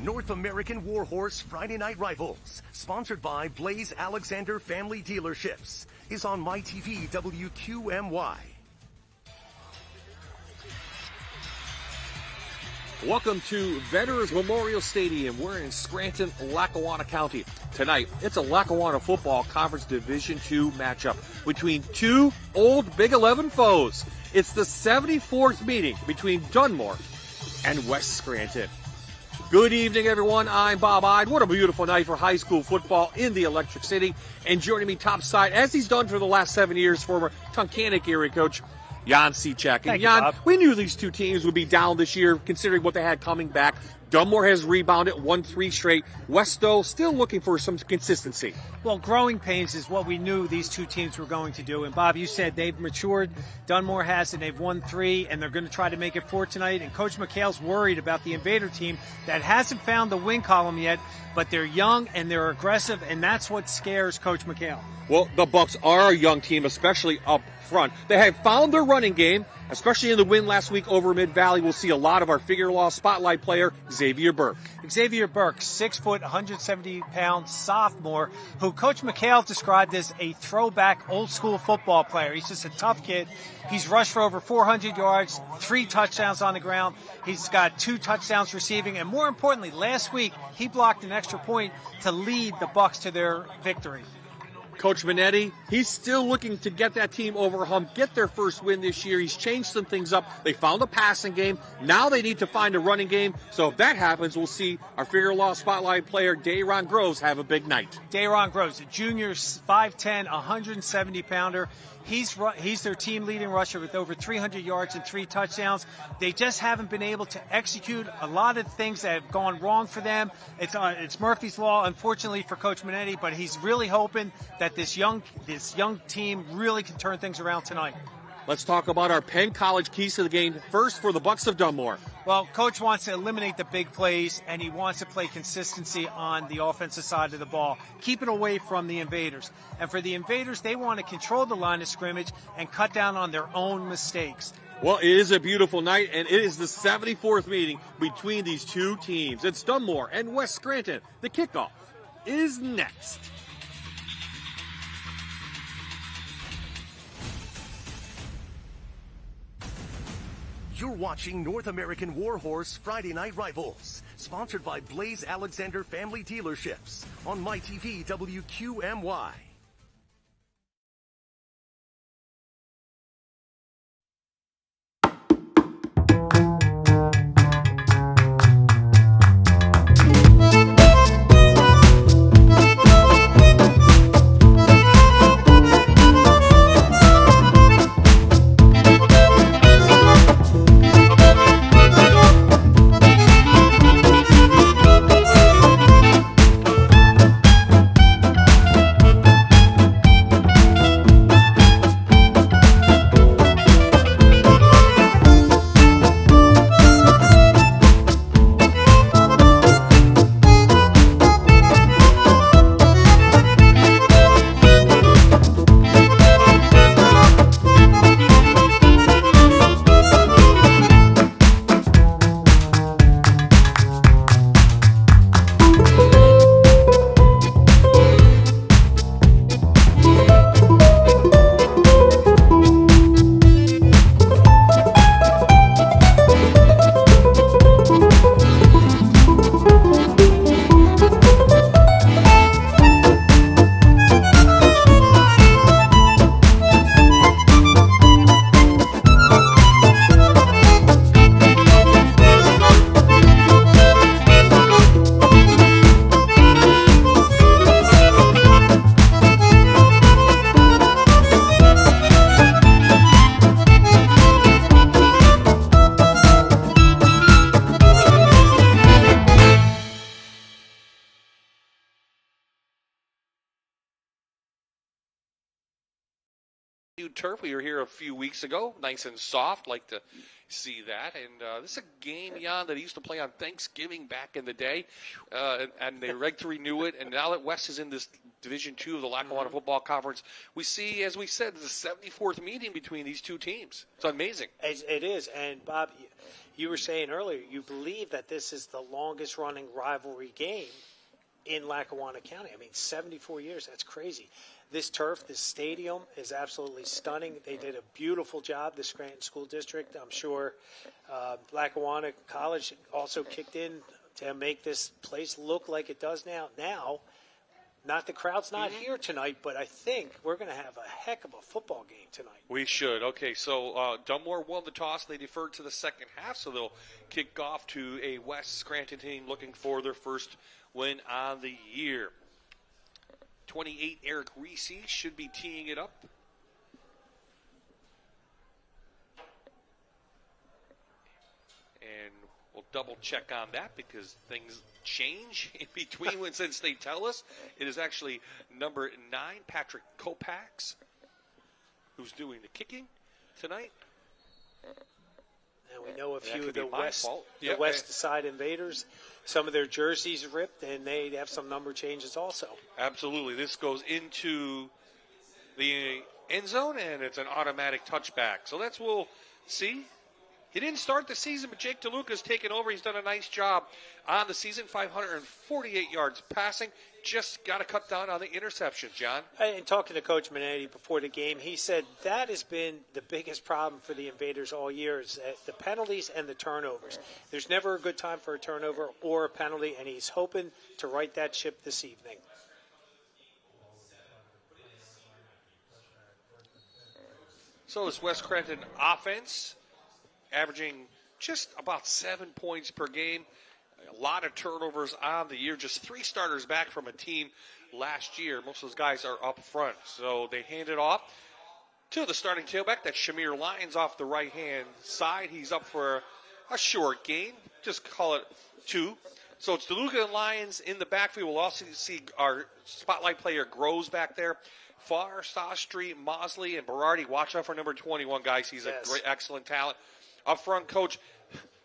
North American Warhorse Friday Night Rivals, sponsored by Blaze Alexander Family Dealerships, is on MyTV WQMY. Welcome to Veterans Memorial Stadium. We're in Scranton, Lackawanna County. Tonight, it's a Lackawanna Football Conference Division II matchup between two old Big 11 foes. It's the 74th meeting between Dunmore and West Scranton. Good evening, everyone. I'm Bob Ide. What a beautiful night for high school football in the Electric City. And joining me topside, as he's done for the last 7 years, former Tunkhannock area coach Jan Seachek. And Jan, we knew these two teams would be down this year, considering what they had coming back. Dunmore has rebounded, won 3 straight. West, though, still looking for some consistency. Well, growing pains is what we knew these two teams were going to do. And, Bob, you said they've matured. Dunmore has, and they've won 3, and they're going to try to make it 4 tonight. And Coach McHale's worried about the Invader team that hasn't found the win column yet, but they're young and they're aggressive, and that's what scares Coach McHale. Well, the Bucks are a young team, especially up front. They have found their running game, especially in the win last week over Mid-Valley. We'll see a lot of our figure law spotlight player, Xavier Burke. Xavier Burke, 6 foot, 170-pound sophomore, who Coach McHale described as a throwback old-school football player. He's just a tough kid. He's rushed for over 400 yards, 3 touchdowns on the ground. He's got 2 touchdowns receiving, and more importantly, last week he blocked an extra point to lead the Bucks to their victory. Coach Minetti, he's still looking to get that team over a hump, get their first win this year. He's changed some things up. They found a passing game. Now they need to find a running game. So if that happens, we'll see our figure law spotlight player, Dayron Groves, have a big night. Dayron Groves, a junior, 5'10", 170-pounder. He's their team leading rusher with over 300 yards and 3 touchdowns. They just haven't been able to execute a lot of things that have gone wrong for them. It's Murphy's Law, unfortunately, for Coach Minetti, but he's really hoping that this young team really can turn things around tonight. Let's talk about our Penn College keys to the game. First, for the Bucks of Dunmore. Well, Coach wants to eliminate the big plays, and he wants to play consistency on the offensive side of the ball, keep it away from the Invaders. And for the Invaders, they want to control the line of scrimmage and cut down on their own mistakes. Well, it is a beautiful night, and it is the 74th meeting between these two teams. It's Dunmore and West Scranton. The kickoff is next. You're watching North American Warhorse Friday Night Rivals, sponsored by Blaze Alexander Family Dealerships on MyTV WQMY. Turf. We were here a few weeks ago, nice and soft. Like to see that. And this is a game, Jan, that he used to play on Thanksgiving back in the day, and they ready to renew it. And now that West is in this Division II of the Lackawanna Football Conference, we see, as we said, the 74th meeting between these two teams. It's amazing. It is. And, Bob, you were saying earlier, you believe that this is the longest-running rivalry game in Lackawanna County. I mean, 74 years, that's crazy. This turf, this stadium is absolutely stunning. They did a beautiful job, the Scranton School District. I'm sure Lackawanna College also kicked in to make this place look like it does now. Now, not the crowd's not here tonight, but I think we're going to have a heck of a football game tonight. We should. Okay, so Dunmore won the toss. They deferred to the second half, so they'll kick off to a West Scranton team looking for their first win on the year. 28, Eric Reese should be teeing it up. And we'll double check on that because things change in between since they tell us. It is actually number 9, Patrick Kopax, who's doing the kicking tonight. And we know a few of the West Side Invaders. Some of their jerseys ripped, and they have some number changes also. Absolutely. This goes into the end zone, and it's an automatic touchback. So we'll see. He didn't start the season, but Jake DeLuca's taken over. He's done a nice job on the season, 548 yards passing. Just got to cut down on the interceptions, John. And talking to Coach Minetti before the game, he said that has been the biggest problem for the Invaders all year is the penalties and the turnovers. There's never a good time for a turnover or a penalty, and he's hoping to right that ship this evening. So this West Scranton offense averaging just about 7 points per game. A lot of turnovers on the year. Just 3 starters back from a team last year. Most of those guys are up front. So they hand it off to the starting tailback. That's Shamir Lyons off the right-hand side. He's up for a short gain. Just call it 2. So it's DeLuca and Lyons in the backfield. We'll also see our spotlight player Groves back there. Farr, Sastry, Mosley, and Berardi. Watch out for number 21, guys. He's a great, excellent talent. Up front, Coach,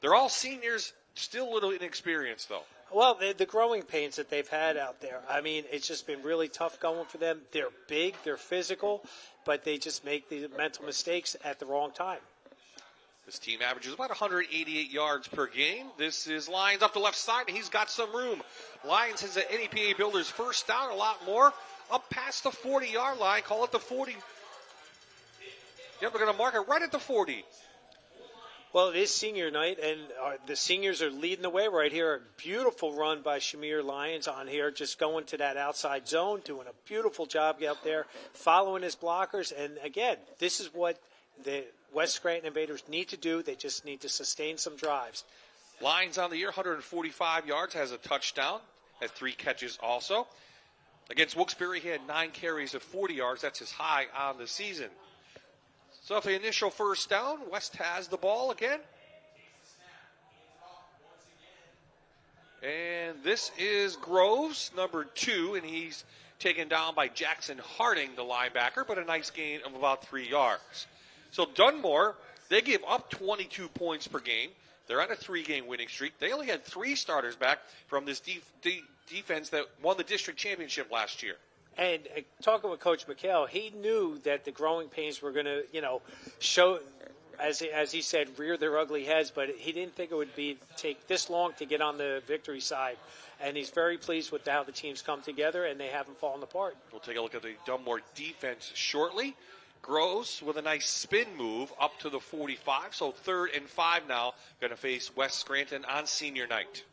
they're all seniors, still a little inexperienced, though. Well, the growing pains that they've had out there, I mean, it's just been really tough going for them. They're big, they're physical, but they just make the mental mistakes at the wrong time. This team averages about 188 yards per game. This is Lyons up the left side, and he's got some room. Lyons has an NEPA Builders first down, a lot more, up past the 40-yard line. Call it the 40. Yep, we're going to mark it right at the 40. Well, it is senior night, and the seniors are leading the way right here. A beautiful run by Shamir Lyons on here, just going to that outside zone, doing a beautiful job out there, following his blockers. And, again, this is what the West Scranton Invaders need to do. They just need to sustain some drives. Lyons on the year, 145 yards, has a touchdown, has 3 catches also. Against Wilkes-Barre, he had 9 carries of 40 yards. That's his high on the season. So for the initial first down, West has the ball again. And this is Groves, number 2, and he's taken down by Jackson Harding, the linebacker, but a nice gain of about 3 yards. So Dunmore, they give up 22 points per game. They're on a 3-game winning streak. They only had 3 starters back from this defense that won the district championship last year. And talking with Coach McHale, he knew that the growing pains were going to, show, as he said, rear their ugly heads, but he didn't think it would take this long to get on the victory side. And he's very pleased with how the teams come together, and they haven't fallen apart. We'll take a look at the Dunmore defense shortly. Groves with a nice spin move up to the 45. So 3rd and 5 now, going to face West Scranton on senior night.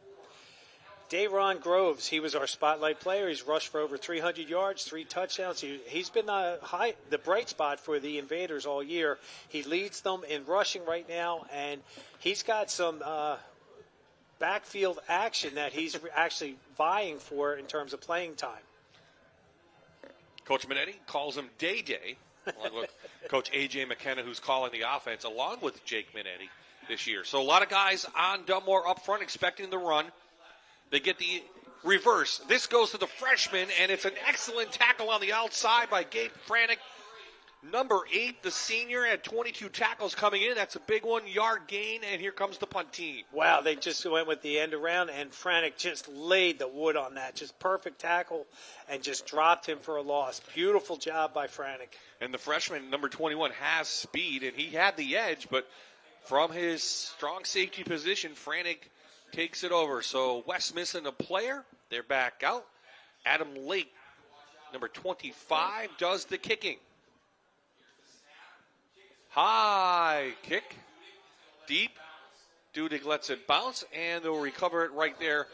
Dayron Groves, he was our spotlight player. He's rushed for over 300 yards, 3 touchdowns. He's been the bright spot for the Invaders all year. He leads them in rushing right now, and he's got some backfield action that he's actually vying for in terms of playing time. Coach Minetti calls him Day-Day, along with Coach A.J. McKenna, who's calling the offense, along with Jake Minetti this year. So a lot of guys on Dunmore up front expecting the run. They get the reverse. This goes to the freshman, and it's an excellent tackle on the outside by Gabe Franick. Number 8, the senior, had 22 tackles coming in. That's a big 1-yard gain, and here comes the punt team. Wow, they just went with the end around, and Franick just laid the wood on that. Just perfect tackle and just dropped him for a loss. Beautiful job by Franick. And the freshman, number 21, has speed, and he had the edge, but From his strong safety position, Franek takes it over. So West missing a player. They're back out. Adam Lake, number 25, does the kicking. High kick. Deep. Dudig lets it bounce, and they'll recover it right there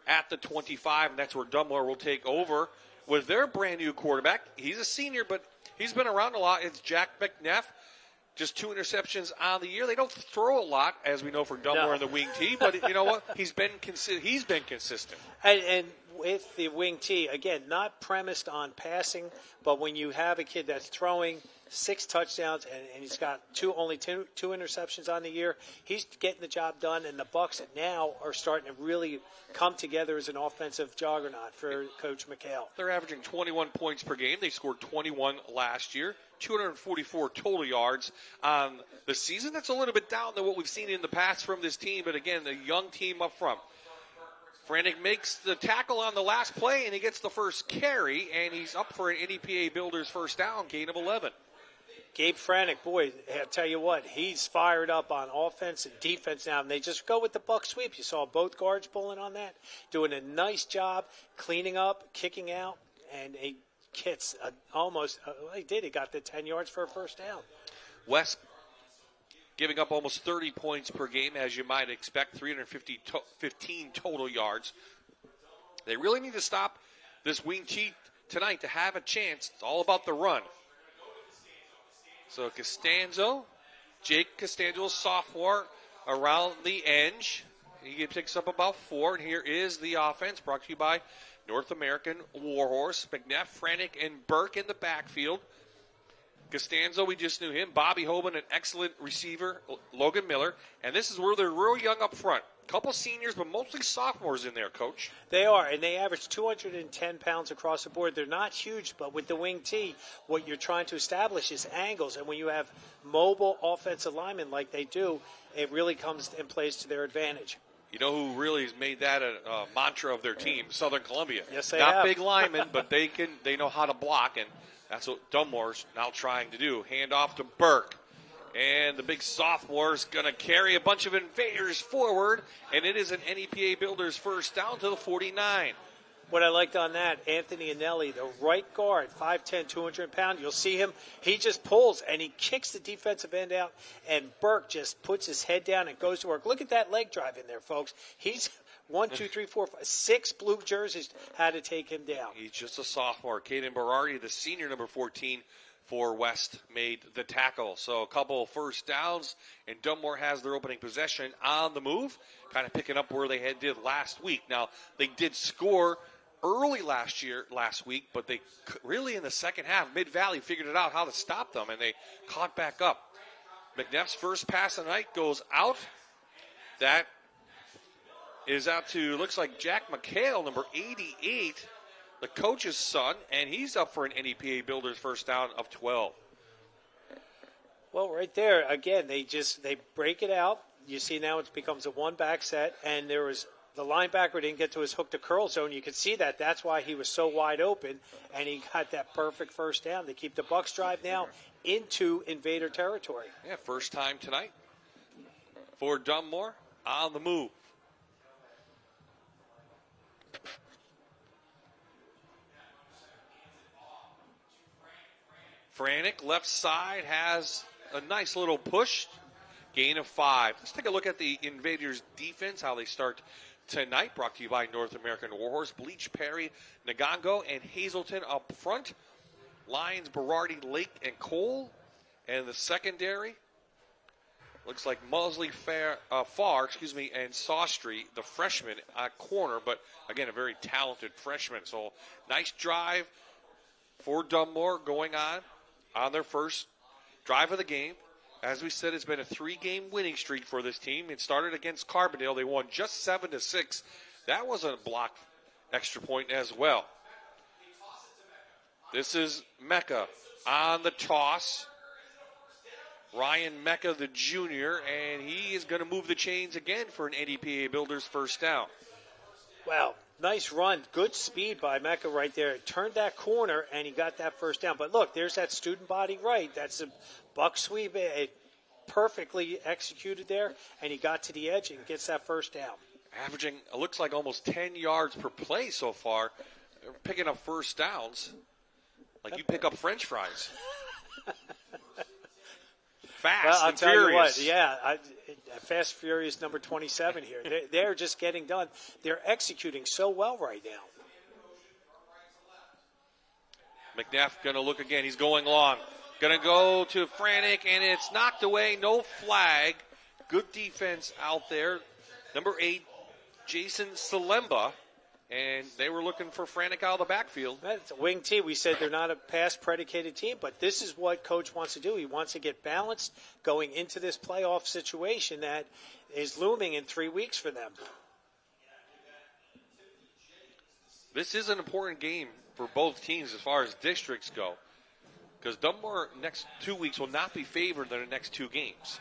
at the 25, and that's where Dunmore will take over with their brand-new quarterback. He's a senior, but he's been around a lot. It's Jack McNeff. Just 2 interceptions on the year. They don't throw a lot, as we know, for Dunmore and the wing T, but you know what? He's been consistent. And with the wing T, again, not premised on passing, but when you have a kid that's throwing 6 touchdowns and he's got only two interceptions on the year, he's getting the job done, and the Bucks now are starting to really come together as an offensive juggernaut for Coach McHale. They're averaging 21 points per game. They scored 21 last year. 244 total yards on the season. That's a little bit down than what we've seen in the past from this team, but again, the young team up front. Franek makes the tackle on the last play, and he gets the first carry, and he's up for an NEPA Builders first down, gain of 11. Gabe Franek, boy, I'll tell you what, he's fired up on offense and defense now, and they just go with the buck sweep. You saw both guards pulling on that, doing a nice job cleaning up, kicking out, and he gets he did. He got the 10 yards for a first down. West giving up almost 30 points per game, as you might expect, 315 total yards. They really need to stop this wing T tonight to have a chance. It's all about the run. So Jake Costanzo, sophomore, around the edge. He picks up about 4, and here is the offense brought to you by North American Warhorse. McNeff, Franek, and Burke in the backfield. Costanzo, we just knew him. Bobby Hoban, an excellent receiver. Logan Miller. And this is where they're real young up front. Couple seniors, but mostly sophomores in there, Coach. They are, and they average 210 pounds across the board. They're not huge, but with the wing T, what you're trying to establish is angles. And when you have mobile offensive linemen like they do, it really comes and plays to their advantage. You know who really has made that a mantra of their team? Southern Columbia. Yes, they Not have. big linemen, but they know how to block, and that's what Dunmore's now trying to do. Hand off to Burke. And the big sophomore's going to carry a bunch of invaders forward, and it is an NEPA Builders first down to the 49. What I liked on that, Anthony Anelli, the right guard, 5'10", 200 pounds. You'll see him. He just pulls, and he kicks the defensive end out, and Burke just puts his head down and goes to work. Look at that leg drive in there, folks. He's 1, 2, 3, 4, 5, 6 blue jerseys had to take him down. He's just a sophomore. Caden Berardi, the senior, number 14 for West, made the tackle. So a couple first downs, and Dunmore has their opening possession on the move, kind of picking up where they did last week. Now, they did score early last week, but they really in the second half, Mid-Valley figured it out how to stop them, and they caught back up. McNeff's first pass of the night goes out. That is out to, looks like Jack McHale, number 88, the coach's son, and he's up for an NEPA Builders first down of 12. Well, right there, again, they break it out. You see now it becomes a one-back set, and there was the linebacker didn't get to his hook to curl zone. You could see that. That's why he was so wide open, and he got that perfect first down to keep the Bucks drive now into Invader territory. Yeah, first time tonight for Dunmore on the move. Franek, left side, has a nice little push. Gain of 5. Let's take a look at the Invaders' defense, how they start tonight. Brought to you by North American Warhorse. Bleach, Perry, Nagongo, and Hazleton up front. Lyons, Berardi, Lake, and Cole. And the secondary looks like Mosley, Farr, and Sawstry, the freshman at corner. But, again, a very talented freshman. So, nice drive for Dunmore going on their first drive of the game. As we said, it's been a 3-game winning streak for this team. It started against Carbondale. They won just 7-6. That was a blocked extra point as well. This is Mecca on the toss. Ryan Mecca, the junior, and he is going to move the chains again for an NEPA Builders first down. Wow, nice run. Good speed by Mecca right there. Turned that corner, and he got that first down. But look, there's that student body right. That's a buck sweep. It perfectly executed there, and he got to the edge and gets that first down. Averaging, it looks like almost 10 yards per play so far. They're picking up first downs like you pick up French fries. Fast and furious. You what, yeah, Fast Furious number 27 here. They're just getting done. They're executing so well right now. McNeff going to look again. He's going long. Going to go to Frantic, and it's knocked away. No flag. Good defense out there. Number 8, Jason Salemba. And they were looking for Frantic out of the backfield. It's a wing team. We said they're not a pass-predicated team, but this is what Coach wants to do. He wants to get balanced going into this playoff situation that is looming in 3 weeks for them. This is an important game for both teams as far as districts go, because Dunmore next 2 weeks will not be favored in the next 2 games.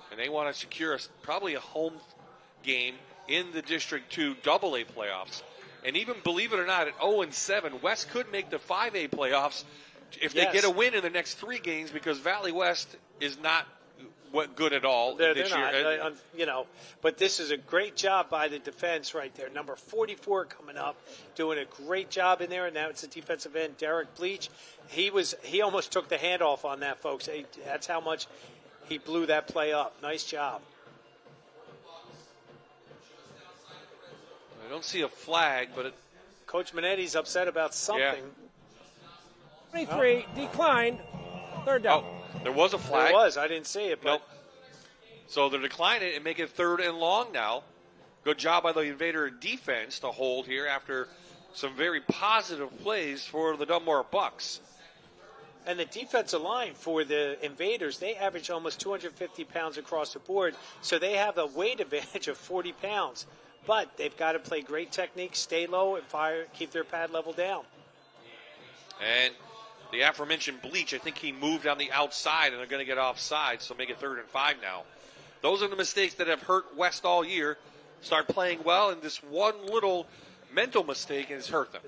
And they want to secure probably a home game in the District 2 AA playoffs. And even, believe it or not, at 0-7, West could make the 5A playoffs if they get a win in the next 3 games, because Valley West is not good at all they're this not, year. But this is a great job by the defense right there. Number 44 coming up, doing a great job in there, and now it's the defensive end, Derek Bleach. He almost took the handoff on that, folks. That's how much he blew that play up. Nice job. I don't see a flag, but Coach Manetti's upset about something. Yeah. 23 declined. Third down. Oh, there was a flag. There was. I didn't see it. But nope. So they're declining it and make it 3rd and long now. Good job by the Invader defense to hold here after some very positive plays for the Dunmore Bucks. And the defensive line for the Invaders, they average almost 250 pounds across the board, so they have a weight advantage of 40 pounds. But they've got to play great technique, stay low, and fire, keep their pad level down. And the aforementioned Bleach, I think he moved on the outside, and they're going to get offside, so make it 3rd and 5 now. Those are the mistakes that have hurt West all year. Start playing well, and this one little mental mistake has hurt them.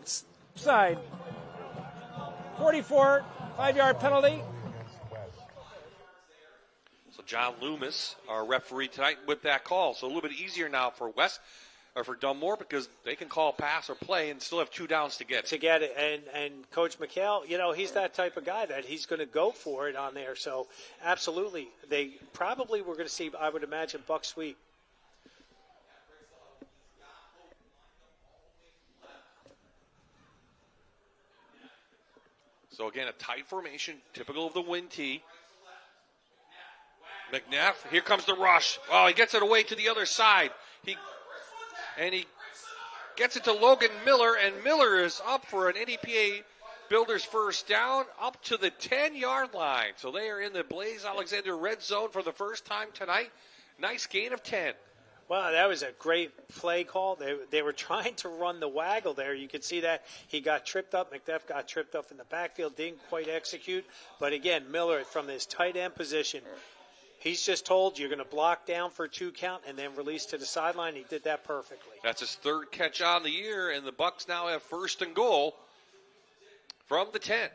Side. 44, 5-yard penalty. So John Loomis, our referee tonight, with that call. So a little bit easier now for West, or for Dunmore, because they can call pass or play and still have 2 downs to get it. And Coach McHale, he's that type of guy that he's going to go for it on there. So absolutely, they probably were going to see, I would imagine, buck sweep. So again, a tight formation, typical of the Win T. McNeff, here comes the rush. Oh, he gets it away to the other side. He gets it to Logan Miller, and Miller is up for an NEPA Builders first down up to the 10-yard line. So they are in the Blaze Alexander red zone for the first time tonight. Nice gain of 10. Well, that was a great play call. They were trying to run the waggle there. You could see that he got tripped up. McNeff got tripped up in the backfield, didn't quite execute. But again, Miller from this tight end position, he's just told you're going to block down for a 2 count and then release to the sideline. He did that perfectly. That's his 3rd catch on the year, and the Bucks now have 1st and goal from the 10.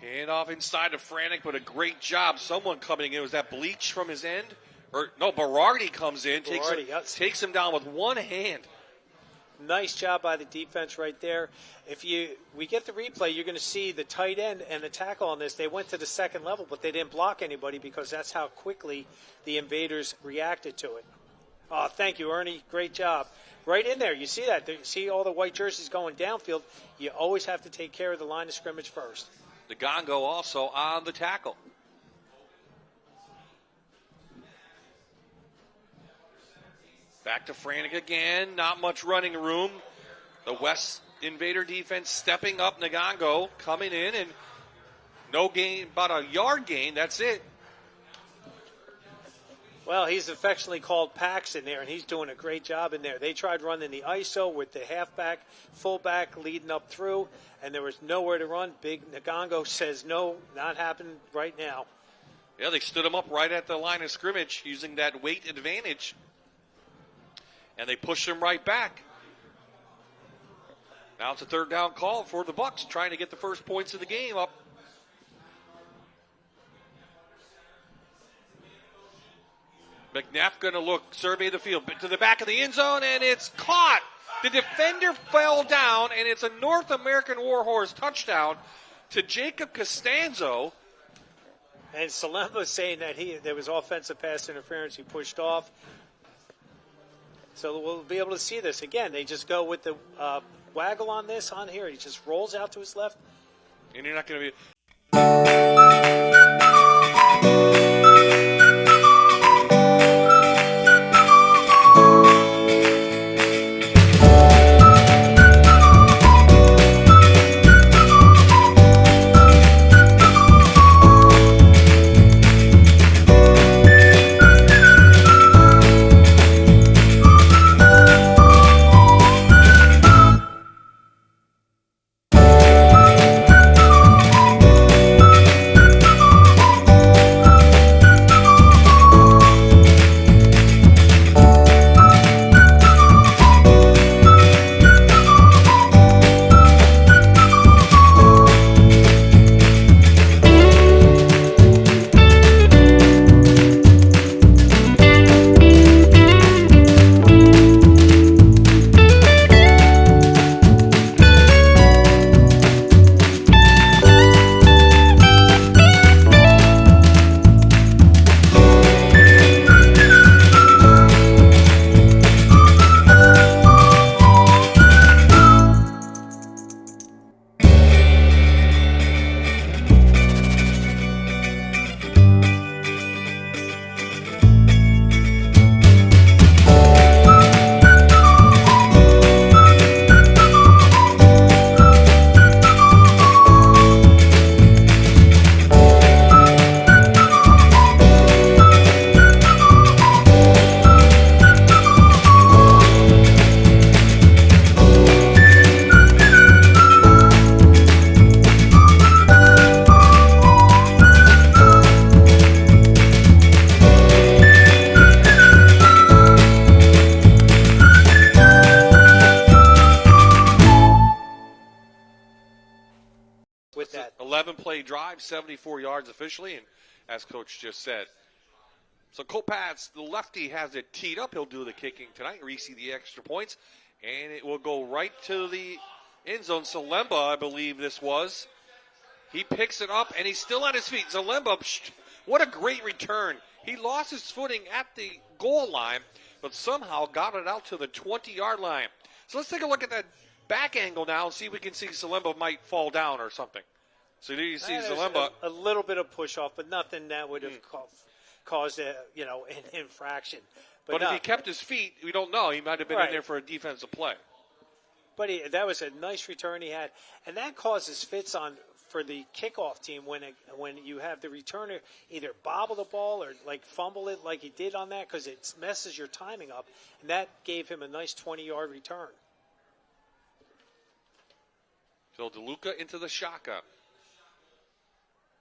Hand off inside to Frantic, but a great job. Someone coming in. Was that Bleach from his end? Or no, Berardi comes in, takes him down with one hand. Nice job by the defense right there. If we get the replay, you're going to see the tight end and the tackle on this. They went to the 2nd level, but they didn't block anybody because that's how quickly the Invaders reacted to it. Oh, thank you, Ernie. Great job. Right in there. You see that. You see all the white jerseys going downfield. You always have to take care of the line of scrimmage first. The Gongo also on the tackle. Back to Frantic again. Not much running room. The West Invader defense stepping up. Ngongo coming in, and no gain, about a yard gain. That's it. Well, he's affectionately called Pax in there, and he's doing a great job in there. They tried running the ISO with the halfback, fullback leading up through, and there was nowhere to run. Big Ngongo says, no, not happening right now. Yeah, they stood him up right at the line of scrimmage using that weight advantage. And they pushed him right back. Now it's a 3rd down call for the Bucks, trying to get the first points of the game up. McNeff going to look, survey the field, to the back of the end zone, and it's caught. The defender fell down, and it's a North American Warhorse touchdown to Jacob Costanzo. And Salemba saying that there was offensive pass interference. He pushed off. So we'll be able to see this. Again, they just go with the waggle on this on here. He just rolls out to his left. And you're not going to be... With that 11-play drive, 74 yards officially, and as Coach just said. So Kopats, the lefty, has it teed up. He'll do the kicking tonight. Reese the extra points, and it will go right to the end zone. Salemba, I believe this was. He picks it up, and he's still on his feet. Salemba, what a great return. He lost his footing at the goal line, but somehow got it out to the 20-yard line. So let's take a look at that back angle now and see if we can see Salemba might fall down or something. So there you see Salemba. A little bit of push off, but nothing that would have caused an infraction. But if he kept his feet, we don't know. He might have been in there for a defensive play. But that was a nice return he had, and that causes fits for the kickoff team when you have the returner either bobble the ball or fumble it like he did on that, because it messes your timing up, and that gave him a nice 20-yard return. So DeLuca into the shotgun.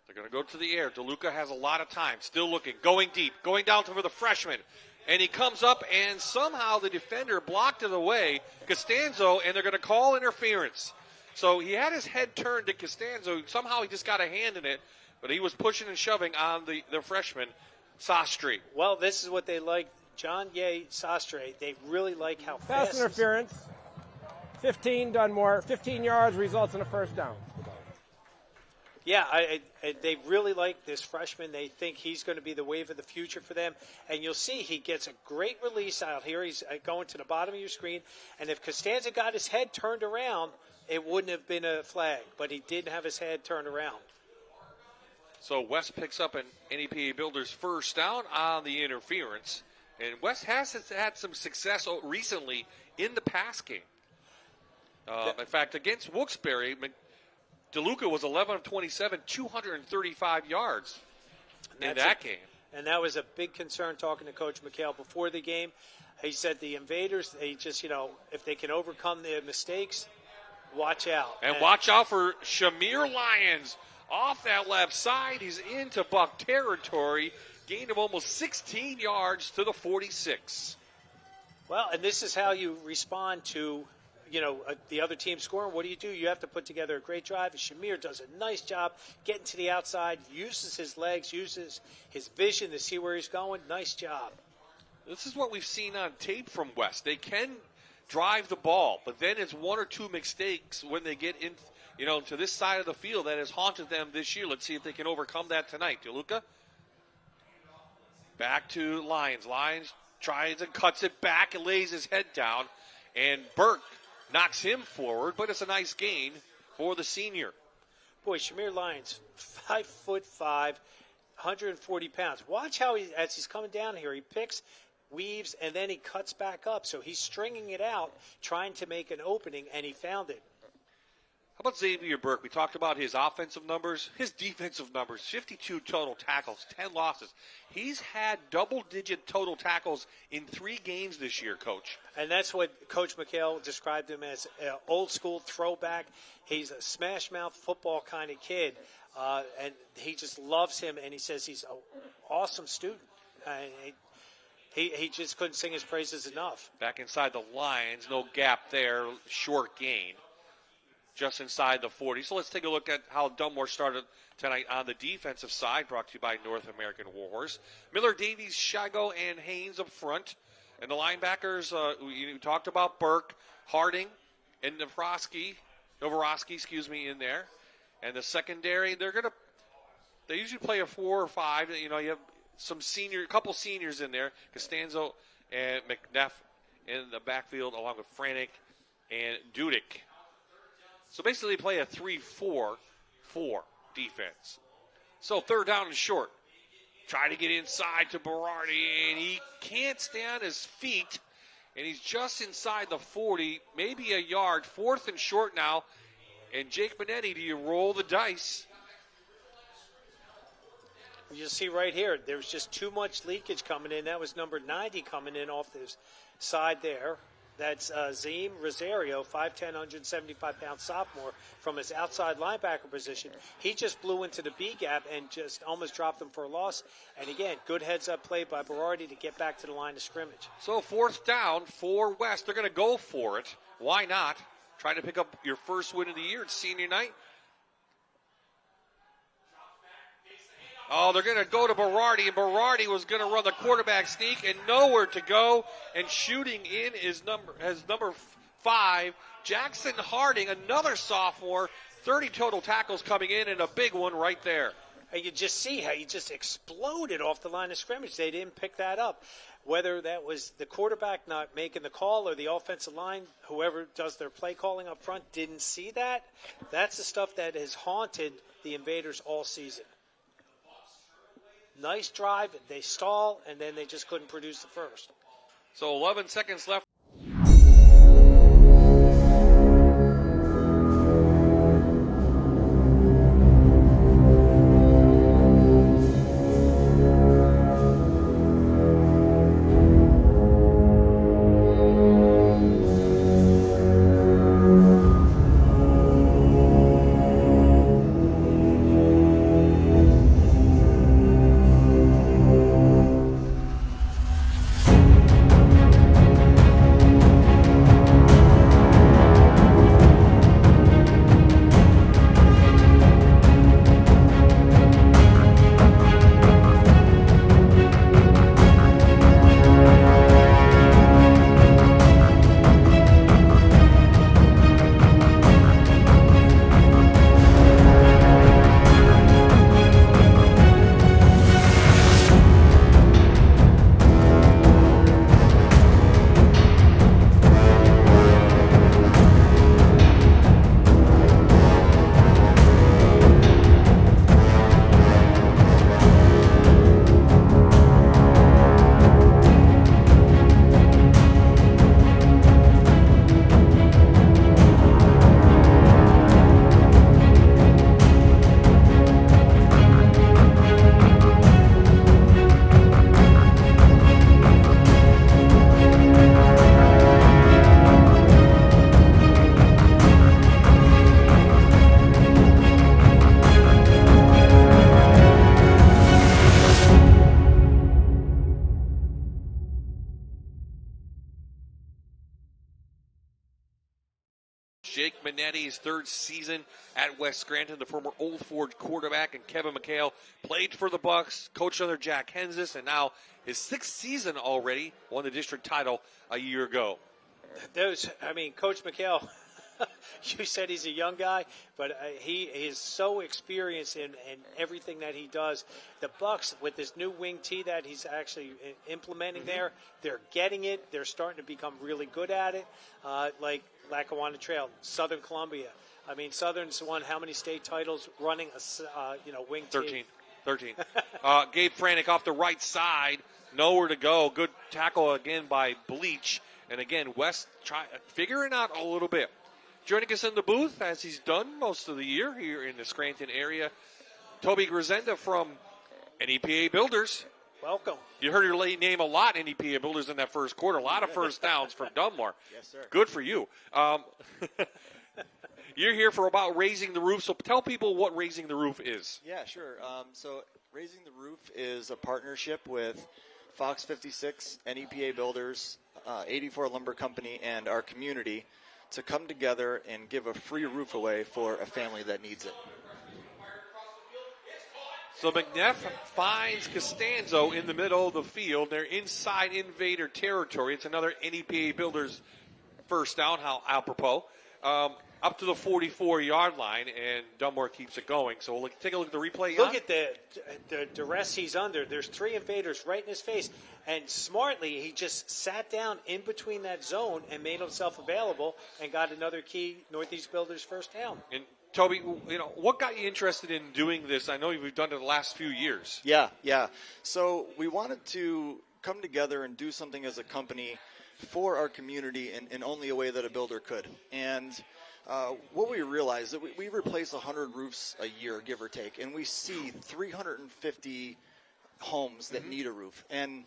They're going to go to the air. DeLuca has a lot of time. Still looking. Going deep. Going down for the freshman. And he comes up, and somehow the defender blocked it away, Costanzo, and they're going to call interference. So he had his head turned to Costanzo. Somehow he just got a hand in it, but he was pushing and shoving on the freshman, Sastry. Well, this is what they like. John Ye, Sastry, they really like how fast. Pass interference. 15 Dunmore, 15 yards, results in a first down. Yeah, they really like this freshman. They think he's going to be the wave of the future for them. And you'll see he gets a great release out here. He's going to the bottom of your screen. And if Costanza got his head turned around, it wouldn't have been a flag. But he did have his head turned around. So West picks up an NEPA Builders first down on the interference. And West has had some success recently in the pass game. In fact, against Wilkes-Barre, DeLuca was 11 of 27, 235 yards in that game. And that was a big concern talking to Coach McHale before the game. He said the Invaders, they just, if they can overcome their mistakes, watch out. And watch out for Shamir Lyons off that left side. He's into Buck territory, gained of almost 16 yards to the 46. Well, and this is how you respond to the other team scoring. What do? You have to put together a great drive. And Shamir does a nice job getting to the outside, uses his legs, uses his vision to see where he's going. Nice job. This is what we've seen on tape from West. They can drive the ball, but then it's one or two mistakes when they get in, to this side of the field that has haunted them this year. Let's see if they can overcome that tonight. DeLuca. Back to Lyons. Lyons tries and cuts it back and lays his head down, and Burke knocks him forward, but it's a nice gain for the senior. Boy, Shamir Lyons, 5'5", 140 pounds. Watch how as he's coming down here, he picks, weaves, and then he cuts back up. So he's stringing it out, trying to make an opening, and he found it. How about Xavier Burke? We talked about his offensive numbers, his defensive numbers, 52 total tackles, 10 losses. He's had double-digit total tackles in 3 games this year, Coach. And that's what Coach McHale described him as, an old-school throwback. He's a smash-mouth football kind of kid, and he just loves him, and he says he's an awesome student. He just couldn't sing his praises enough. Back inside the lines, no gap there, short gain. Just inside the 40. So let's take a look at how Dunmore started tonight on the defensive side, brought to you by North American Warhorse. Miller, Davies, Shago, and Haynes up front. And the linebackers, you talked about Burke, Harding, and Novorosky, in there. And the secondary, they usually play a 4 or 5. You have a couple seniors in there, Costanzo and McNeff in the backfield, along with Franek and Dudek. So basically play a 3-4-4 defense. So third down and short. Try to get inside to Berardi, and he can't stay on his feet, and he's just inside the 40, maybe a yard. 4th and short now. And Jake Benetti, do you roll the dice? You see right here, there's just too much leakage coming in. That was number 90 coming in off this side there. That's Zim Rosario, 5'10", 175-pound sophomore from his outside linebacker position. He just blew into the B gap and just almost dropped him for a loss. And again, good heads-up play by Berardi to get back to the line of scrimmage. So 4th down for West. They're going to go for it. Why not? Trying to pick up your first win of the year. It's senior night. Oh, they're going to go to Berardi, and Berardi was going to run the quarterback sneak, and nowhere to go. And shooting in is number 5, Jackson Harding, another sophomore. 30 total tackles coming in, and a big one right there. And you just see how he just exploded off the line of scrimmage. They didn't pick that up. Whether that was the quarterback not making the call or the offensive line, whoever does their play calling up front didn't see that. That's the stuff that has haunted the Invaders all season. Nice drive, they stall, and then they just couldn't produce the first. So 11 seconds left. Jake Manetti's third season at West Scranton, the former Old Forge quarterback, and Kevin McHale played for the Bucks, coached under Jack Henzis, and now his sixth season already, won the district title a year ago. Coach McHale, you said he's a young guy, but he is so experienced in everything that he does. The Bucks, with this new wing tee that he's actually implementing there, they're getting it. They're starting to become really good at it. Like Lackawanna Trail, Southern Columbia. Southern's won how many state titles running a wing tee? 13. Gabe Franek off the right side, nowhere to go. Good tackle again by Bleach. And again, West figuring out a little bit. Joining us in the booth, as he's done most of the year here in the Scranton area, Toby Grisenda from NEPA Builders. Welcome. You heard your name a lot, NEPA Builders, in that first quarter. A lot of first downs from Dunmore. Yes, sir. Good for you. You're here for about Raising the Roof, so tell people what Raising the Roof is. Yeah, sure. So Raising the Roof is a partnership with Fox 56, NEPA Builders, 84 Lumber Company, and our community to come together and give a free roof away for a family that needs it. So McNeff finds Costanzo in the middle of the field. They're inside invader territory. It's another NEPA Builders first down, how apropos. Up to the 44-yard line, and Dunmore keeps it going. So we'll take a look at the replay. Look at the duress he's under. There's three invaders right in his face. And smartly, he just sat down in between that zone and made himself available and got another key Northeast Builders first down. And Toby, what got you interested in doing this? I know you've done it the last few years. Yeah. So we wanted to come together and do something as a company for our community in only a way that a builder could. And what we realized that we replace 100 roofs a year, give or take, and we see 350 homes that need a roof. And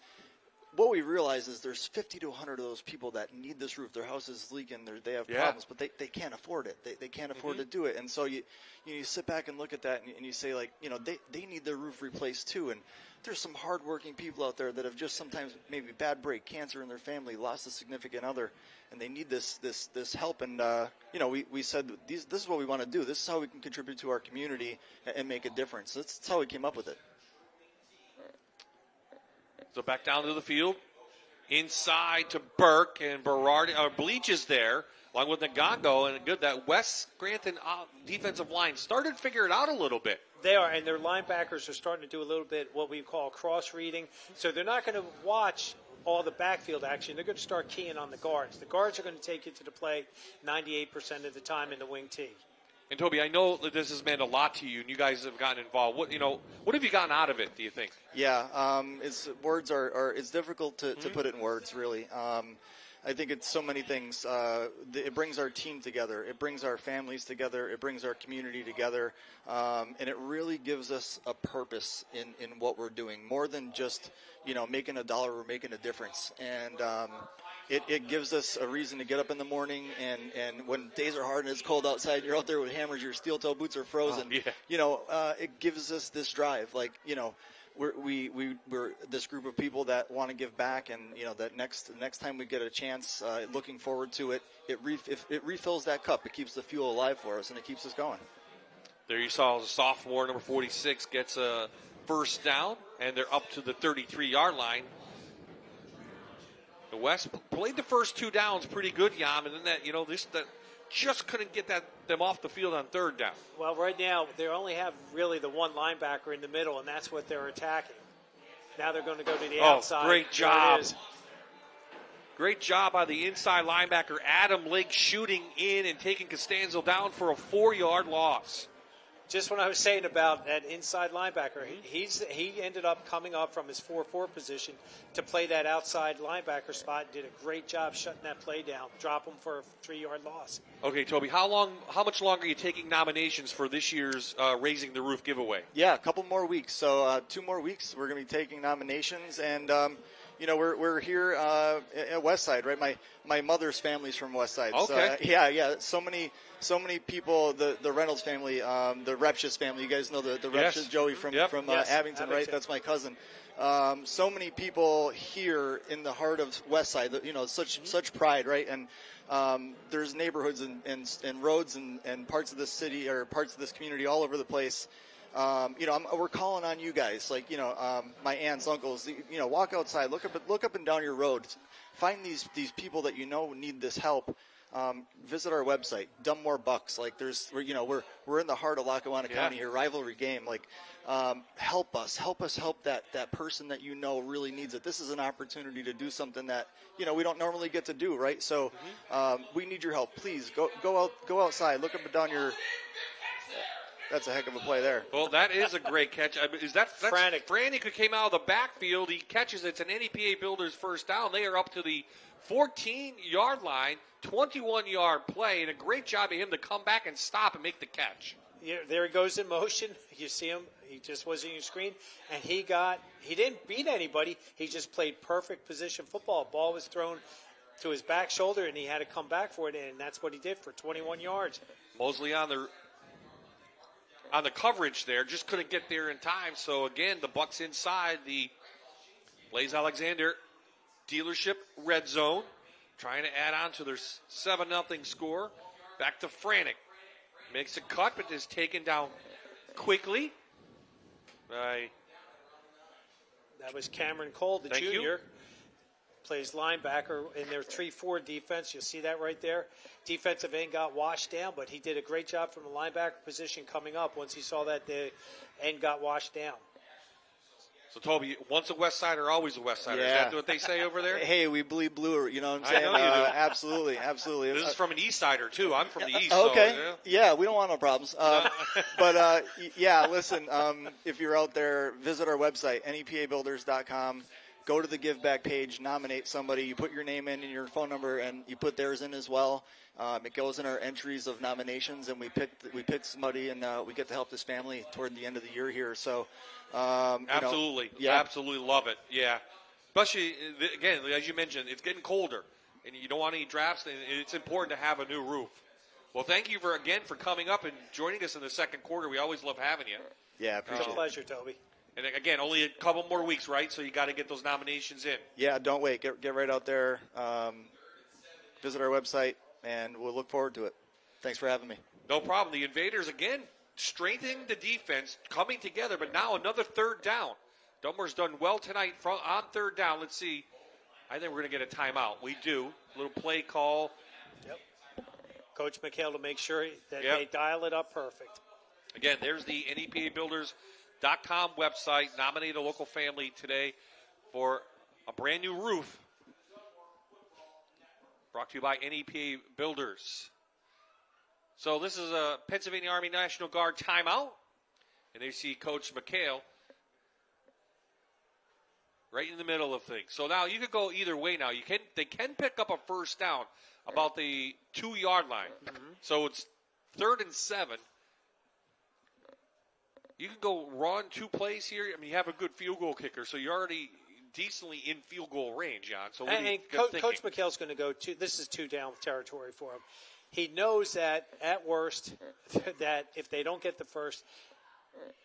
what we realize is there's 50 to 100 of those people that need this roof. Their house is leaking. They have problems, but they can't afford it. They can't afford to do it. And so you sit back and look at that and you say, they need their roof replaced too. And there's some hardworking people out there that have just sometimes maybe bad break, cancer in their family, lost a significant other, and they need this help. And we said this is what we want to do. This is how we can contribute to our community and make a difference. That's how we came up with it. So back down to the field, inside to Burke, and Bleach is there, along with Ngango, and good that West Scranton defensive line started to figure it out a little bit. They are, and their linebackers are starting to do a little bit what we call cross-reading. So they're not going to watch all the backfield action. They're going to start keying on the guards. The guards are going to take you to the play 98% of the time in the wing tee. And Toby, I know that this has meant a lot to you, and you guys have gotten involved. What have you gotten out of it, do you think? Yeah, it's difficult to put it in words, really. I think it's so many things. It brings our team together. It brings our families together. It brings our community together. And it really gives us a purpose in what we're doing. More than just, making a dollar, we're making a difference. And it gives us a reason to get up in the morning. And when days are hard and it's cold outside, you're out there with hammers, your steel-toe boots are frozen. It gives us this drive. We're this group of people that want to give back, and that next time we get a chance, looking forward to it. It refills that cup. It keeps the fuel alive for us, and it keeps us going. There you saw the sophomore, number 46, gets a first down, and they're up to the 33-yard line. The West played the first two downs pretty good, Yam, and then that just couldn't get them off the field on third down. Well, right now, they only have really the one linebacker in the middle, and that's what they're attacking. Now they're going to go to the outside. Great job. Great job by the inside linebacker, Adam Lake, shooting in and taking Costanzo down for a 4-yard loss. Just what I was saying about that inside linebacker, he ended up coming up from his 4-4 position to play that outside linebacker spot and did a great job shutting that play down, drop him for a 3-yard loss. Okay, Toby, how much longer are you taking nominations for this year's Raising the Roof giveaway? Yeah, a couple more weeks. So 2 more weeks we're going to be taking nominations, and we're here at Westside, right? My mother's family's from Westside. Okay. So many people. The Reynolds family, the Repshis family. You guys know the Repshis, Joey from Abington, right? That's my cousin. so many people here in the heart of West Side, such pride, right? And there's neighborhoods and roads and parts of this city or parts of this community all over the place. We're calling on you guys, my aunts, uncles. Walk outside, look up and down your road, find these people that need this help. Visit our website, Dunmore Bucks. We're in the heart of Lackawanna County here, rivalry game. Help us help that person that really needs it. This is an opportunity to do something that we don't normally get to do, right? So we need your help. Please go outside, look up and down your. That's a heck of a play there. Well, that is a great catch. That's Frantic. Frantic, who came out of the backfield. He catches it. It's an NEPA Builders first down. They are up to the 14-yard line, 21-yard play, and a great job of him to come back and stop and make the catch. Yeah, there he goes in motion. You see him. He just was in your screen, and he didn't beat anybody. He just played perfect position football. Ball was thrown to his back shoulder, and he had to come back for it, and that's what he did for 21 yards. Mosley on the coverage there, just couldn't get there in time. So again, the Bucks inside the Blaze Alexander dealership red zone, trying to add on to their 7-0 score. Back to Frantic. Makes a cut, but is taken down quickly. That was Cameron Cole, the junior. Plays linebacker in their 3-4 defense. You'll see that right there. Defensive end got washed down, but he did a great job from the linebacker position coming up. Once he saw that the end got washed down. So, Toby, once a West Sider, always a West Sider. Yeah. Is that what they say over there? Hey, we bleed blue, you know what I'm saying? I know you do. Absolutely. This is from an East Sider, too. I'm from the East. Okay. So, yeah, we don't want no problems. Listen, if you're out there, visit our website, nepabuilders.com. Go to the Give Back page, nominate somebody. You put your name in and your phone number, and you put theirs in as well. It goes in our entries of nominations, and we pick somebody, and we get to help this family toward the end of the year here. So, absolutely, absolutely love it. Yeah, especially again, as you mentioned, it's getting colder, and you don't want any drafts. And it's important to have a new roof. Well, thank you for coming up and joining us in the second quarter. We always love having you. Yeah, appreciate it. It's a pleasure, Toby. And again, only a couple more weeks, right? So you got to get those nominations in. Yeah, don't wait. Get right out there. Visit our website, and we'll look forward to it. Thanks for having me. No problem. The Invaders, again, strengthening the defense, coming together, but now another third down. Dunmore's done well tonight on third down. Let's see. I think we're going to get a timeout. We do. A little play call. Yep. Coach McHale to make sure that they dial it up perfect. Again, there's the NEPAbuilders.com website. Nominate a local family today for a brand new roof. Brought to you by NEPA Builders. So this is a Pennsylvania Army National Guard timeout. And they see Coach McHale right in the middle of things. So now you could go either way now. They can pick up a first down about the 2-yard line. Mm-hmm. So it's 3rd and 7. You can go run 2 plays here. I mean, you have a good field goal kicker, so you're already decently in field goal range, Jan. So Coach McHale's going to go this is 2 down territory for him. He knows that at worst, that if they don't get the first,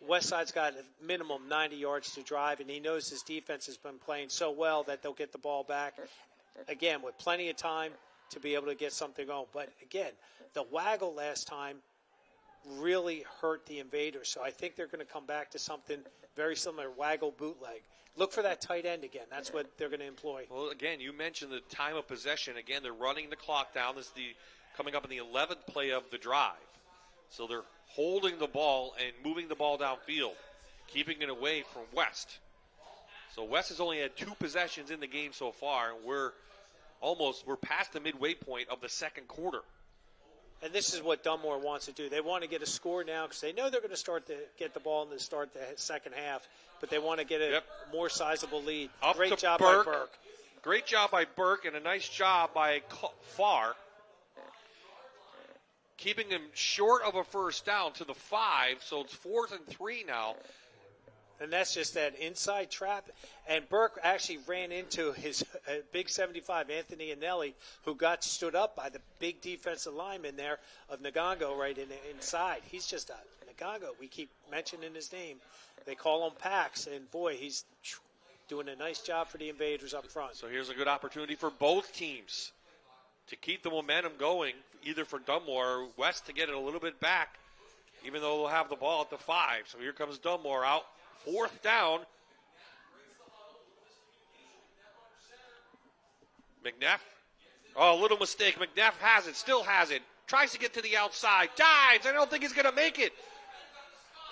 Westside's got a minimum 90 yards to drive, and he knows his defense has been playing so well that they'll get the ball back, again, with plenty of time to be able to get something going. But, again, the waggle last time really hurt the Invaders, so I think they're going to come back to something very similar, waggle bootleg. Look for that tight end again. That's what they're going to employ. Well, again, you mentioned the time of possession. Again, they're running the clock down. This is coming up in the 11th play of the drive. So they're holding the ball and moving the ball downfield, keeping it away from West. So West has only had 2 possessions in the game so far, and we're past the midway point of the second quarter. And this is what Dunmore wants to do. They want to get a score now because they know they're going to get the ball and start the second half, but they want to get a more sizable lead. Great job by Burke. Great job by Burke, and a nice job by Farr, keeping him short of a first down to the 5, so it's 4th and 3 now. And that's just that inside trap. And Burke actually ran into his big 75, Anthony Anelli, who got stood up by the big defensive lineman there of Nagongo right inside. He's just a Nagongo. We keep mentioning his name. They call him Pax, and boy, he's doing a nice job for the Invaders up front. So here's a good opportunity for both teams to keep the momentum going, either for Dunmore or West to get it a little bit back, even though they'll have the ball at the 5. So here comes Dunmore out, 4th down. McNeff. Oh, a little mistake. McNeff has it, still has it. Tries to get to the outside. Dives. I don't think he's going to make it.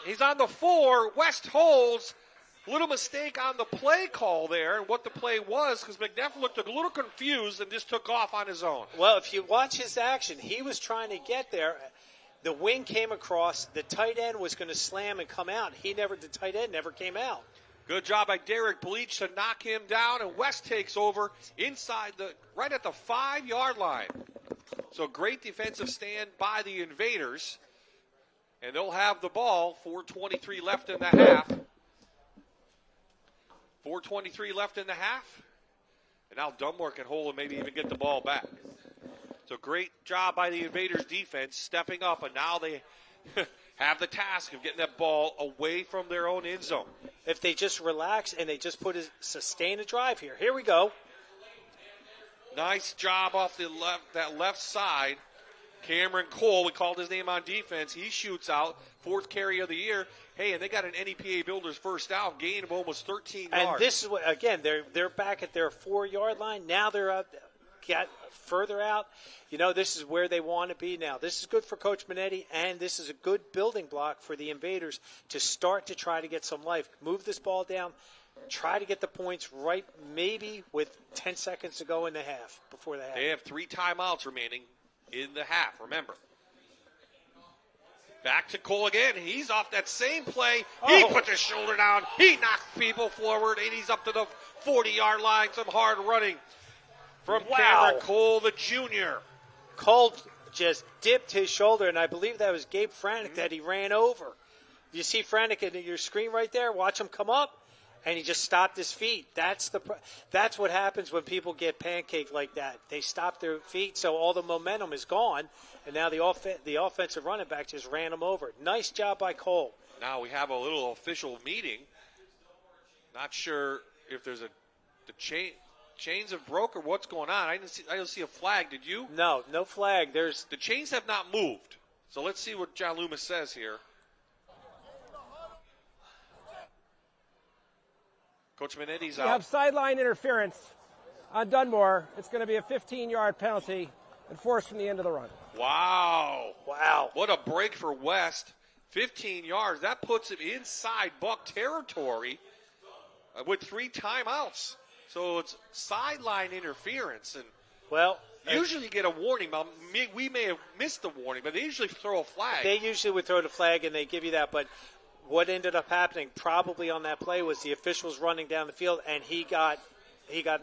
He's on the 4. West holds. Little mistake on the play call there and what the play was, because McNeff looked a little confused and just took off on his own. Well, if you watch his action, he was trying to get there. The wing came across. The tight end was going to slam and come out. The tight end never came out. Good job by Derek Bleach to knock him down, and West takes over inside right at the 5-yard line. So great defensive stand by the Invaders, and they'll have the ball. 4:23 left in the half. 4:23 left in the half, and now Dunmore can hold and maybe even get the ball back. So great job by the Invaders defense stepping up, and now they have the task of getting that ball away from their own end zone. If they just relax and they just sustain a drive here. Here we go. Nice job off that left side. Cameron Cole, we called his name on defense. He shoots out, 4th carry of the year. Hey, and they got an NEPA Builders first down, gain of almost 13 yards. And this is what, again, they're back at their 4-yard line. Now they're got further out. You know, this is where they want to be now. This is good for Coach Minetti, and this is a good building block for the Invaders to start to try to get some life. Move this ball down, try to get the points right, maybe with 10 seconds to go in the half, before the half. They have 3 timeouts remaining in the half, remember. Back to Cole again. He's off that same play. He puts his shoulder down. He knocks people forward, and he's up to the 40-yard line. Some hard running from Cameron Cole, the junior. Cole just dipped his shoulder, and I believe that was Gabe Franick that he ran over. You see Franick in your screen right there? Watch him come up, and he just stopped his feet. That's what happens when people get pancaked like that. They stop their feet, so all the momentum is gone, and now the offensive running back just ran him over. Nice job by Cole. Now we have a little official meeting. Not sure if there's the chains have broke or what's going on. I didn't see a flag. Did you? No flag. The chains have not moved. So let's see what John Loomis says here. Coach Manetti's out. We have sideline interference on Dunmore. It's going to be a 15-yard penalty enforced from the end of the run. Wow. What a break for West. 15 yards. That puts him inside Buck territory with 3 timeouts. So it's sideline interference. And usually you get a warning. We may have missed the warning, but they usually throw a flag. They usually would throw the flag, and they give you that. But what ended up happening probably on that play was the officials running down the field, and he got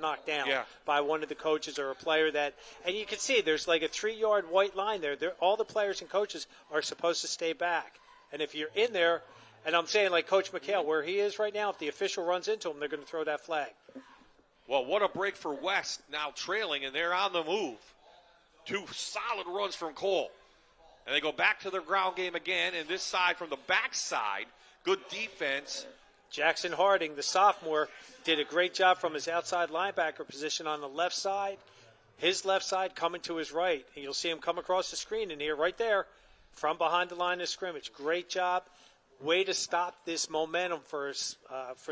knocked down by one of the coaches or a player that – and you can see there's like a 3-yard white line there. All the players and coaches are supposed to stay back. And if you're in there, and I'm saying like Coach McHale, where he is right now, if the official runs into him, they're going to throw that flag. Well, what a break for West, now trailing, and they're on the move. 2 solid runs from Cole. And they go back to their ground game again, and this side from the backside, good defense. Jackson Harding, the sophomore, did a great job from his outside linebacker position on the left side. His left side coming to his right. And you'll see him come across the screen in here right there from behind the line of scrimmage. Great job. Way to stop this momentum for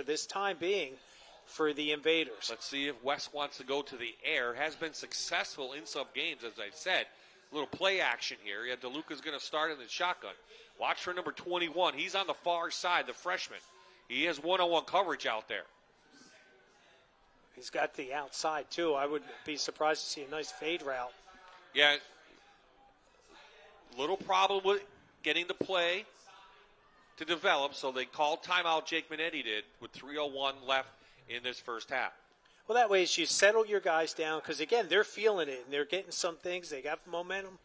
this time being for the Invaders. Let's see if West wants to go to the air. Has been successful in some games, as I said. A little play action here. Yeah, DeLuca's going to start in the shotgun. Watch for number 21. He's on the far side, the freshman. He has one-on-one coverage out there. He's got the outside, too. I would be surprised to see a nice fade route. Yeah. Little problem with getting the play to develop, so they called timeout, Jake Minetti did, with 3:01 left in this first half. Well, that way is you settle your guys down because, again, they're feeling it, and they're getting some things. They got momentum.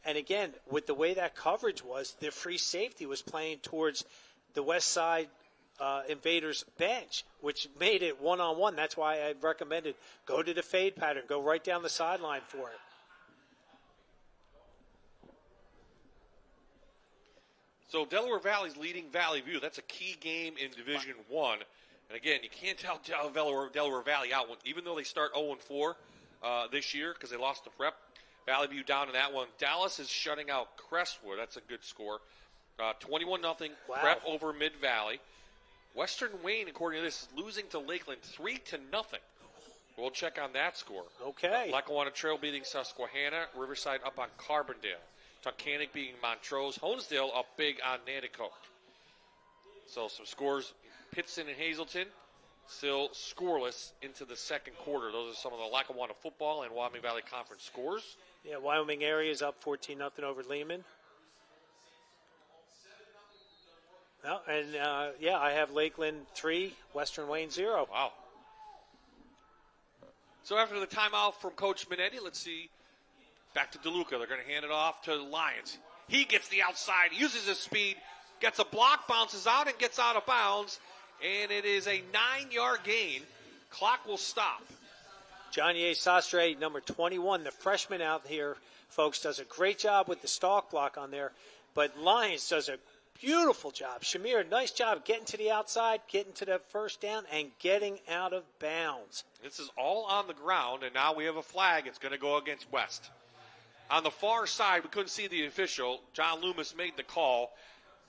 And, again, with the way that coverage was, their free safety was playing towards the west side Invaders bench, which made it one-on-one. That's why I recommended go to the fade pattern. Go right down the sideline for it. So Delaware Valley's leading Valley View. That's a key game in Division I. And again, you can't tell Delaware Valley out, even though they start 0-4 this year because they lost to Prep. Valley View down in that one. Dallas is shutting out Crestwood. That's a good score. 21-0. Wow. Prep over Mid-Valley. Western Wayne, according to this, is losing to Lakeland 3-0. We'll check on that score. Okay. Lackawanna Trail beating Susquehanna. Riverside up on Carbondale. Tunkhannock beating Montrose. Honesdale up big on Nanticoke. So some scores. Pittston and Hazleton still scoreless into the second quarter. Those are some of the Lackawanna football and Wyoming Valley Conference scores. Yeah, Wyoming area is up 14-0 over Lehman. Well, and I have Lakeland 3, Western Wayne 0. Wow. So after the timeout from Coach Minetti, let's see. Back to DeLuca. They're going to hand it off to Lyons. He gets the outside, uses his speed, gets a block, bounces out, and gets out of bounds. And it is a 9-yard gain. Clock will stop. Johnny Sastre, number 21, the freshman out here, folks, does a great job with the stalk block on there. But Lyons does a beautiful job. Shamir, nice job getting to the outside, getting to the first down, and getting out of bounds. This is all on the ground, and now we have a flag. It's going to go against West. On the far side, we couldn't see the official. John Loomis made the call.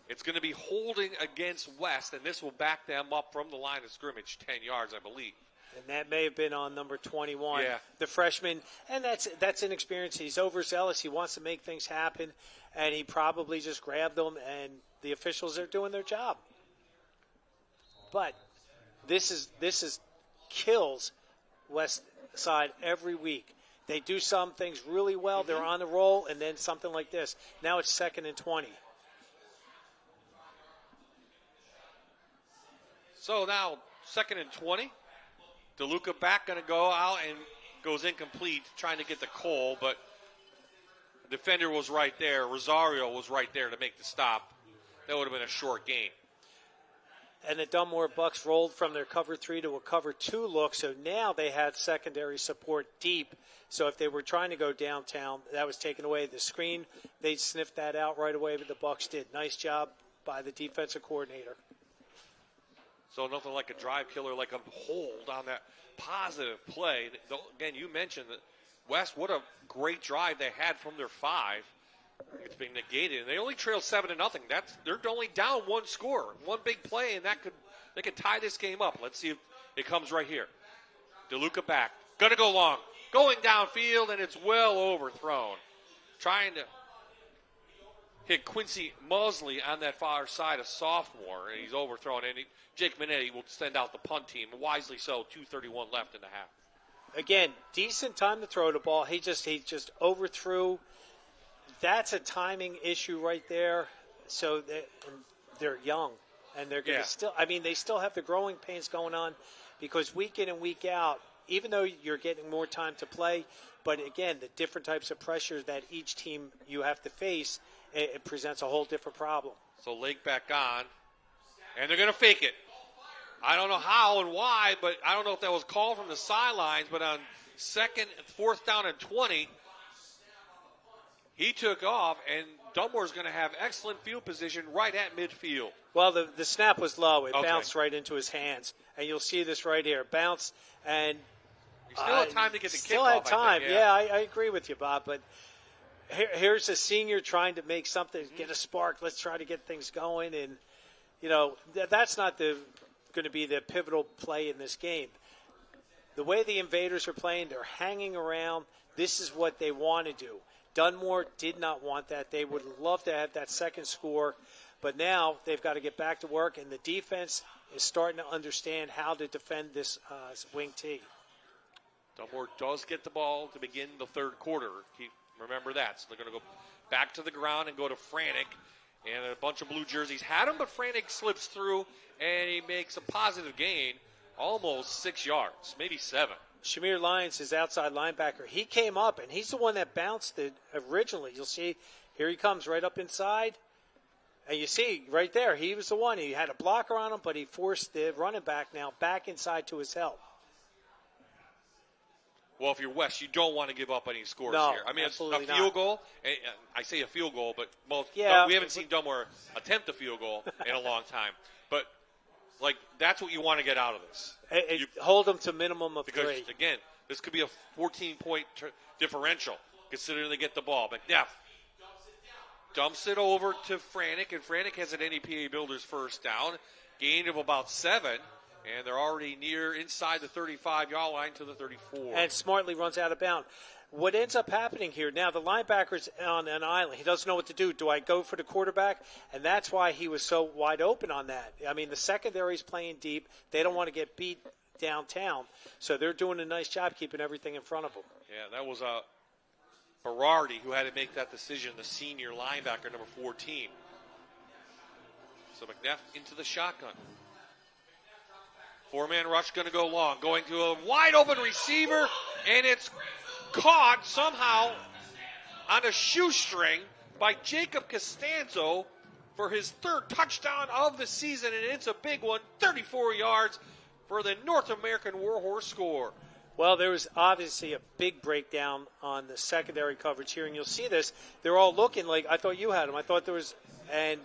It's going to be holding against West, and this will back them up from the line of scrimmage, 10 yards, I believe. And that may have been on number 21, yeah. The freshman. And that's inexperience. He's overzealous. He wants to make things happen, and he probably just grabbed them, and the officials are doing their job. But this is kills West Side every week. They do some things really well. They're on the roll, and then something like this. Now it's 2nd and 20. So now 2nd and 20. DeLuca back going to go out and goes incomplete, trying to get the Cole, but the defender was right there. Rosario was right there to make the stop. That would have been a short gain. And the Dunmore Bucks rolled from their cover 3 to a cover 2 look, so now they had secondary support deep. So if they were trying to go downtown, that was taken away. The screen, they sniffed that out right away, but the Bucks did. Nice job by the defensive coordinator. So nothing like a drive killer, like a hold on that positive play. Again, you mentioned that West, what a great drive they had from their 5. It's being negated, and they only trail 7-0. They're only down 1 score, 1 big play, and they could tie this game up. Let's see if it comes right here. DeLuca back, gonna go long, going downfield, and it's well overthrown. Trying to hit Quincy Mosley on that far side, a sophomore, and he's overthrown. And Jake Minetti will send out the punt team, wisely so. 2:31 left in the half. Again, decent time to throw the ball. He just overthrew. That's a timing issue right there. So they're young, and they're going to still. I mean, they still have the growing pains going on, because week in and week out, even though you're getting more time to play, but again, the different types of pressure that each team you have to face, it presents a whole different problem. So Lake back on, and they're going to fake it. I don't know how and why, but I don't know if that was called from the sidelines, but on 4th down and 20, he took off, and Dunmore's going to have excellent field position right at midfield. Well, the snap was low. It bounced right into his hands. And you'll see this right here. Bounce, and he still had time to get the kickoff. Still had time. I think, yeah. I agree with you, Bob. But here's a senior trying to make something, get a spark. Let's try to get things going. And, that's not going to be the pivotal play in this game. The way the Invaders are playing, they're hanging around. This is what they want to do. Dunmore did not want that. They would love to have that second score, but now they've got to get back to work, and the defense is starting to understand how to defend this wing T. Dunmore does get the ball to begin the third quarter. Remember that. So they're going to go back to the ground and go to Franek, and a bunch of blue jerseys had him, but Franek slips through, and he makes a positive gain, almost 6 yards, maybe 7. Shamir Lyons, his outside linebacker, he came up, and he's the one that bounced it originally. You'll see, here he comes right up inside. And you see, right there, he was the one. He had a blocker on him, but he forced the running back now back inside to his help. Well, if you're West, you don't want to give up any scores here. I mean, it's a field goal. I say a field goal, but we haven't seen Dunmore attempt a field goal in a long time. But Like, that's what you want to get out of this. Hold them to minimum of because, 3. Again, this could be a 14-point differential, considering they get the ball. McNeff dumps it over to Franek, and Franek has an NEPA Builders first down, gain of about 7, and they're already inside the 35-yard line to the 34. And smartly runs out of bounds. What ends up happening here, now the linebacker's on an island. He doesn't know what to do. Do I go for the quarterback? And that's why he was so wide open on that. I mean, the secondary's playing deep. They don't want to get beat downtown. So they're doing a nice job keeping everything in front of them. Yeah, that was Berardi who had to make that decision, the senior linebacker, number 14. So McNeff into the shotgun. 4-man rush going to go long. Going to a wide open receiver, and it's caught somehow on a shoestring by Jacob Costanzo for his 3rd touchdown of the season, and it's a big one, 34 yards for the North American Warhorse score. Well, there was obviously a big breakdown on the secondary coverage here, and you'll see this. They're all looking like, I thought you had him. I thought there was, and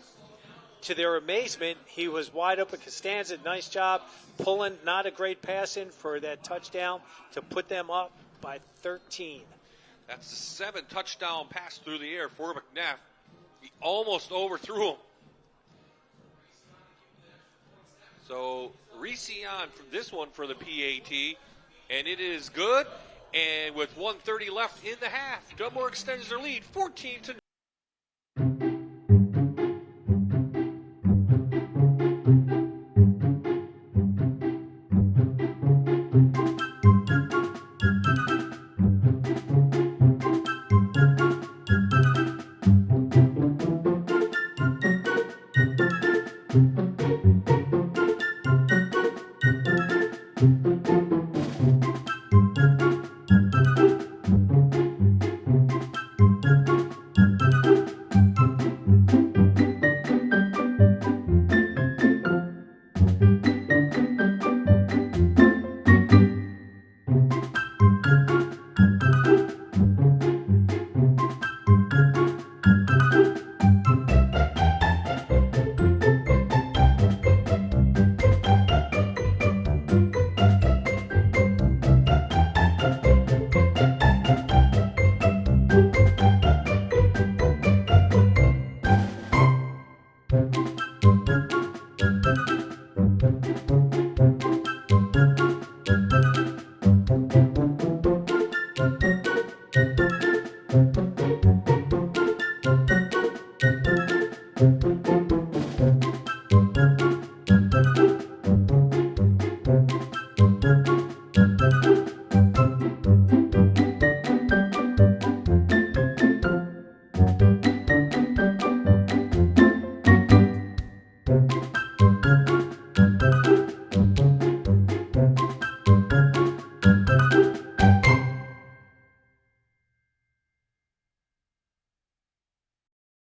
to their amazement, he was wide open. Costanza, nice job pulling, not a great pass in for that touchdown to put them up by 13. That's the 7th touchdown pass through the air for McNeff. He almost overthrew him. So Reese on for this one for the PAT, and it is good. And with 1:30 left in the half, Dunmore extends their lead 14-9.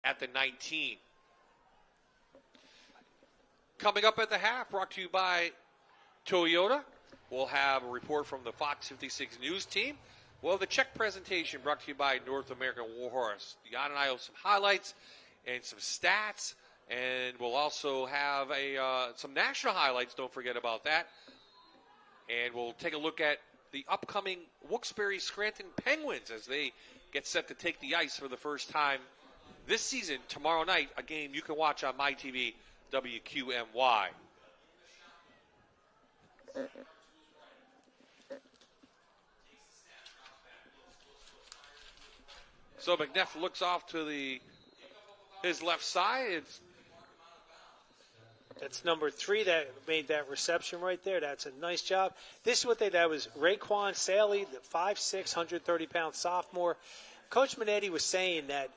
At the 19. Coming up at the half, brought to you by Toyota. We'll have a report from the Fox 56 News team. We'll have the check presentation brought to you by North American Warhorse. Jan and I have some highlights and some stats, and we'll also have some national highlights. Don't forget about that. And we'll take a look at the upcoming Wilkes-Barre Scranton Penguins as they get set to take the ice for the first time this season, tomorrow night, a game you can watch on MyTV WQMY. So McNeff looks off to his left side. That's number 3 that made that reception right there. That's a nice job. This is what that was Raekwon Saley, the 5'6", 130-pound sophomore. Coach Minetti was saying that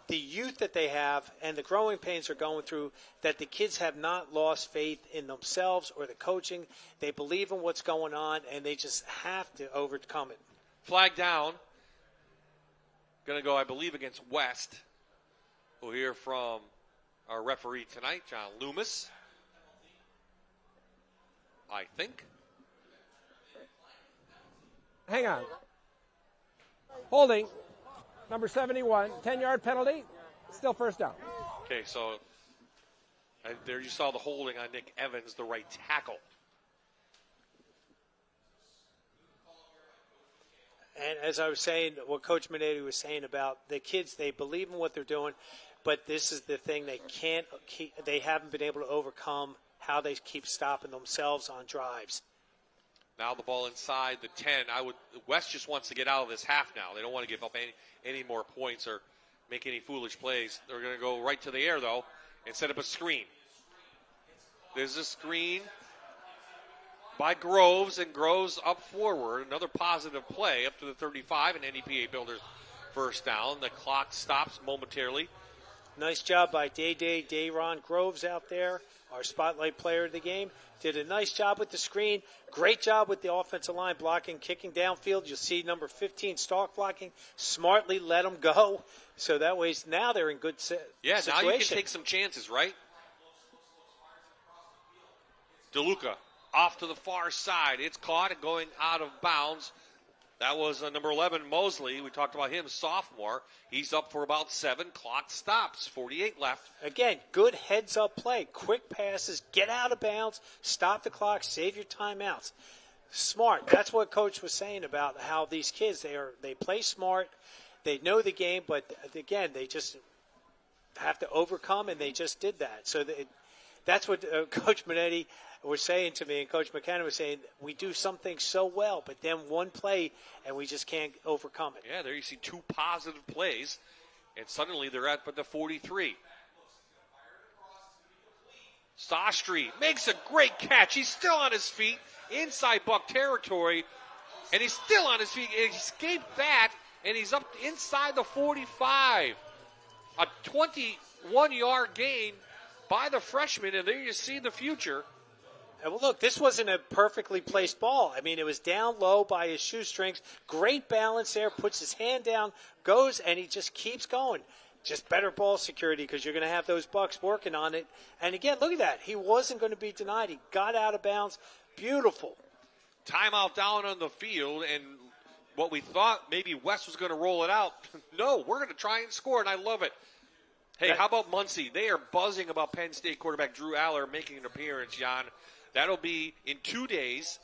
the youth that they have and the growing pains they're going through, that the kids have not lost faith in themselves or the coaching. They believe in what's going on, and they just have to overcome it. Flag down. Going to go, I believe, against West. We'll hear from our referee tonight, John Loomis. I think. Hang on. Holding. Number 71, 10-yard penalty, still first down. Okay, so And there you saw the holding on Nick Evans, the right tackle. And as I was saying, what Coach Minetti was saying about the kids, they believe in what they're doing, but this is the thing they haven't been able to overcome, how they keep stopping themselves on drives. Now the ball inside the 10. West just wants to get out of this half now. They don't want to give up any more points or make any foolish plays. They're going to go right to the air, though, and set up a screen. There's a screen by Groves, and Groves up forward. Another positive play up to the 35, and NEPA Builders first down. The clock stops momentarily. Nice job by Dayron Groves out there, our spotlight player of the game. Did a nice job with the screen. Great job with the offensive line blocking, kicking downfield. You'll see number 15 stalk blocking. Smartly let them go. So that way, now they're in good situation. Yeah, now you can take some chances, right? DeLuca off to the far side. It's caught and going out of bounds. That was number 11, Mosley. We talked about him, sophomore. He's up for about 7. Clock stops. 48 left. Again, good heads-up play. Quick passes, get out of bounds, stop the clock, save your timeouts. Smart. That's what Coach was saying about how these kids, they play smart, they know the game, but again, they just have to overcome, and they just did that. So that's what Coach Minetti was saying to me, and Coach McKenna was saying, we do something so well, but then one play, and we just can't overcome it. Yeah, there you see 2 positive plays, and suddenly they're at the 43. Sastry makes a great catch. He's still on his feet inside Buck territory, and he's still on his feet. He escaped that, and he's up inside the 45. A 21-yard gain by the freshman, and there you see the future. And well, look, this wasn't a perfectly placed ball. I mean, it was down low by his shoestrings. Great balance there, puts his hand down, goes, and he just keeps going. Just better ball security because you're going to have those Bucks working on it. And again, look at that. He wasn't going to be denied. He got out of bounds. Beautiful. Timeout down on the field, and what we thought maybe West was going to roll it out. No, we're going to try and score, and I love it. Hey, how about Muncie? They are buzzing about Penn State quarterback Drew Aller making an appearance, Jan. That'll be in 2 days.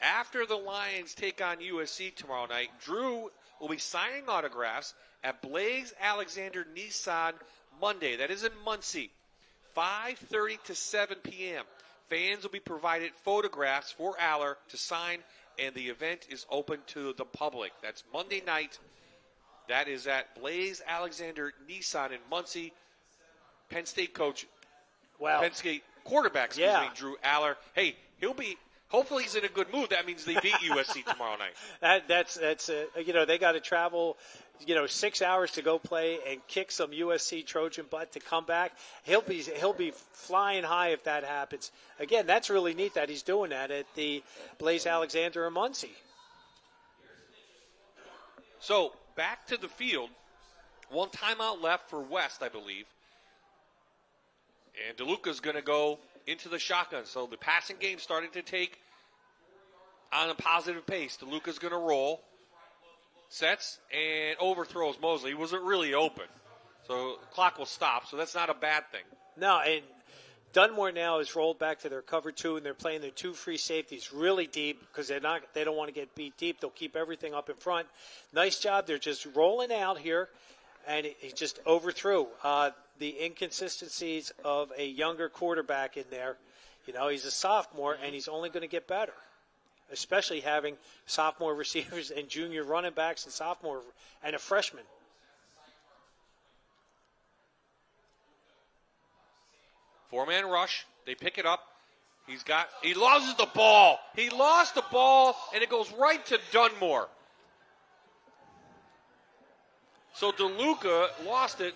After the Lions take on USC tomorrow night, Drew will be signing autographs at Blaze Alexander Nissan Monday. That is in Muncie, 5:30 to 7 p.m. Fans will be provided photographs for Aller to sign, and the event is open to the public. That's Monday night. That is at Blaze Alexander Nissan in Muncie. Penn State coach, Penn State quarterback, Drew Aller. Hey, hopefully he's in a good mood. That means they beat USC tomorrow night. That's they got to travel, 6 hours to go play and kick some USC Trojan butt to come back. He'll be flying high if that happens. Again, that's really neat that he's doing that at the Blaze Alexander in Muncie. So back to the field. 1 timeout left for West, I believe. And DeLuca's going to go into the shotgun. So the passing game starting to take on a positive pace. DeLuca's going to roll. Sets and overthrows Mosley. He wasn't really open. So the clock will stop. So that's not a bad thing. No, and Dunmore now is rolled back to their cover 2, and they're playing their 2 free safeties really deep because they don't want to get beat deep. They'll keep everything up in front. Nice job. They're just rolling out here, and he just overthrew the inconsistencies of a younger quarterback in there. He's a sophomore, and he's only going to get better, especially having sophomore receivers and junior running backs and sophomore and a freshman. Four-man rush. They pick it up. He loses the ball. He lost the ball, and it goes right to Dunmore. So DeLuca lost it.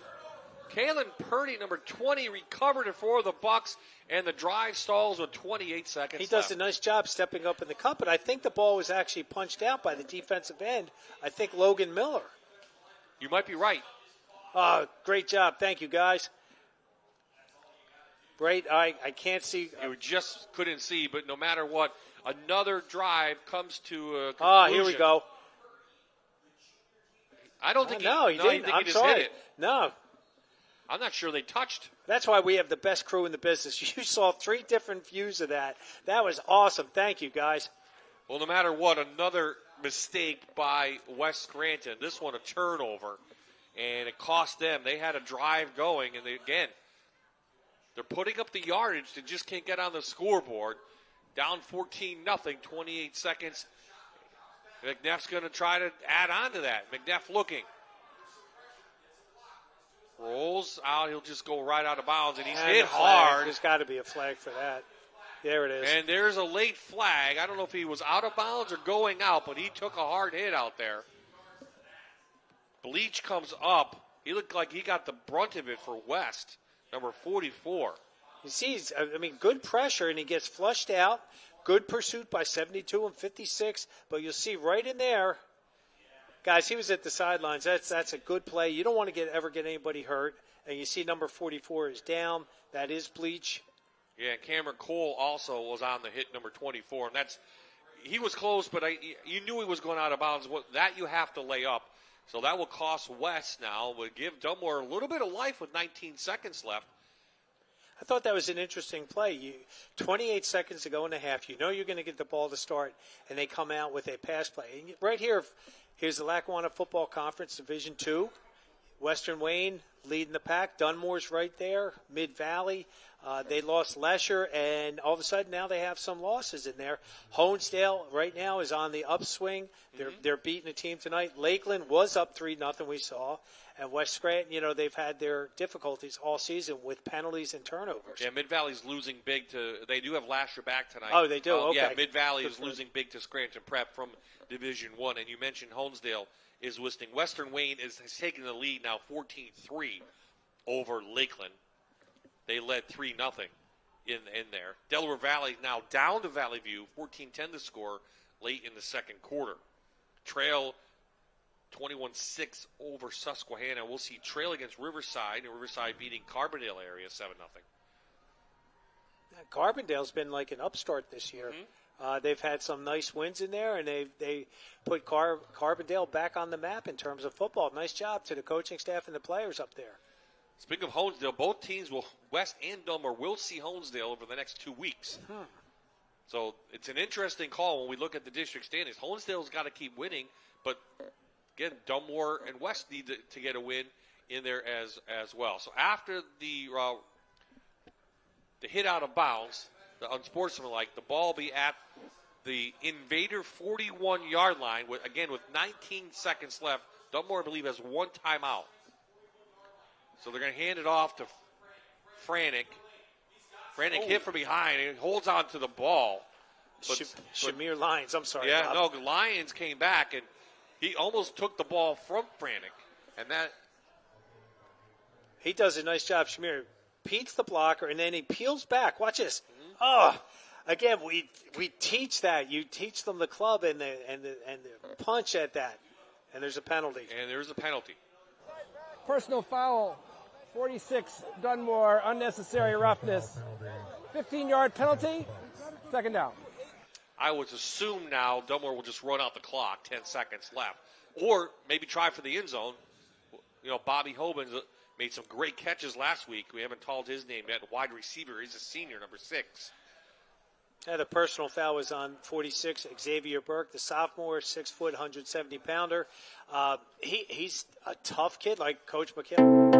Kalen Purdy, number 20, recovered it for the Bucks, and the drive stalls with 28 seconds He does a nice job stepping up in the cup, but I think the ball was actually punched out by the defensive end. I think Logan Miller. You might be right. Great job. Thank you, guys. Great. I can't see. You just couldn't see, but no matter what, another drive comes to a conclusion. Here we go. I don't think he didn't. I'm sorry. Hit it. No. I'm not sure they touched. That's why we have the best crew in the business. You saw 3 different views of that. That was awesome. Thank you, guys. Well, no matter what, another mistake by West Scranton. This one a turnover, and it cost them. They had a drive going, and again, they're putting up the yardage. They just can't get on the scoreboard. Down 14-0, 28 seconds. McNeff's going to try to add on to that. McNeff looking. Rolls out. He'll just go right out of bounds, and he's hit hard. There's got to be a flag for that. There it is. And there's a late flag. I don't know if he was out of bounds or going out, but he took a hard hit out there. Bleach comes up. He looked like he got the brunt of it for West, number 44. You see, good pressure, and he gets flushed out. Good pursuit by 72 and 56, but you'll see right in there, guys, he was at the sidelines. That's a good play. You don't want to ever get anybody hurt. And you see number 44 is down. That is Bleach. Yeah, Cameron Cole also was on the hit, number 24, and he was close, but you knew he was going out of bounds. That you have to lay up, so that will cost West now. Will give Dunmore a little bit of life with 19 seconds left. I thought that was an interesting play. 28 seconds to go in the half. You know you're going to get the ball to start, and they come out with a pass play. And right here, here's the Lackawanna Football Conference Division II. Western Wayne leading the pack. Dunmore's right there, Mid-Valley. They lost Lesher, and all of a sudden now they have some losses in there. Honesdale right now is on the upswing. They're beating a team tonight. Lakeland was up 3-0, we saw. And West Scranton, they've had their difficulties all season with penalties and turnovers. Yeah, Mid-Valley's losing big they do have Lasher back tonight. Oh, they do? Okay. Yeah, Mid-Valley is losing big to Scranton Prep from Division I. And you mentioned Honesdale is listing. Western Wayne has taken the lead now 14-3 over Lakeland. They led 3-0 in there. Delaware Valley now down to Valley View, 14-10 to score late in the second quarter. Trail 21-6 over Susquehanna. We'll see Trail against Riverside, and Riverside beating Carbondale area 7-0. Carbondale's been like an upstart this year. They've had some nice wins in there, and they put Carbondale back on the map in terms of football. Nice job to the coaching staff and the players up there. Speaking of Honesdale, both teams, West and Dunmore, will see Honesdale over the next 2 weeks. So it's an interesting call when we look at the district standings. Honesdale's got to keep winning, but again, Dunmore and West need to get a win in there as well. So after the hit out of bounds, the unsportsmanlike, the ball will be at the Invader 41-yard line, with 19 seconds left. Dunmore, I believe, has 1 timeout. So they're going to hand it off to Franek. Franek hit from behind and holds on to the ball. Shamir Lyons, I'm sorry. Yeah, Rob. no, Lyons came back, and he almost took the ball from Franek. And that. He does a nice job, Shamir. Pete's the blocker, and then he peels back. Watch this. Oh, again, we teach that. You teach them the club and the punch at that. And there's a penalty. Personal foul, 46 Dunmore, unnecessary roughness. 15-yard penalty, second down. I would assume now Dunmore will just run out the clock, 10 seconds left. Or maybe try for the end zone. Bobby Hoban made some great catches last week. We haven't told his name yet. Wide receiver, he's a senior, number 6. Yeah, the personal foul was on 46, Xavier Burke, the sophomore, 6 foot, 170-pounder. He's a tough kid, like Coach McKinney.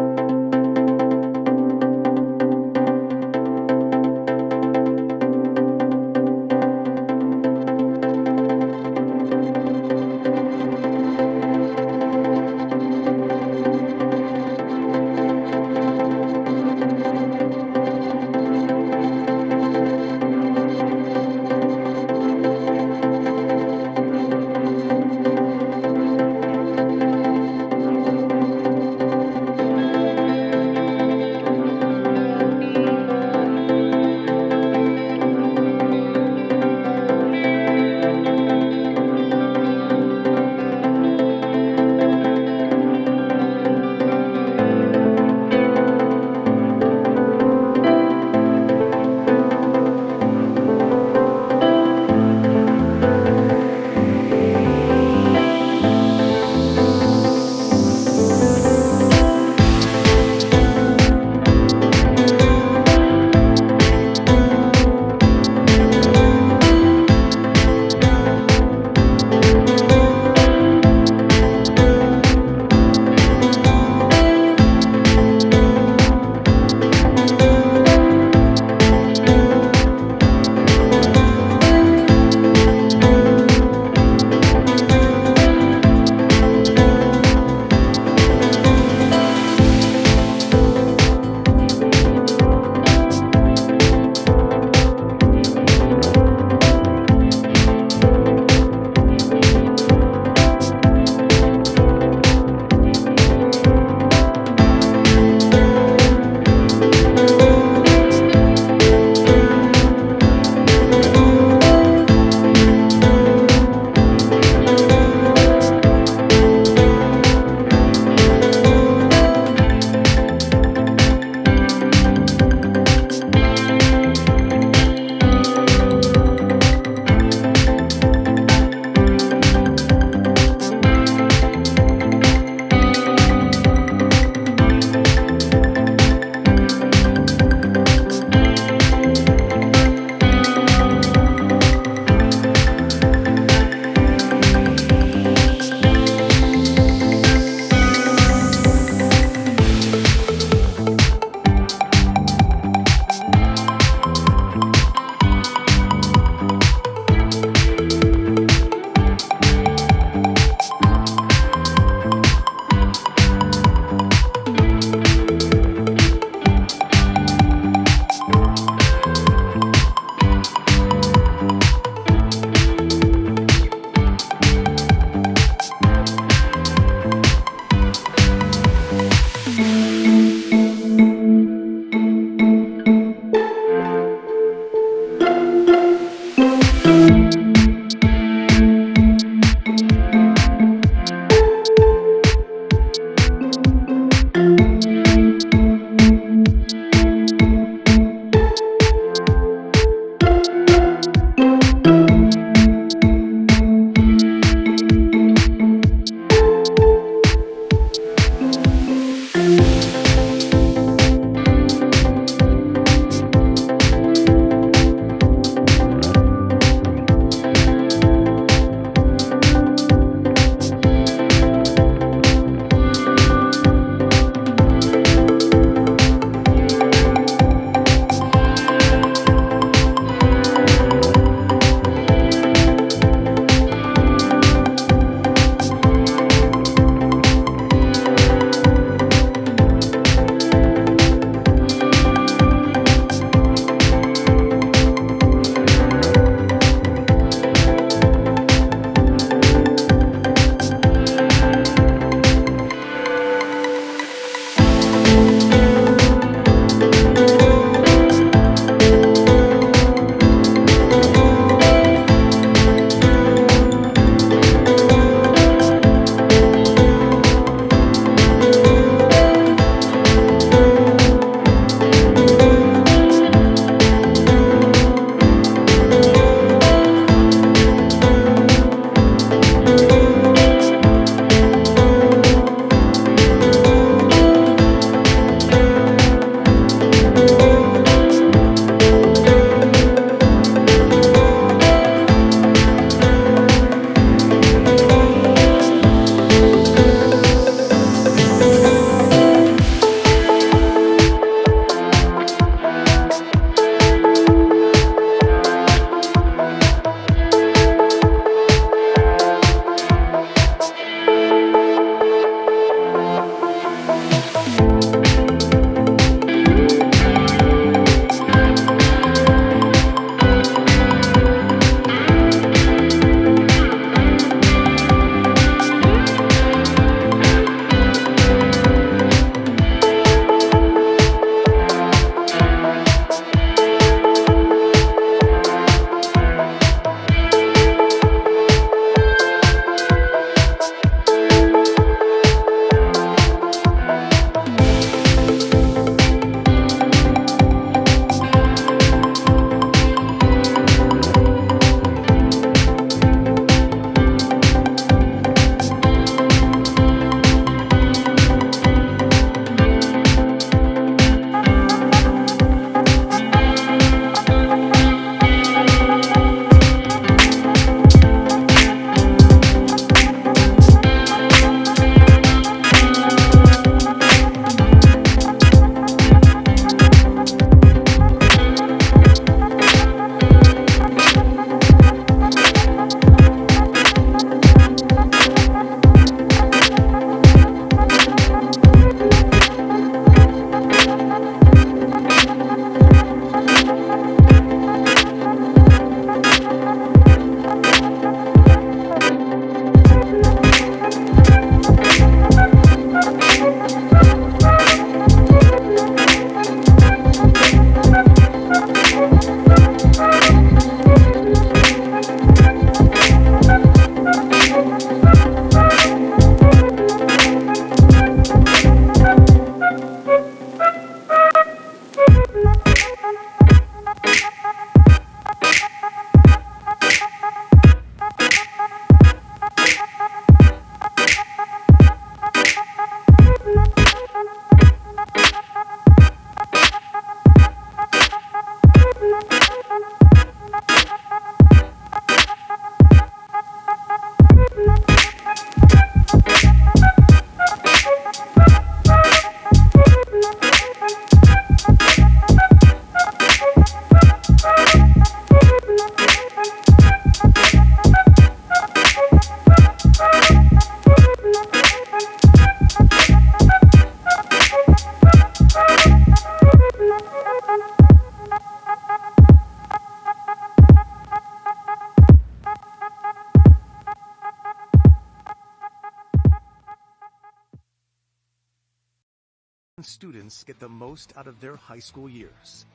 students get the most out of their high school years.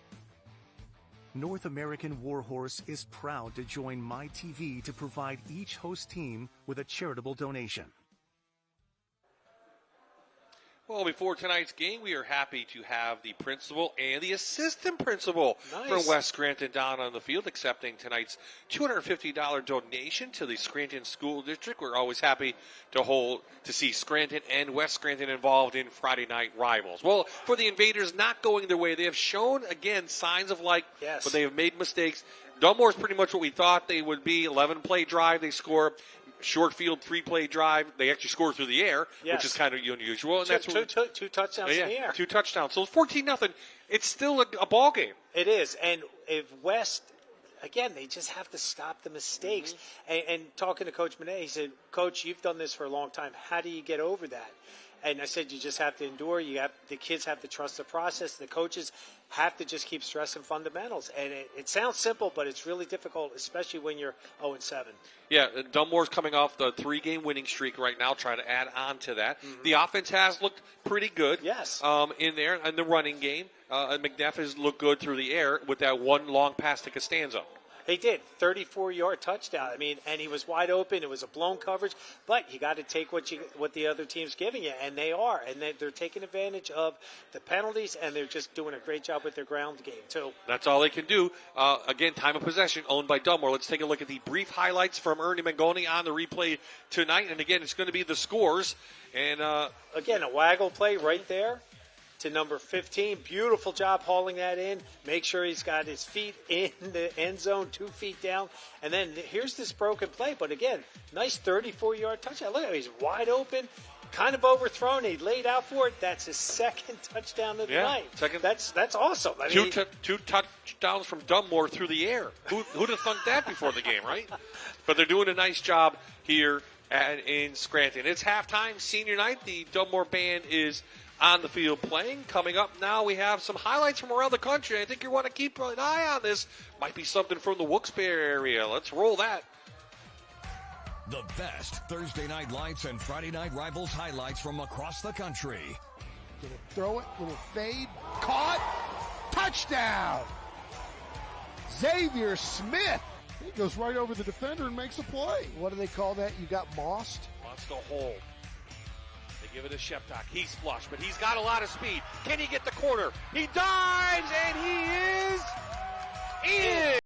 North American Warhorse is proud to join MyTV to provide each host team with a charitable donation. Well, before tonight's game, we are happy to have the principal and the assistant principal from West Scranton down on the field accepting tonight's $250 donation to the Scranton School District. We're always happy to see Scranton and West Scranton involved in Friday night rivals. Well, for the Invaders not going their way, they have shown, again, signs of life, but they have made mistakes. Dunmore is pretty much what we thought they would be. 11-play drive, they score. Short field, 3-play drive. They actually score through the air, which is kind of unusual. And that's two touchdowns in the air. 2 touchdowns. So it's 14-0. It's still a ball game. It is. And if West, again, they just have to stop the mistakes. And talking to Coach Monet, he said, Coach, you've done this for a long time. How do you get over that? And I said, you just have to endure. The kids have to trust the process. The coaches have to just keep stressing fundamentals. And it sounds simple, but it's really difficult, especially when you're 0-7. Yeah, Dunmore's coming off the 3-game winning streak right now, trying to add on to that. The offense has looked pretty good. Yes. In there, in the running game. McNeff has looked good through the air with that one long pass to Costanzo. He did. 34-yard touchdown. I mean, and he was wide open. It was a blown coverage. But you got to take what the other team's giving you, and they are. And they're taking advantage of the penalties, and they're just doing a great job with their ground game, too. That's all they can do. Again, time of possession owned by Dunmore. Let's take a look at the brief highlights from Ernie Mangoni on the replay tonight. And, again, it's going to be the scores. And again, a waggle play right there to number 15. Beautiful job hauling that in. Make sure he's got his feet in the end zone, 2 feet down. And then here's this broken play. But again, nice 34-yard touchdown. Look at him. He's wide open, kind of overthrown. He laid out for it. That's his second touchdown of the night. That's awesome. I mean, two touchdowns from Dunmore through the air. Who'd have thunk that before the game, right? But they're doing a nice job here in Scranton. It's halftime, senior night. The Dunmore band is on the field playing. Coming up now, we have some highlights from around the country. I think you want to keep an eye on this. Might be something from the wilkes-barre area. Let's roll that. The best Thursday night lights and Friday night rivals highlights from across the country. Gonna throw it, little fade, caught, touchdown! Xavier Smith. He goes right over the defender and makes a play. What do they call that? You got mossed? Wants to hold. Give it a Sheptock. He's flush, but he's got a lot of speed. Can he get the corner? He dives, and he is in.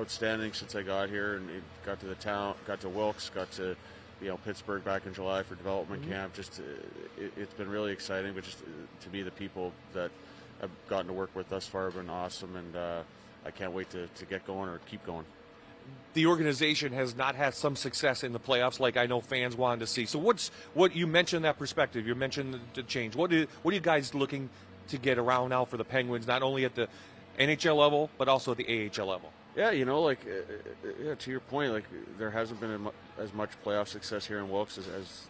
outstanding since I got here, and it got to the town, got to Wilkes, got to Pittsburgh back in July for development camp. Just it's been really exciting, but just to be the people that I've gotten to work with thus far have been awesome, and I can't wait to get going or keep going. The organization has not had some success in the playoffs like I know fans wanted to see. So what you mentioned that perspective, you mentioned the change. What are you guys looking to get around now for the Penguins, not only at the NHL level, but also at the AHL level? Yeah, to your point, there hasn't been as much playoff success here in Wilkes as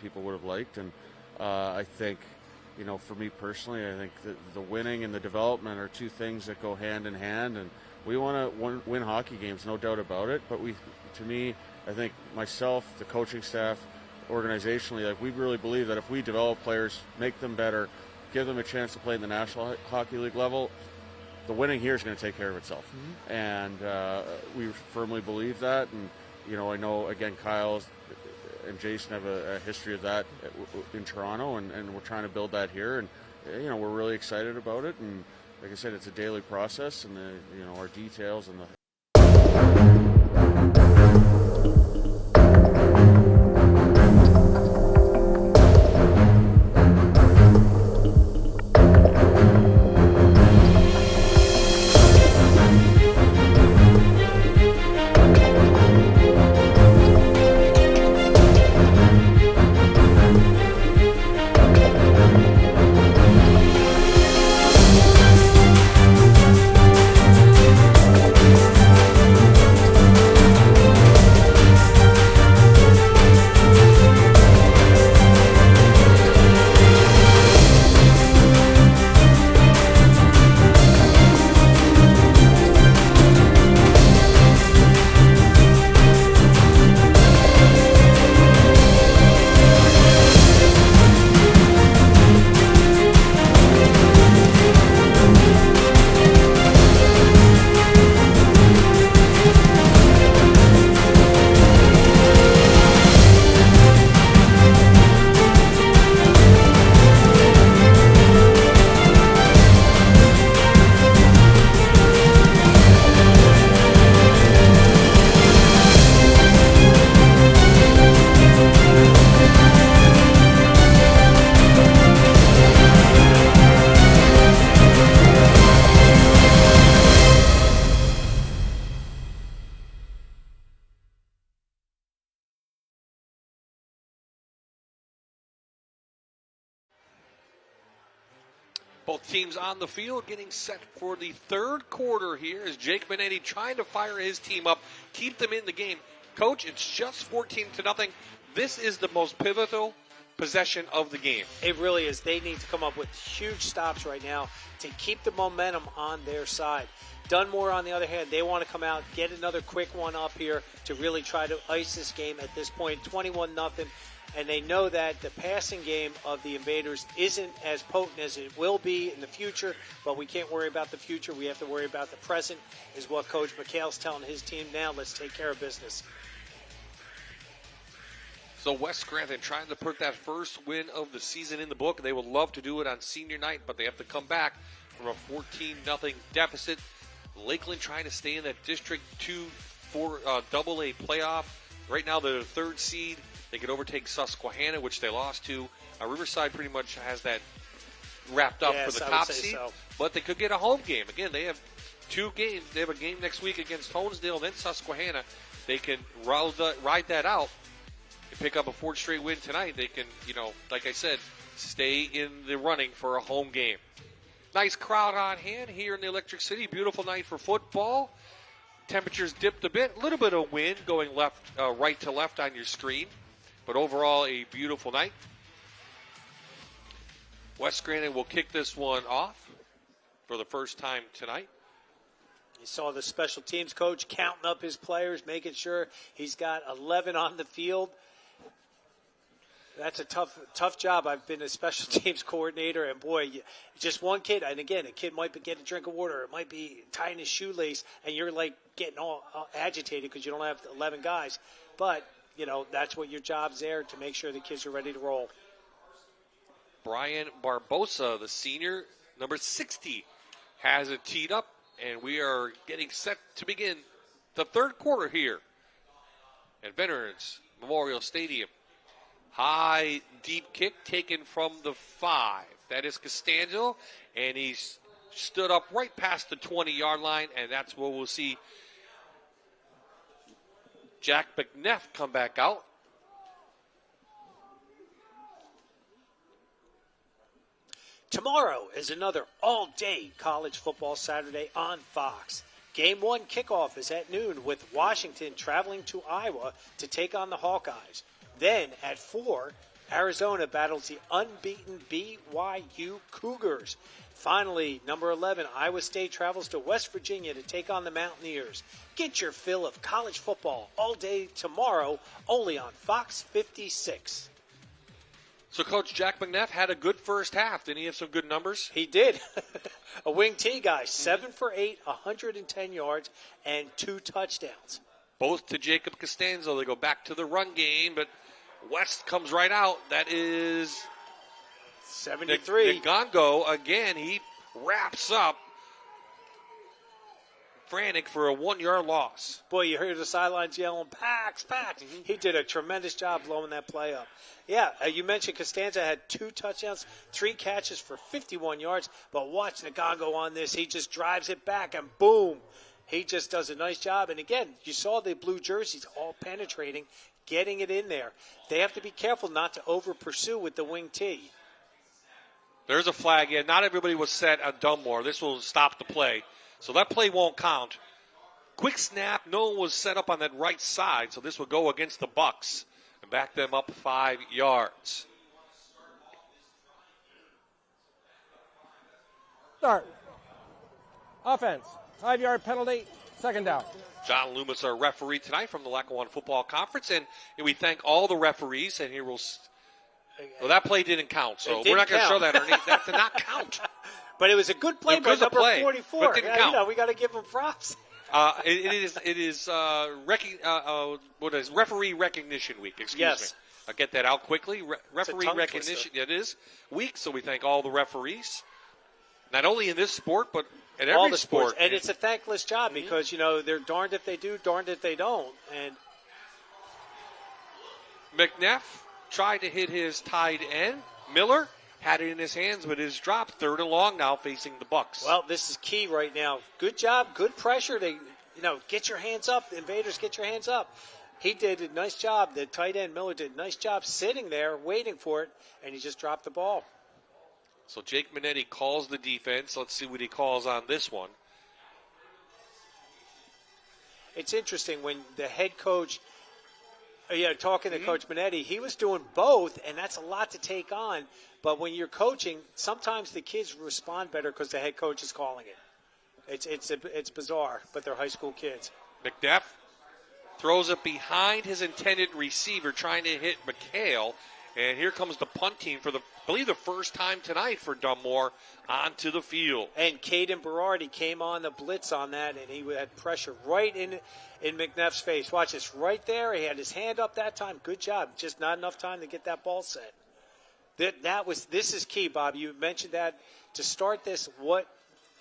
people would have liked, and I think, for me personally, I think that the winning and the development are two things that go hand in hand, and we want to win hockey games, no doubt about it. But to me, I think myself, the coaching staff, organizationally, we really believe that if we develop players, make them better, give them a chance to play in the National Hockey League level, the winning here is going to take care of itself. And we firmly believe that. And, I know, again, Kyle and Jason have a history of that in Toronto, and we're trying to build that here. And, we're really excited about it. And like I said, it's a daily process, and our details and the Both teams on the field getting set for the third quarter here as Jake Benetti trying to fire his team up, keep them in the game. Coach, it's just 14-0. This is the most pivotal possession of the game. It really is. They need to come up with huge stops right now to keep the momentum on their side. Dunmore, on the other hand, they want to come out, get another quick one up here to really try to ice this game at this point, 21-0. And they know that the passing game of the Invaders isn't as potent as it will be in the future, but we can't worry about the future. We have to worry about the present, is what Coach McHale's telling his team now. Let's take care of business. So West Scranton trying to put that first win of the season in the book. They would love to do it on senior night, but they have to come back from a 14-0 deficit. Lakeland trying to stay in that District 2 for AA playoff. Right now they're the third seed. They could overtake Susquehanna, which they lost to. Riverside pretty much has that wrapped up for the top seed. So. But they could get a home game. Again, they have two games. They have a game next week against Honesdale, then Susquehanna. They can ride that out and pick up a fourth straight win tonight. They can, like I said, stay in the running for a home game. Nice crowd on hand here in the Electric City. Beautiful night for football. Temperatures dipped a bit. A little bit of wind going right to left on your screen. But overall, a beautiful night. West Scranton will kick this one off for the first time tonight. You saw the special teams coach counting up his players, making sure he's got 11 on the field. That's a tough job. I've been a special teams coordinator, and boy, just one kid, and again, a kid might be getting a drink of water, it might be tying his shoelace, and you're like getting all agitated because you don't have 11 guys. But, that's what your job's there, to make sure the kids are ready to roll. Brian Barbosa, the senior, number 60, has it teed up, and we are getting set to begin the third quarter here at Veterans Memorial Stadium. High, deep kick taken from the 5. That is Costanzo, and he's stood up right past the 20-yard line, and that's where we'll see Jack McNeff come back out. Tomorrow is another all-day college football Saturday on Fox. Game 1 kickoff is at noon with Washington traveling to Iowa to take on the Hawkeyes. Then at 4, Arizona battles the unbeaten BYU Cougars. Finally, number 11, Iowa State travels to West Virginia to take on the Mountaineers. Get your fill of college football all day tomorrow, only on Fox 56. So Coach Jack McNeff had a good first half. Didn't he have some good numbers? He did. A wing T guy, 7 for 8, 110 yards, and 2 touchdowns. Both to Jacob Costanzo. They go back to the run game, but West comes right out. That is 73. Ngongo again. He wraps up. Frantic for a 1-yard loss. Boy, you hear the sidelines yelling, Pax, Pax. Mm-hmm. He did a tremendous job blowing that play up. Yeah, you mentioned Costanza had 2 touchdowns, 3 catches for 51 yards. But watch Ngongo on this. He just drives it back, and boom. He just does a nice job. And again, you saw the blue jerseys all penetrating, getting it in there. They have to be careful not to over-pursue with the wing T. There's a flag. Yeah, not everybody was set on Dunmore. This will stop the play. So that play won't count. Quick snap. No one was set up on that right side, so this will go against the Bucks and back them up 5 yards. Start. Offense. 5-yard penalty. Second down. John Loomis, our referee tonight from the Lackawanna Football Conference, and we thank all the referees. And here well, that play didn't count, so we're not going to show that underneath. That did not count. But it was a good play by number 44. But didn't count. We got to give him props. It is referee recognition week. Excuse me. I'll get that out quickly. Referee recognition. It is week, so we thank all the referees, not only in this sport but in every all the sport. And it's a thankless job because they're darned if they do, darned if they don't. And McNeff tried to hit his tight end. Miller had it in his hands, but it is dropped. 3rd and long now facing the Bucks. Well, this is key right now. Good job, good pressure. They, get your hands up. The Invaders, get your hands up. He did a nice job. The tight end, Miller, did a nice job sitting there, waiting for it, and he just dropped the ball. So Jake Minetti calls the defense. Let's see what he calls on this one. It's interesting when the head coach, talking to Coach Minetti, he was doing both, and that's a lot to take on. But when you're coaching, sometimes the kids respond better because the head coach is calling it. It's bizarre, but they're high school kids. McNeff throws it behind his intended receiver, trying to hit McHale. And here comes the punt team for I believe the first time tonight for Dunmore onto the field. And Caden Berardi came on the blitz on that, and he had pressure right in McNeff's face. Watch this, right there. He had his hand up that time. Good job. Just not enough time to get that ball set. This is key, Bob. You mentioned that to start this. What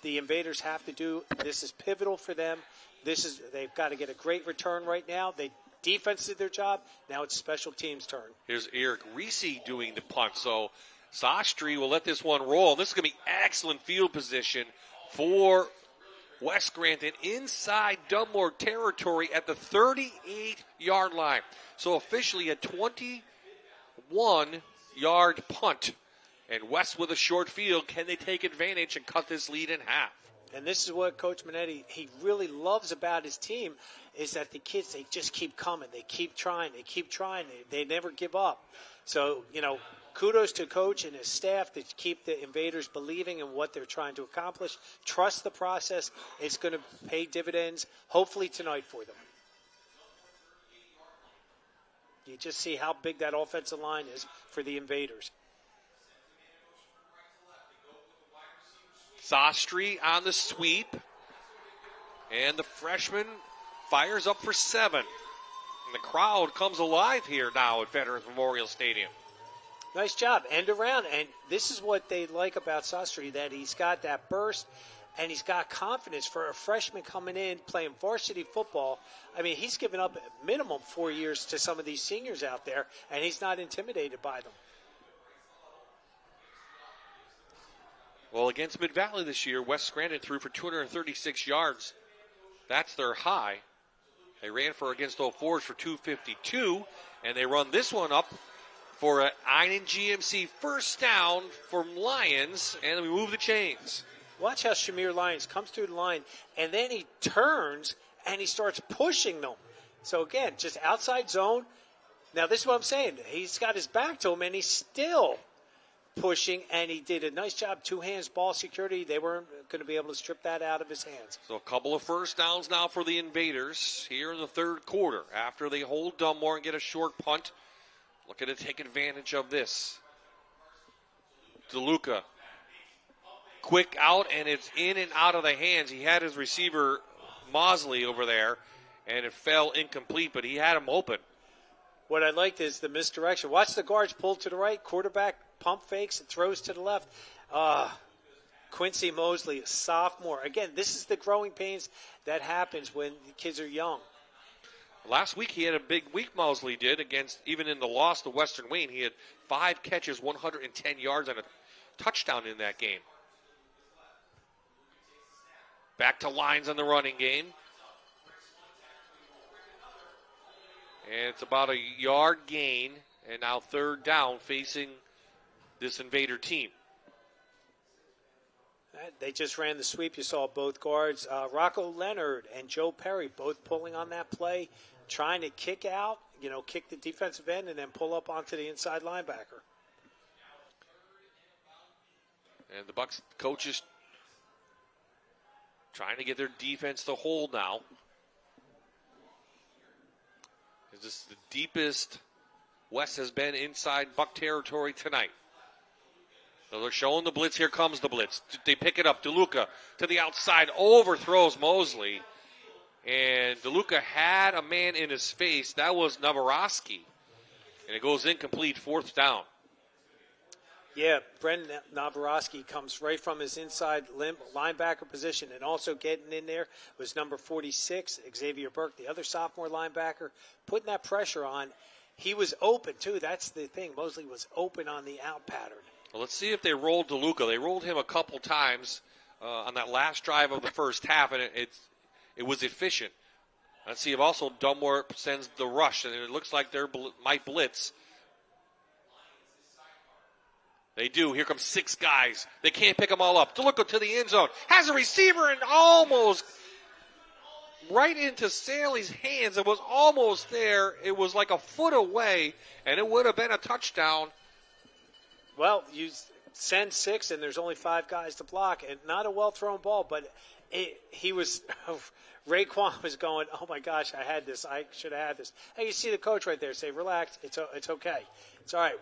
the Invaders have to do. This is pivotal for them. They've got to get a great return right now. Defense did their job. Now it's special teams' turn. Here's Eric Reese doing the punt. So Sastry will let this one roll. This is going to be excellent field position for West Scranton inside Dunmore territory at the 38-yard line. So officially a 21-yard punt. And West with a short field. Can they take advantage and cut this lead in half? And this is what Coach Minetti, he really loves about his team, is that the kids, they just keep coming. They keep trying. They never give up. So, kudos to Coach and his staff to keep the Invaders believing in what they're trying to accomplish. Trust the process. It's going to pay dividends, hopefully tonight for them. You just see how big that offensive line is for the Invaders. Sastry on the sweep. And the freshman fires up for 7. And the crowd comes alive here now at Veterans Memorial Stadium. Nice job. End around. And this is what they like about Sastry, that he's got that burst and he's got confidence for a freshman coming in playing varsity football. I mean, he's given up minimum 4 years to some of these seniors out there, and he's not intimidated by them. Well, against Mid-Valley this year, West Scranton threw for 236 yards. That's their high. They ran for against Old Forge for 252, and they run this one up for an Einen GMC first down from Lions, and we move the chains. Watch how Shamir Lyons comes through the line, and then he turns, and he starts pushing them. So, again, just outside zone. Now, this is what I'm saying. He's got his back to him, and he's still pushing, and he did a nice job. 2 hands, ball security. They weren't going to be able to strip that out of his hands. So a couple of first downs now for the Invaders here in the third quarter after they hold Dunmore and get a short punt. Looking to take advantage of this. DeLuca. Quick out, and it's in and out of the hands. He had his receiver, Mosley, over there, and it fell incomplete, but he had him open. What I liked is the misdirection. Watch the guards pull to the right. Quarterback pump fakes and throws to the left. Quincy Mosley, a sophomore. Again, this is the growing pains that happens when the kids are young. Last week he had a big week, Mosley did, against, even in the loss to Western Wayne. He had 5 catches, 110 yards, and a touchdown in that game. Back to Lyons on the running game. And it's about a yard gain, and now third down facing this Invader team. They just ran the sweep. You saw both guards, Rocco Leonard and Joe Perry, both pulling on that play, trying to kick out, kick the defensive end and then pull up onto the inside linebacker. And the Bucks coaches trying to get their defense to hold now. This is the deepest West has been inside Buck territory tonight. So they're showing the blitz. Here comes the blitz. They pick it up. DeLuca to the outside, overthrows Mosley. And DeLuca had a man in his face. That was Navarowski. And it goes incomplete, fourth down. Yeah, Brendan Navarowski comes right from his inside linebacker position, and also getting in there was number 46, Xavier Burke, the other sophomore linebacker, putting that pressure on. He was open, too. That's the thing. Mosley was open on the out pattern. Well, let's see if they rolled DeLuca. They rolled him a couple times on that last drive of the first half, and it was efficient. Let's see if also Dunmore sends the rush, and it looks like they might blitz. They do. Here comes 6 guys. They can't pick them all up. DeLuca to the end zone. Has a receiver and almost right into Saley's hands. It was almost there. It was like a foot away, and it would have been a touchdown. Well, you send 6, and there's only 5 guys to block, and not a well-thrown ball, but he was Raekwon was going, oh, my gosh, I had this. I should have had this. Hey, you see the coach right there say, relax. It's okay. It's all right.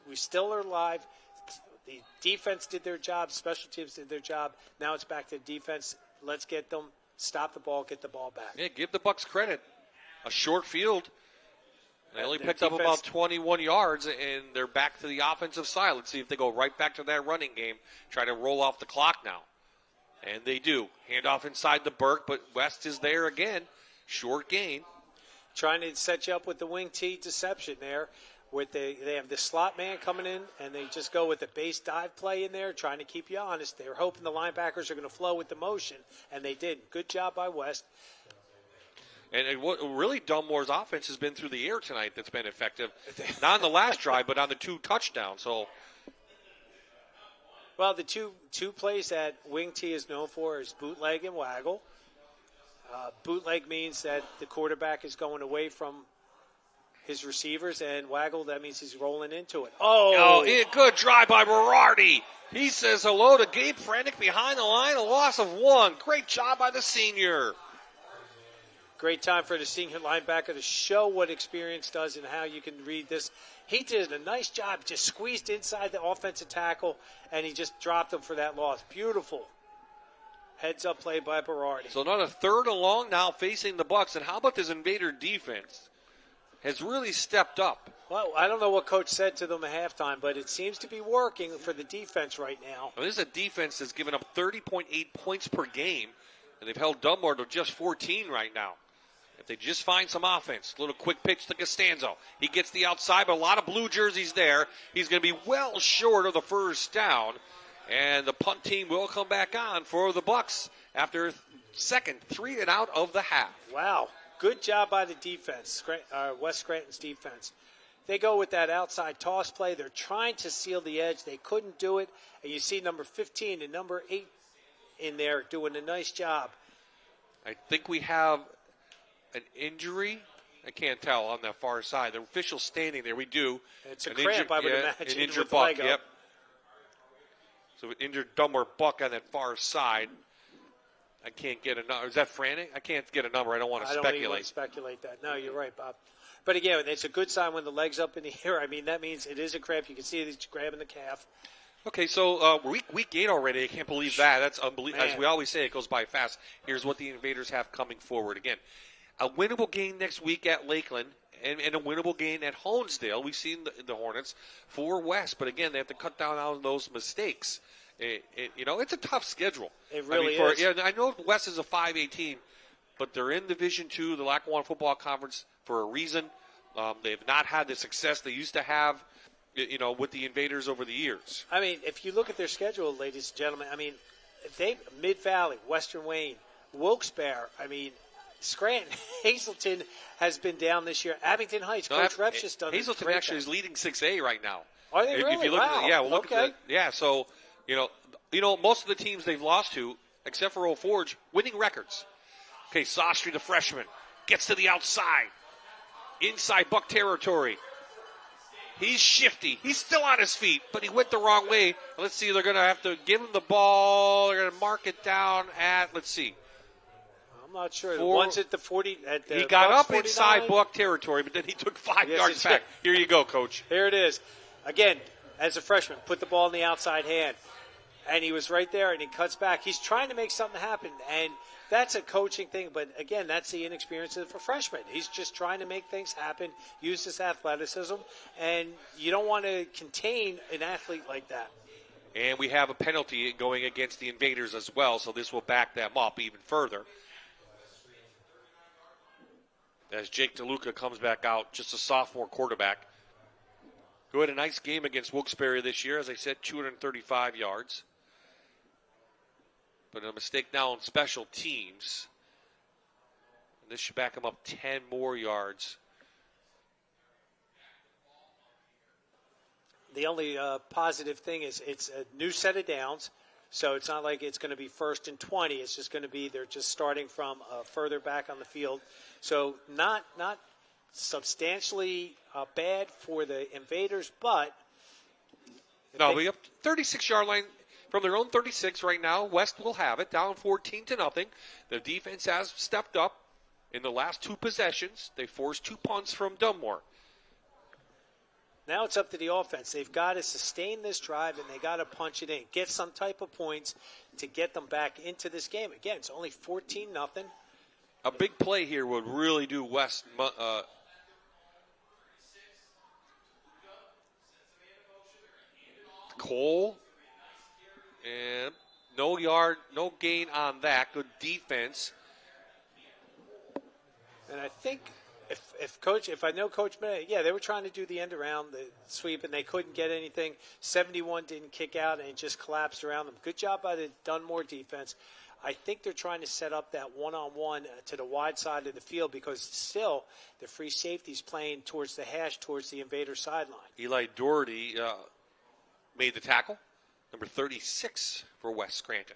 We still are alive. The defense did their job. Special teams did their job. Now it's back to defense. Let's get them, stop the ball, get the ball back. Yeah, give the Bucks credit. A short field. They only picked up about 21 yards, and they're back to the offensive side. Let's see if they go right back to that running game, try to roll off the clock now. And they do. Handoff inside the Burke, but West is there again. Short gain. Trying to set you up with the wing T deception there. They have the slot man coming in, and they just go with the base dive play in there, trying to keep you honest. They're hoping the linebackers are going to flow with the motion, and they did. Good job by West. And what really Dunmore's offense has been through the air tonight that's been effective. Not on the last drive, but on the 2 touchdowns. So, well, the two plays that wing T is known for is bootleg and waggle. Bootleg means that the quarterback is going away from his receivers, and waggle, that means he's rolling into it. Good drive by Berardi. He says hello to Gabe Frantic behind the line, a loss of 1. Great job by the senior. Great time for the senior linebacker to show what experience does and how you can read this. He did a nice job, just squeezed inside the offensive tackle, and he just dropped him for that loss. Beautiful heads-up play by Berardi. So not a 3rd and long now facing the Bucks. And how about this Invader defense? Has really stepped up. Well, I don't know what Coach said to them at halftime, but it seems to be working for the defense right now. Well, this is a defense that's given up 30.8 points per game, and they've held Dunmore to just 14 right now. If they just find some offense, a little quick pitch to Costanzo. He gets the outside, but a lot of blue jerseys there. He's going to be well short of the first down, and the punt team will come back on for the Bucks after second 3 and out of the half. Wow, good job by the defense, West Scranton's defense. They go with that outside toss play. They're trying to seal the edge. They couldn't do it. And you see number 15 and number 8 in there doing a nice job. I think we have an injury. I can't tell on that far side. The official's standing there. We do. It's a cramp, I would imagine. An injured Buck, yep. So an injured Dunmore Buck on that far side. I can't get a number. Is that frantic? I can't get a number. I don't want to speculate. I don't even want to speculate that. No, you're right, Bob. But again, it's a good sign when the leg's up in the air. I mean, that means it is a cramp. You can see he's grabbing the calf. Okay, so week 8 already. I can't believe that. That's unbelievable. As we always say, it goes by fast. Here's what the Invaders have coming forward. Again, a winnable game next week at Lakeland and a winnable game at Honesdale. We've seen the Hornets for West, but again, they have to cut down on those mistakes. It's a tough schedule. It really is. Yeah, I know West is a 5A team, but they're in Division II, the Lackawanna Football Conference, for a reason. They've not had the success they used to have, with the Invaders over the years. I mean, if you look at their schedule, ladies and gentlemen, I mean, Mid-Valley, Western Wayne, Wilkes-Barre, I mean, Scranton, Hazleton has been down this year. Abington Heights, Coach Rep's just done Hazleton actually is leading 6A right now. Are they really? If you look wow. At look okay. at the, yeah, so, most of the teams they've lost to, except for Old Forge, winning records. Okay, Sostry, the freshman, gets to the outside. Inside Buck territory. He's shifty. He's still on his feet, but he went the wrong way. Let's see, they're going to have to give him the ball. They're going to mark it down at, let's see. I'm not sure. One's at the 40. He got Bucks up 49. Inside Buck territory, but then he took 5 yards back. Here you go, Coach. Here it is. Again, as a freshman, put the ball in the outside hand. And he was right there, and he cuts back. He's trying to make something happen, and that's a coaching thing. But, again, that's the inexperience of a freshman. He's just trying to make things happen, use his athleticism, and you don't want to contain an athlete like that. And we have a penalty going against the Invaders as well, so this will back them up even further. As Jake DeLuca comes back out, just a sophomore quarterback, who had a nice game against Wilkes-Barre this year. As I said, 235 yards. But a mistake now on special teams. And this should back him up 10 more yards. The only positive thing is it's a new set of downs. So it's not like it's going to be 1st and 20. It's just going to be they're just starting from further back on the field. So not substantially bad for the Invaders, but no, we have 36-yard line from their own 36 right now. West will have it down 14-0. The defense has stepped up in the last 2 possessions. They forced 2 punts from Dunmore. Now it's up to the offense. They've got to sustain this drive, and they got to punch it in, get some type of points to get them back into this game. Again, it's only 14-0. A big play here would really do West. Cole, and no gain on that. Good defense. And I think if I know Coach May, they were trying to do the end around the sweep, and they couldn't get anything. 71 didn't kick out, and it just collapsed around them. Good job by the Dunmore defense. I think they're trying to set up that one-on-one to the wide side of the field because still the free safety's playing towards the hash, towards the Invader sideline. Eli Doherty made the tackle, number 36 for West Scranton.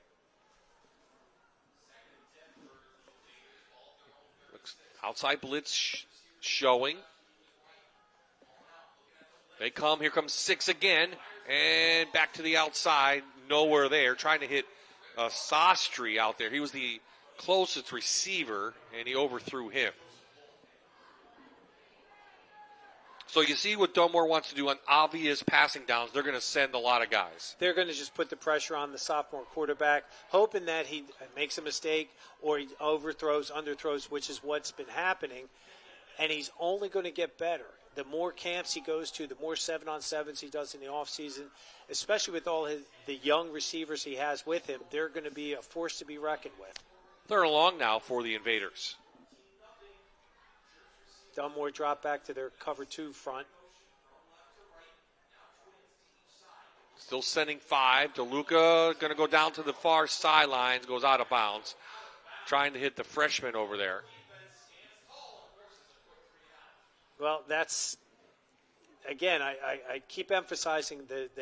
Outside blitz showing. They come. Here comes 6 again. And back to the outside. Nowhere there. Trying to hit Sostry out there. He was the closest receiver, and he overthrew him. So you see what Dunmore wants to do on obvious passing downs. They're going to send a lot of guys. They're going to just put the pressure on the sophomore quarterback, hoping that he makes a mistake or he overthrows, underthrows, which is what's been happening. And he's only going to get better. the more camps he goes to, the more 7-on-7s he does in the offseason, especially with all the young receivers he has with him, they're going to be a force to be reckoned with. Third and long now for the Invaders. Dunmore drop back to their cover 2 front. Still sending 5. DeLuca going to go down to the far sidelines, goes out of bounds. Trying to hit the freshman over there. Well, that's, again, I keep emphasizing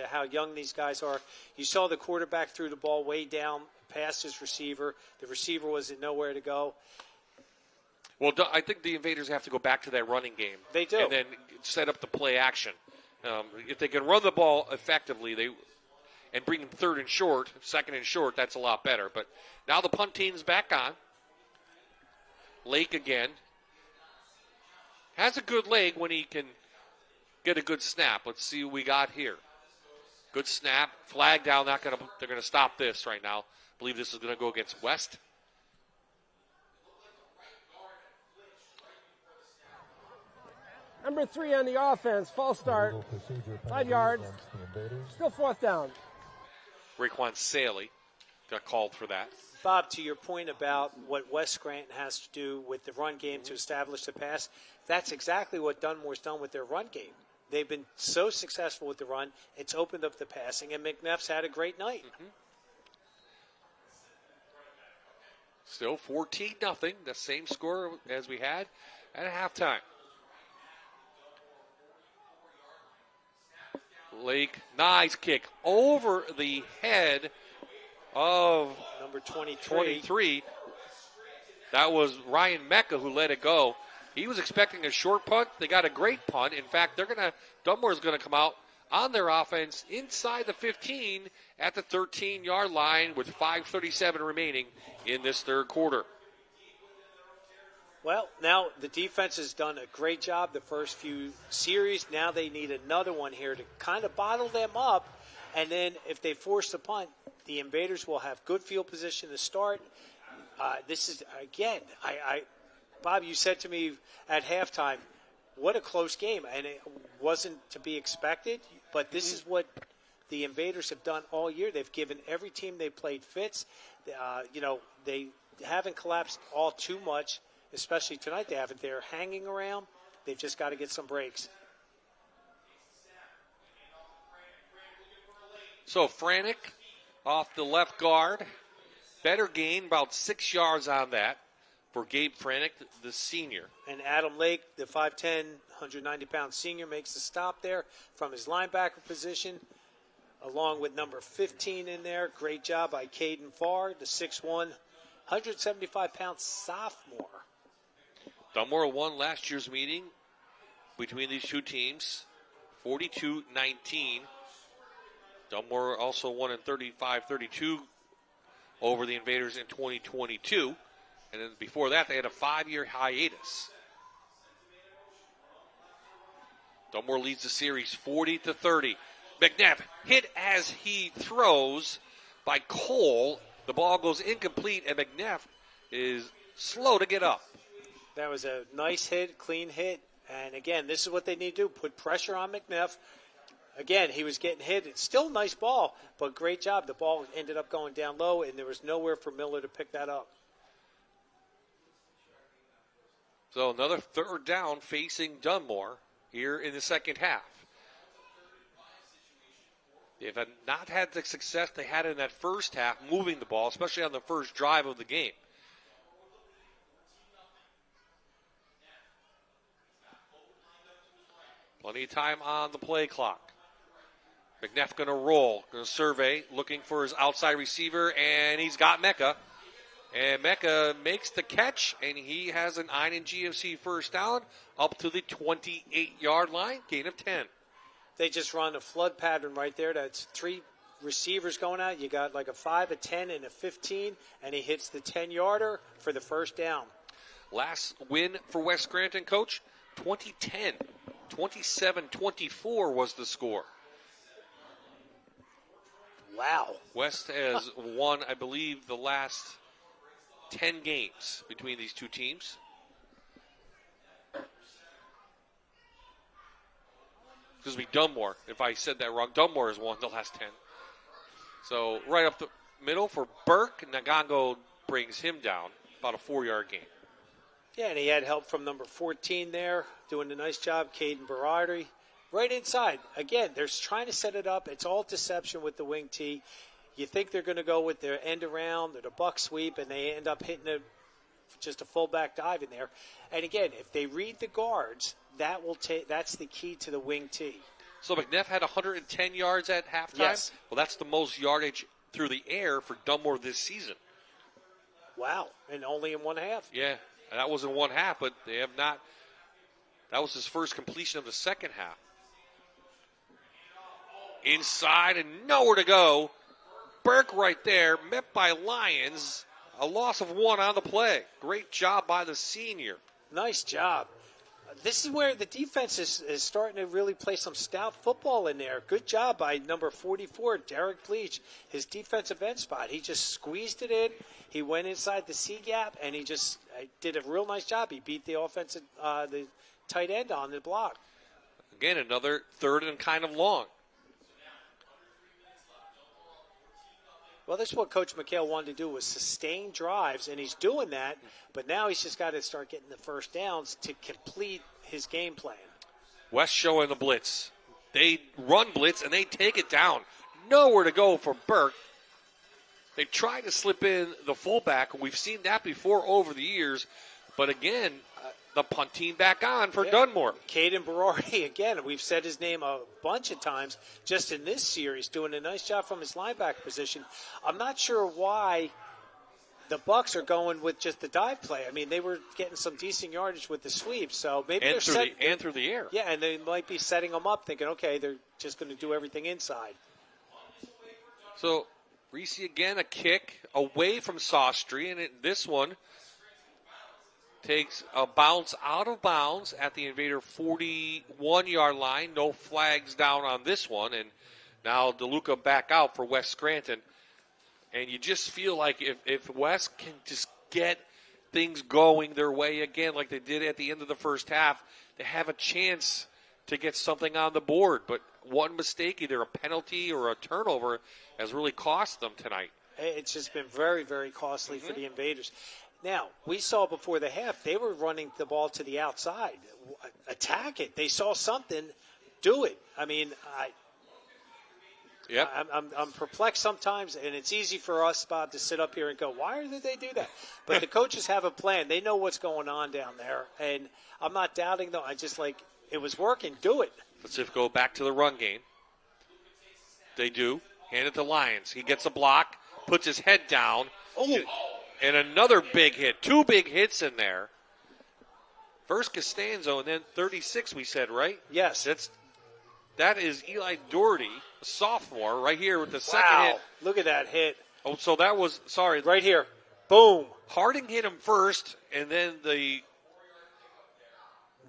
how young these guys are. You saw the quarterback threw the ball way down past his receiver. The receiver was in nowhere to go. Well, I think the Invaders have to go back to that running game. They do. And then set up the play action. If they can run the ball effectively and bring them third and short, second and short, that's a lot better. But now the punt team's back on. Lake again. Has a good leg when he can get a good snap. Let's see what we got here. Good snap. Flag down. They're going to stop this right now. I believe this is going to go against West. Number 3 on the offense, false start, 5 yards, still 4th down. Raekwon Saley got called for that. Bob, to your point about what West Scranton has to do with the run game to establish the pass, that's exactly what Dunmore's done with their run game. They've been so successful with the run, it's opened up the passing, and McNeff's had a great night. Mm-hmm. Still 14-0, the same score as we had at halftime. Lake, nice kick over the head of number 23. That was Ryan Mecca who let it go. He was expecting a short punt. They got a great punt. In fact, Dunmore's going to come out on their offense inside the 15 at the 13-yard line with 5:37 remaining in this third quarter. Well, now the defense has done a great job the first few series. Now they need another one here to kind of bottle them up. And then if they force the punt, the Invaders will have good field position to start. This is, again, Bob, you said to me at halftime, what a close game. And it wasn't to be expected, but this is what the Invaders have done all year. They've given every team they played fits. They haven't collapsed all too much. Especially tonight, they haven't. They're hanging around. They've just got to get some breaks. So Franick off the left guard. Better gain, about 6 yards on that for Gabe Franick, the senior. And Adam Lake, the 5'10", 190-pound senior, makes the stop there from his linebacker position, along with number 15 in there. Great job by Caden Farr, the 6'1", 175-pound sophomore. Dunmore won last year's meeting between these two teams, 42-19. Dunmore also won in 35-32 over the Invaders in 2022. And then before that, they had a 5-year hiatus. Dunmore leads the series 40-30. McNeff hit as he throws by Cole. The ball goes incomplete, and McNeff is slow to get up. That was a nice hit, clean hit. And, again, this is what they need to do, put pressure on McNeff. Again, he was getting hit. It's still a nice ball, but great job. The ball ended up going down low, and there was nowhere for Miller to pick that up. So another third down facing Dunmore here in the second half. They've not had the success they had in that first half moving the ball, especially on the first drive of the game. Plenty of time on the play clock. McNeff going to roll, going to survey, looking for his outside receiver, and he's got Mecca. And Mecca makes the catch, and he has an INGFC first down up to the 28-yard line, gain of 10. They just run a flood pattern right there. That's 3 receivers going out. You got like a 5, a 10, and a 15, and he hits the 10-yarder for the first down. Last win for West Scranton, Coach, 2010. 27-24 was the score. Wow. West has won, I believe, the last 10 games between these two teams. excuse me, Dunmore. If I said that wrong, Dunmore has won the last 10. So right up the middle for Burke. Nagongo brings him down, about a 4-yard gain. Yeah, and he had help from number 14 there, doing a nice job, Caden Berardi. Right inside. Again, they're trying to set it up. It's all deception with the wing tee. You think they're going to go with their end around or the buck sweep, and they end up hitting just a fullback dive in there. And again, if they read the guards, that's the key to the wing tee. So McNeff had 110 yards at halftime? Yes. Well, that's the most yardage through the air for Dunmore this season. Wow, and only in one half. Yeah, that was in one half, but they have not. That was his first completion of the second half. Inside and nowhere to go. Burke right there, met by Lyons. A loss of 1 on the play. Great job by the senior. Nice job. This is where the defense is starting to really play some stout football in there. Good job by number 44, Derek Bleach. His defensive end spot. He just squeezed it in. He went inside the C gap, and he just did a real nice job. He beat the offensive, the tight end on the block. Again, another 3rd and kind of long. Well, this is what Coach McHale wanted to do, was sustain drives, and he's doing that. But now he's just got to start getting the first downs to complete his game plan. West showing the blitz. They run blitz, and they take it down. Nowhere to go for Burke. They tried to slip in the fullback, and we've seen that before over the years. But again, the punting back on for Dunmore. Caden Berardi, again, we've said his name a bunch of times just in this series, doing a nice job from his linebacker position. I'm not sure why the Bucks are going with just the dive play. I mean, they were getting some decent yardage with the sweep, so maybe through the air. Yeah, and they might be setting them up thinking, okay, they're just going to do everything inside. So Reese again, a kick away from Sawstry, and this one takes a bounce out of bounds at the Invader 41-yard line. No flags down on this one. And now DeLuca back out for West Scranton. And you just feel like if West can just get things going their way again like they did at the end of the first half, they have a chance to get something on the board. But one mistake, either a penalty or a turnover, has really cost them tonight. It's just been very, very costly for the Invaders. Now, we saw before the half, they were running the ball to the outside. Attack it. They saw something. Do it. I mean, I'm perplexed sometimes, and it's easy for us, Bob, to sit up here and go, why did they do that? But the coaches have a plan. They know what's going on down there, and I'm not doubting them. I just it was working. Do it. Let's go back to the run game. They do. Hand it to Lyons. He gets a block, puts his head down. Oh. And another big hit. 2 big hits in there. First Costanzo, and then 36, we said, right? Yes. That is Eli Doherty, a sophomore, right here with the second hit. Look at that hit. Oh, so that was, sorry. Right here. Boom. Harding hit him first, and then the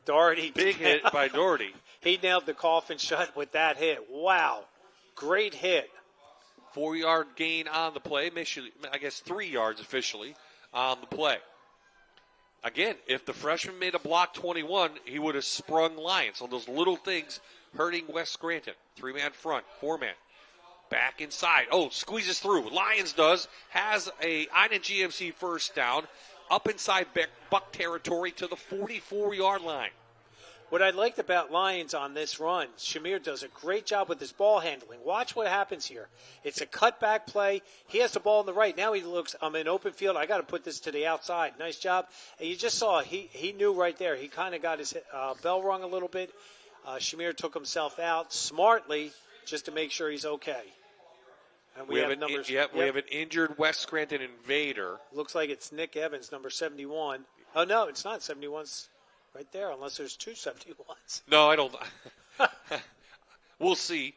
Doherty. Big hit by Doherty. He nailed the coffin shut with that hit. Wow. Great hit. 4-yard gain on the play. I guess 3 yards officially on the play. Again, if the freshman made a block 21, he would have sprung Lyons. So those little things hurting West Scranton. 3-man front, 4-man. Back inside. Oh, squeezes through. Lyons does. Has a Ina GMC first down. Up inside Buck territory to the 44-yard line. What I liked about Lyons on this run, Shamir does a great job with his ball handling. Watch what happens here. It's a cutback play. He has the ball on the right. Now he looks, I'm in open field. I got to put this to the outside. Nice job. And you just saw he knew right there. He kind of got his bell rung a little bit. Shamir took himself out smartly just to make sure he's okay. And we have numbers. We have an injured West Scranton Invader. Looks like it's Nick Evans, number 71. Oh, no, it's not 71. Right there, unless there's 2 71s. No, I don't. We'll see.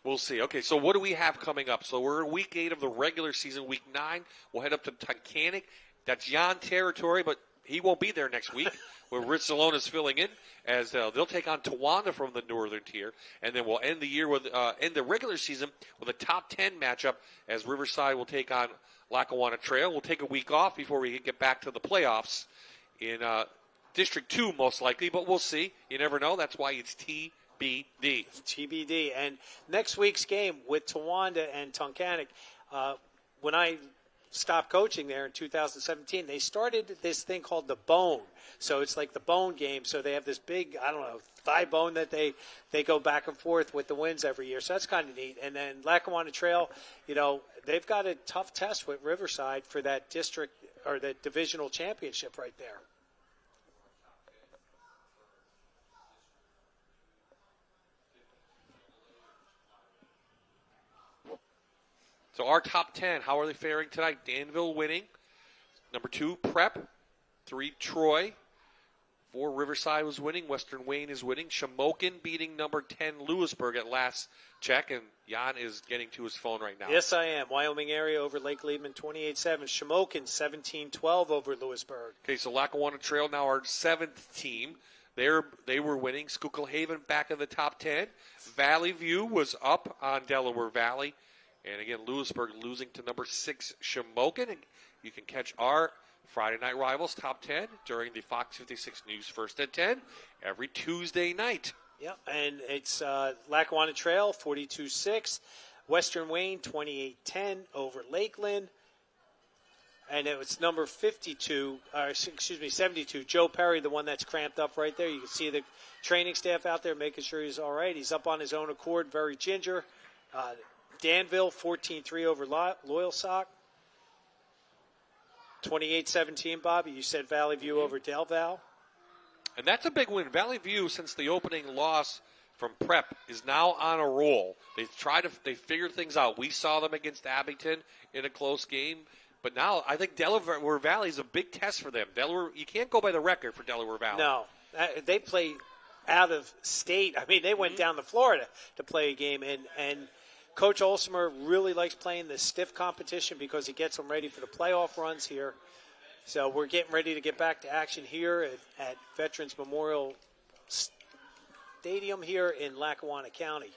Okay, so what do we have coming up? So we're in week 8 of the regular season. Week 9, we'll head up to Titanic. That's Jan territory, but he won't be there next week. Where Rich Salone is filling in, as they'll take on Tawanda from the northern tier, and then we'll end the year with end the regular season with a top 10 matchup, as Riverside will take on Lackawanna Trail. We'll take a week off before we get back to the playoffs in District 2 most likely, but we'll see. You never know. That's why it's TBD. TBD. And next week's game with Towanda and Tunkhannock, when I stopped coaching there in 2017, they started this thing called the Bone. So it's like the Bone game. So they have this big, thigh bone that they go back and forth with the wins every year. So that's kind of neat. And then Lackawanna Trail, they've got a tough test with Riverside for that district or that divisional championship right there. So our top 10, how are they faring tonight? Danville winning. Number 2, Prep. 3, Troy. 4, Riverside was winning. Western Wayne is winning. Shamokin beating number 10, Lewisburg at last check. And Jan is getting to his phone right now. Yes, I am. Wyoming area over Lake Liebman, 28-7. Shamokin, 17-12 over Lewisburg. Okay, so Lackawanna Trail now our 7th team. They were winning. Schuylkill Haven back in the top 10. Valley View was up on Delaware Valley. And again, Lewisburg losing to number 6, Shamokin. And you can catch our Friday Night Rivals top 10 during the Fox 56 News First at 10 every Tuesday night. Yeah, and it's Lackawanna Trail 42-6, Western Wayne 28-10 over Lakeland. And it was number 72, 72, Joe Perry, the one that's cramped up right there. You can see the training staff out there making sure he's all right. He's up on his own accord, very ginger. Danville, 14-3 over Loyalsock. 28-17, Bobby. You said Valley View over Del Val. And that's a big win. Valley View, since the opening loss from Prep, is now on a roll. They figured things out. We saw them against Abington in a close game. But now I think Delaware Valley is a big test for them. You can't go by the record for Delaware Valley. No. They play out of state. I mean, they went down to Florida to play a game. And Coach Olsemer really likes playing the stiff competition because he gets them ready for the playoff runs here. So we're getting ready to get back to action here at Veterans Memorial Stadium here in Lackawanna County.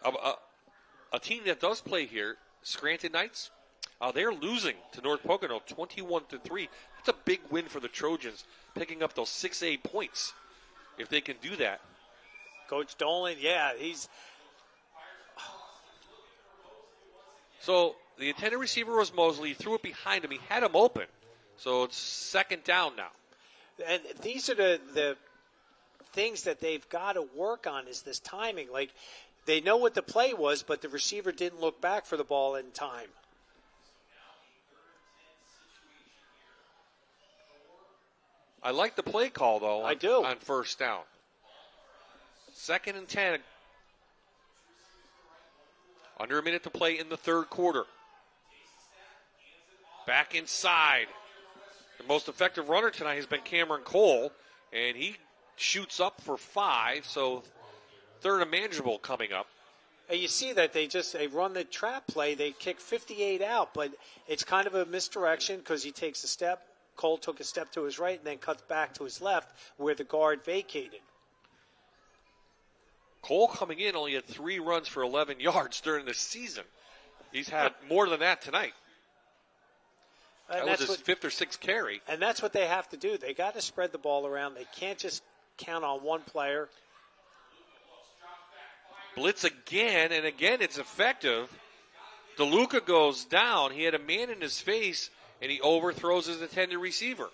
A team that does play here, Scranton Knights, they're losing to North Pocono 21-3. That's a big win for the Trojans, picking up those 6A points if they can do that. Coach Dolan, yeah, he's... So the intended receiver was Mosley. He threw it behind him. He had him open. So it's second down now. And these are the things that they've got to work on is this timing. Like, they know what the play was, but the receiver didn't look back for the ball in time. I like the play call, though. I do. On first down. 2nd and 10. Under a minute to play in the third quarter. Back inside. The most effective runner tonight has been Cameron Cole, and he shoots up for 5, so third and manageable coming up. And you see that they run the trap play. They kick 58 out, but it's kind of a misdirection because he takes a step. Cole took a step to his right and then cuts back to his left where the guard vacated. Cole coming in only had 3 runs for 11 yards during the season. He's had more than that tonight. That was his 5th or 6th carry. And that's what they have to do. They got to spread the ball around. They can't just count on one player. Blitz again, and again it's effective. DeLuca goes down. He had a man in his face, and he overthrows his intended receiver.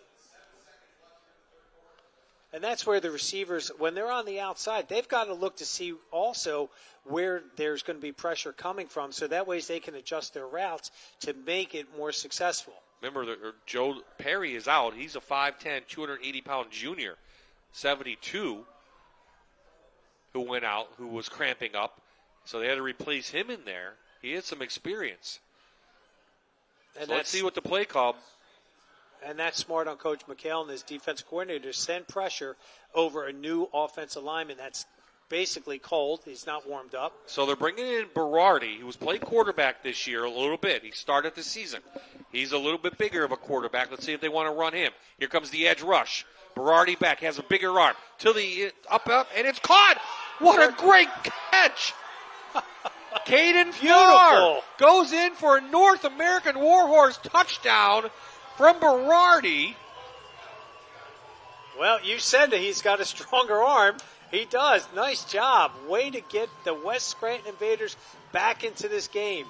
And that's where the receivers, when they're on the outside, they've got to look to see also where there's going to be pressure coming from, so that way they can adjust their routes to make it more successful. Remember, Joe Perry is out. He's a 5'10", 280-pound junior, 72, who went out, who was cramping up. So they had to replace him in there. He had some experience. And so let's see what the play call. And that's smart on Coach McHale and his defense coordinator to send pressure over a new offensive lineman that's basically cold. He's not warmed up. So they're bringing in Berardi, who was playing quarterback this year a little bit. He started the season. He's a little bit bigger of a quarterback. Let's see if they want to run him. Here comes the edge rush. Berardi back, has a bigger arm. To the up, and it's caught. What a great catch. Caden Funar goes in for a North American Warhorse touchdown from Berardi. Well, you said that he's got a stronger arm, He does. Nice job. Way to get the West Scranton Invaders back into this game.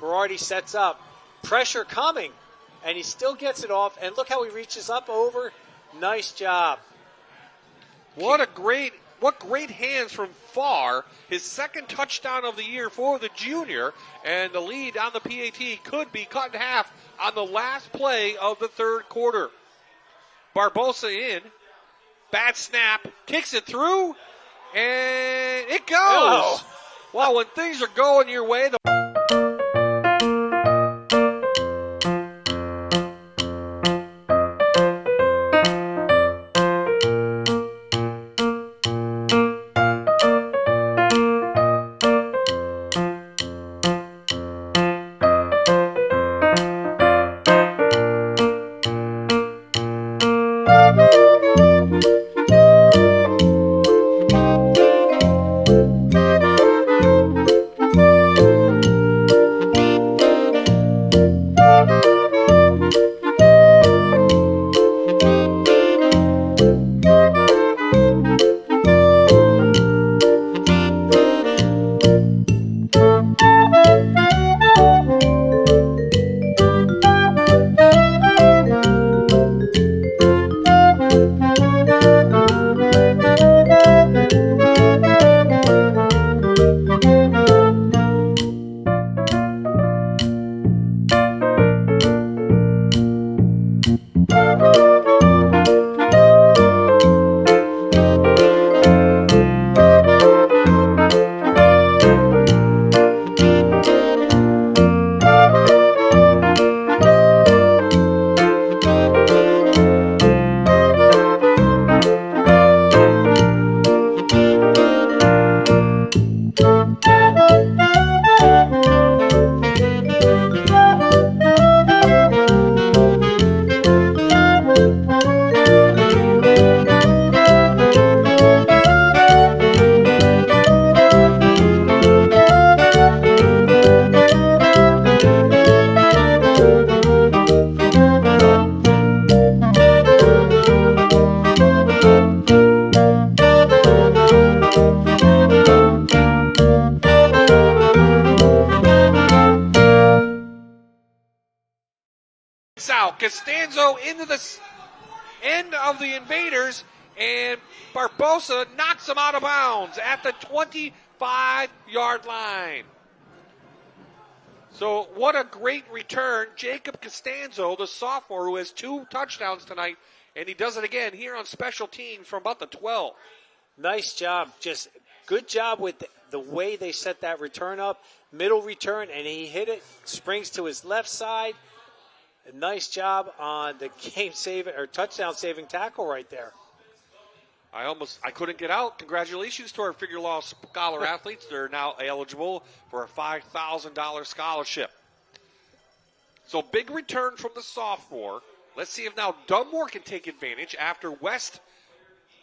Berardi sets up. Pressure coming. And he still gets it off. And look how he reaches up over. Nice job. What great hands from Farr. His second touchdown of the year for the junior. And the lead on the PAT could be cut in half on the last play of the third quarter. Barbosa in. Bad snap. Kicks it through. And it goes. Oh. Well, when things are going your way, the out. Costanzo into the end of the Invaders, and Barbosa knocks him out of bounds at the 25-yard line. So what a great return. Jacob Costanzo, the sophomore, who has 2 touchdowns tonight, and he does it again here on special teams from about the 12. Nice job. Just good job with the way they set that return up. Middle return, and he hit it. Springs to his left side. A nice job on the game-saving or touchdown-saving tackle right there. I couldn't get out. Congratulations to our figure law scholar athletes. They're now eligible for a $5,000 scholarship. So big return from the sophomore. Let's see if now Dunmore can take advantage after West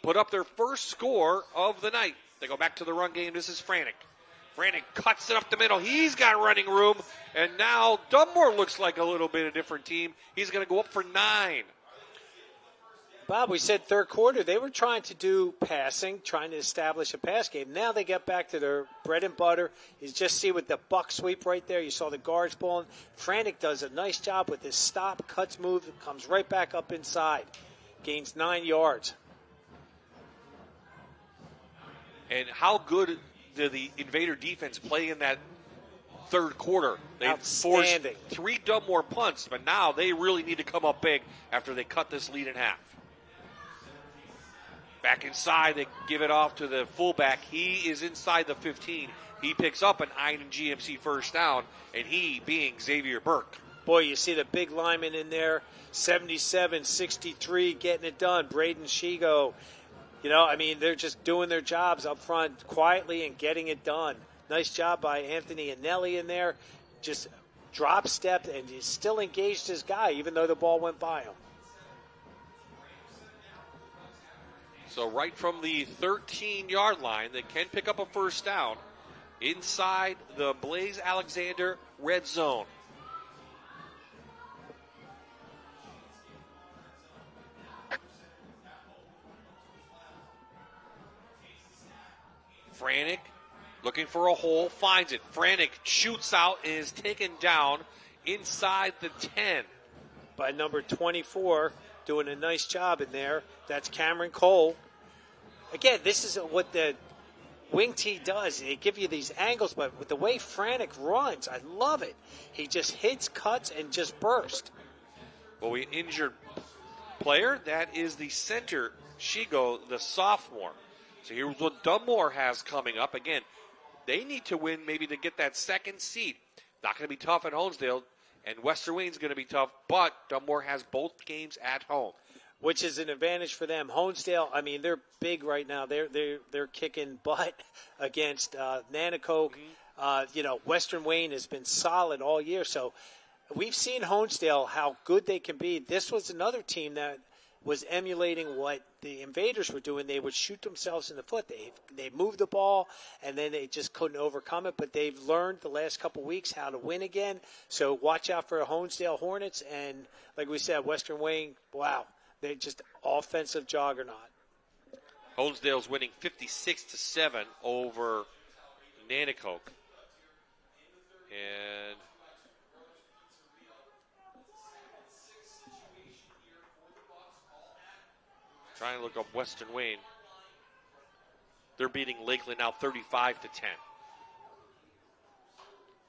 put up their first score of the night. They go back to the run game. This is Frantic. Frantic cuts it up the middle. He's got running room. And now Dunmore looks like a little bit of a different team. He's going to go up for 9. Bob, we said third quarter, they were trying to do passing, trying to establish a pass game. Now they get back to their bread and butter. You just see with the buck sweep right there, you saw the guards pulling. Frantic does a nice job with his stop, cuts move, comes right back up inside. Gains 9 yards. And how good did the Invader defense play in that third quarter? They forced 3 Dunmore punts, but now they really need to come up big after they cut this lead in half. Back inside, they give it off to the fullback. He is inside the 15. He picks up an INGMC first down, and he being Xavier Burke. Boy, you see the big lineman in there, 77-63, getting it done. Braden Shigo. You know, I mean, they're just doing their jobs up front quietly and getting it done. Nice job by Anthony Anelli in there. Just drop step, and he still engaged his guy, even though the ball went by him. So right from the 13-yard line, they can pick up a first down inside the Blaze Alexander red zone. Franek looking for a hole, finds it. Franek shoots out and is taken down inside the 10. By number 24, doing a nice job in there. That's Cameron Cole. Again, this is what the wing tee does. They give you these angles, but with the way Franek runs, I love it. He just hits, cuts, and just bursts. Well, we injured player. That is the center, Shigo, the sophomore. So here's what Dunmore has coming up. Again, they need to win maybe to get that second seed. Not going to be tough at Honesdale, and Western Wayne's going to be tough, but Dunmore has both games at home, which is an advantage for them. Honesdale, I mean, they're big right now. They're kicking butt against Nanacoke. Western Wayne has been solid all year. So we've seen Honesdale, how good they can be. This was another team that was emulating what the Invaders were doing. They would shoot themselves in the foot. They moved the ball, and then they just couldn't overcome it. But they've learned the last couple weeks how to win again. So watch out for Honesdale Hornets. And like we said, Western Wayne, wow, they're just offensive juggernaut. Honesdale's winning 56-7 over Nanacoke. And trying to look up Western Wayne. They're beating Lakeland now 35-10.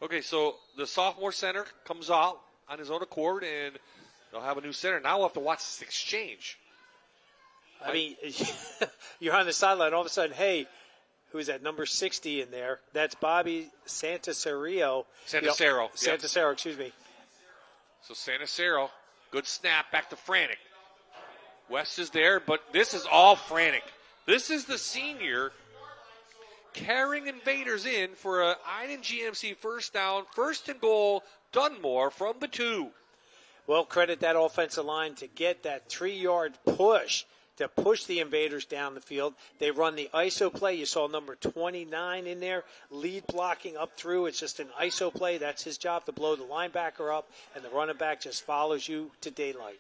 Okay, so the sophomore center comes out on his own accord, and they'll have a new center. Now we'll have to watch this exchange. I mean, you're on the sideline. All of a sudden, hey, who's that? Number 60 in there. That's Bobby Santasero. Santasero, excuse me. So Santasero, good snap, back to Franek. West is there, but this is all Franek. This is the senior carrying Invaders in for a Iden GMC first down, first and goal, Dunmore from the 2. Well, credit that offensive line to get that 3-yard push to push the Invaders down the field. They run the ISO play. You saw number 29 in there, lead blocking up through. It's just an ISO play. That's his job, to blow the linebacker up, and the running back just follows you to daylight.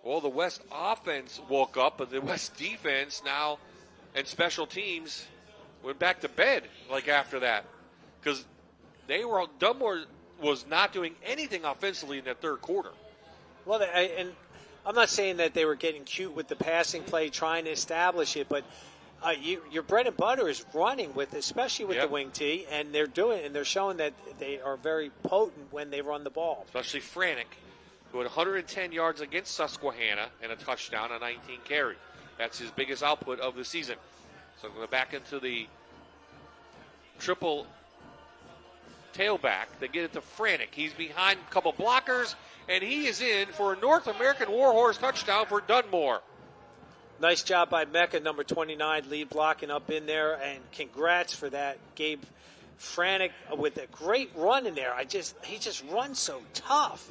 Well, the West offense woke up, but the West defense now and special teams went back to bed like after that, because Dunmore was not doing anything offensively in that third quarter. Well, and I'm not saying that they were getting cute with the passing play, trying to establish it, but your bread and butter is running with, especially with the wing tee, and they're showing that they are very potent when they run the ball. Especially Franek, who had 110 yards against Susquehanna and a touchdown on 19 carry. That's his biggest output of the season. So I'm going to back into the triple tailback. They get it to Franek. He's behind a couple blockers, and he is in for a North American Warhorse touchdown for Dunmore. Nice job by Mecca, number 29, lead blocking up in there, and congrats for that. Gabe Franek with a great run in there. He just runs so tough.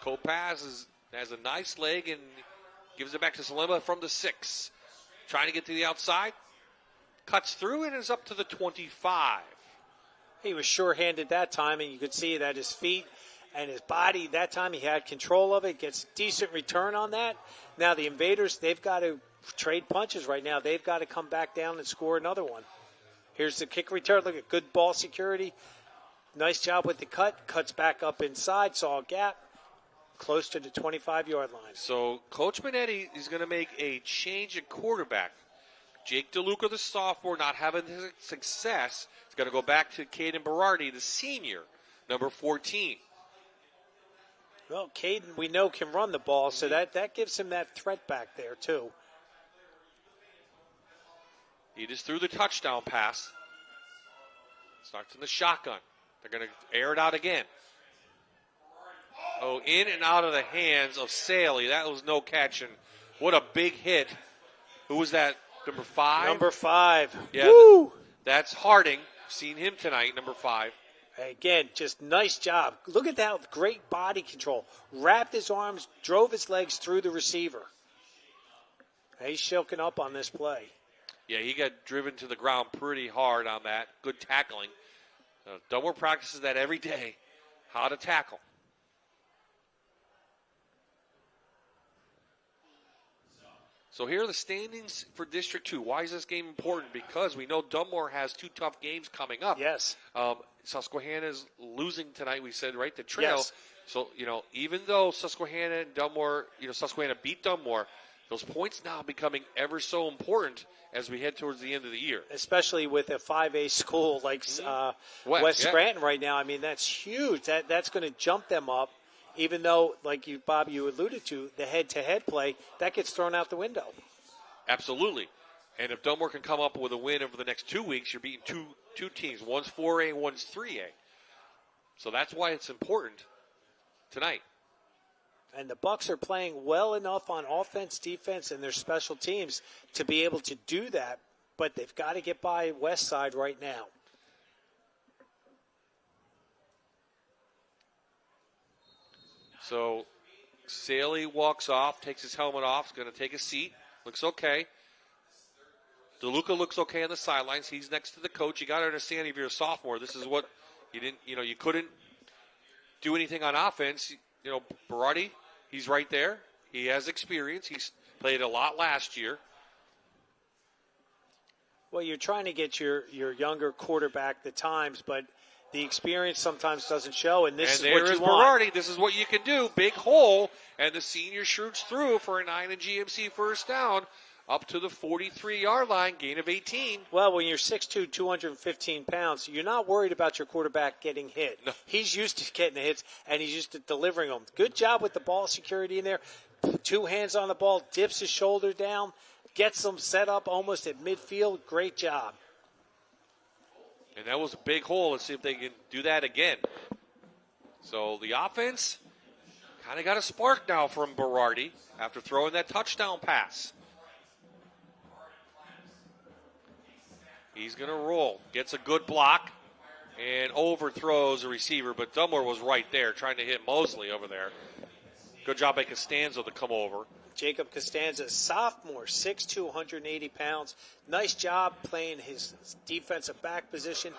Kopaz has a nice leg and gives it back to Salema from the 6. Trying to get to the outside. Cuts through and is up to the 25. He was sure-handed that time, and you could see that his feet and his body, that time he had control of it, gets decent return on that. Now the Invaders, they've got to trade punches right now. They've got to come back down and score another one. Here's the kick return. Look at good ball security. Nice job with the cut. Cuts back up inside, saw a gap, close to the 25-yard line. So Coach Minetti is going to make a change at quarterback. Jake DeLuca, the sophomore, not having success. He's going to go back to Caden Berardi, the senior, number 14. Well, Caden, we know, can run the ball, so that gives him that threat back there, too. He just threw the touchdown pass. Starts in the shotgun. They're going to air it out again. Oh, in and out of the hands of Saley. That was no catch, and what a big hit. Who was that, number 5? Number 5. Yeah, Woo! That's Harding. Seen him tonight, number 5. Again, just nice job. Look at that great body control. Wrapped his arms, drove his legs through the receiver. He's choking up on this play. Yeah, he got driven to the ground pretty hard on that. Good tackling. Dunmore practices that every day, how to tackle. So here are the standings for District 2. Why is this game important? Because we know Dunmore has 2 tough games coming up. Yes. Susquehanna is losing tonight, we said, right? The Trail. Yes. So, even though Susquehanna and Dunmore, Susquehanna beat Dunmore, those points now becoming ever so important as we head towards the end of the year. Especially with a 5A school like West Scranton right now. I mean, that's huge. That's going to jump them up. Even though, like you, Bob, you alluded to, the head-to-head play, that gets thrown out the window. Absolutely. And if Dunmore can come up with a win over the next 2 weeks, you're beating two teams. One's 4A, one's 3A. So that's why it's important tonight. And the Bucks are playing well enough on offense, defense, and their special teams to be able to do that, but they've got to get by West Side right now. So Saley walks off, takes his helmet off, is going to take a seat. Looks okay. DeLuca looks okay on the sidelines. He's next to the coach. You got to understand, if you're a sophomore, this is what you didn't, you couldn't do anything on offense. Berardi, he's right there. He has experience. He's played a lot last year. Well, you're trying to get your younger quarterback the times, but the experience sometimes doesn't show, and this is what you want. Berardi. This is what you can do. Big hole, and the senior shoots through for a 9 and GMC first down up to the 43-yard line, gain of 18. Well, when you're 6'2", 215 pounds, you're not worried about your quarterback getting hit. No. He's used to getting the hits, and he's used to delivering them. Good job with the ball security in there. 2 hands on the ball, dips his shoulder down, gets them set up almost at midfield. Great job. And that was a big hole. Let's see if they can do that again. So the offense kind of got a spark now from Berardi after throwing that touchdown pass. He's going to roll. Gets a good block and overthrows a receiver, but Dunmore was right there trying to hit Mosley over there. Good job by Costanzo to come over. Jacob Costanza, sophomore, 6'2", 180 pounds. Nice job playing his defensive back position.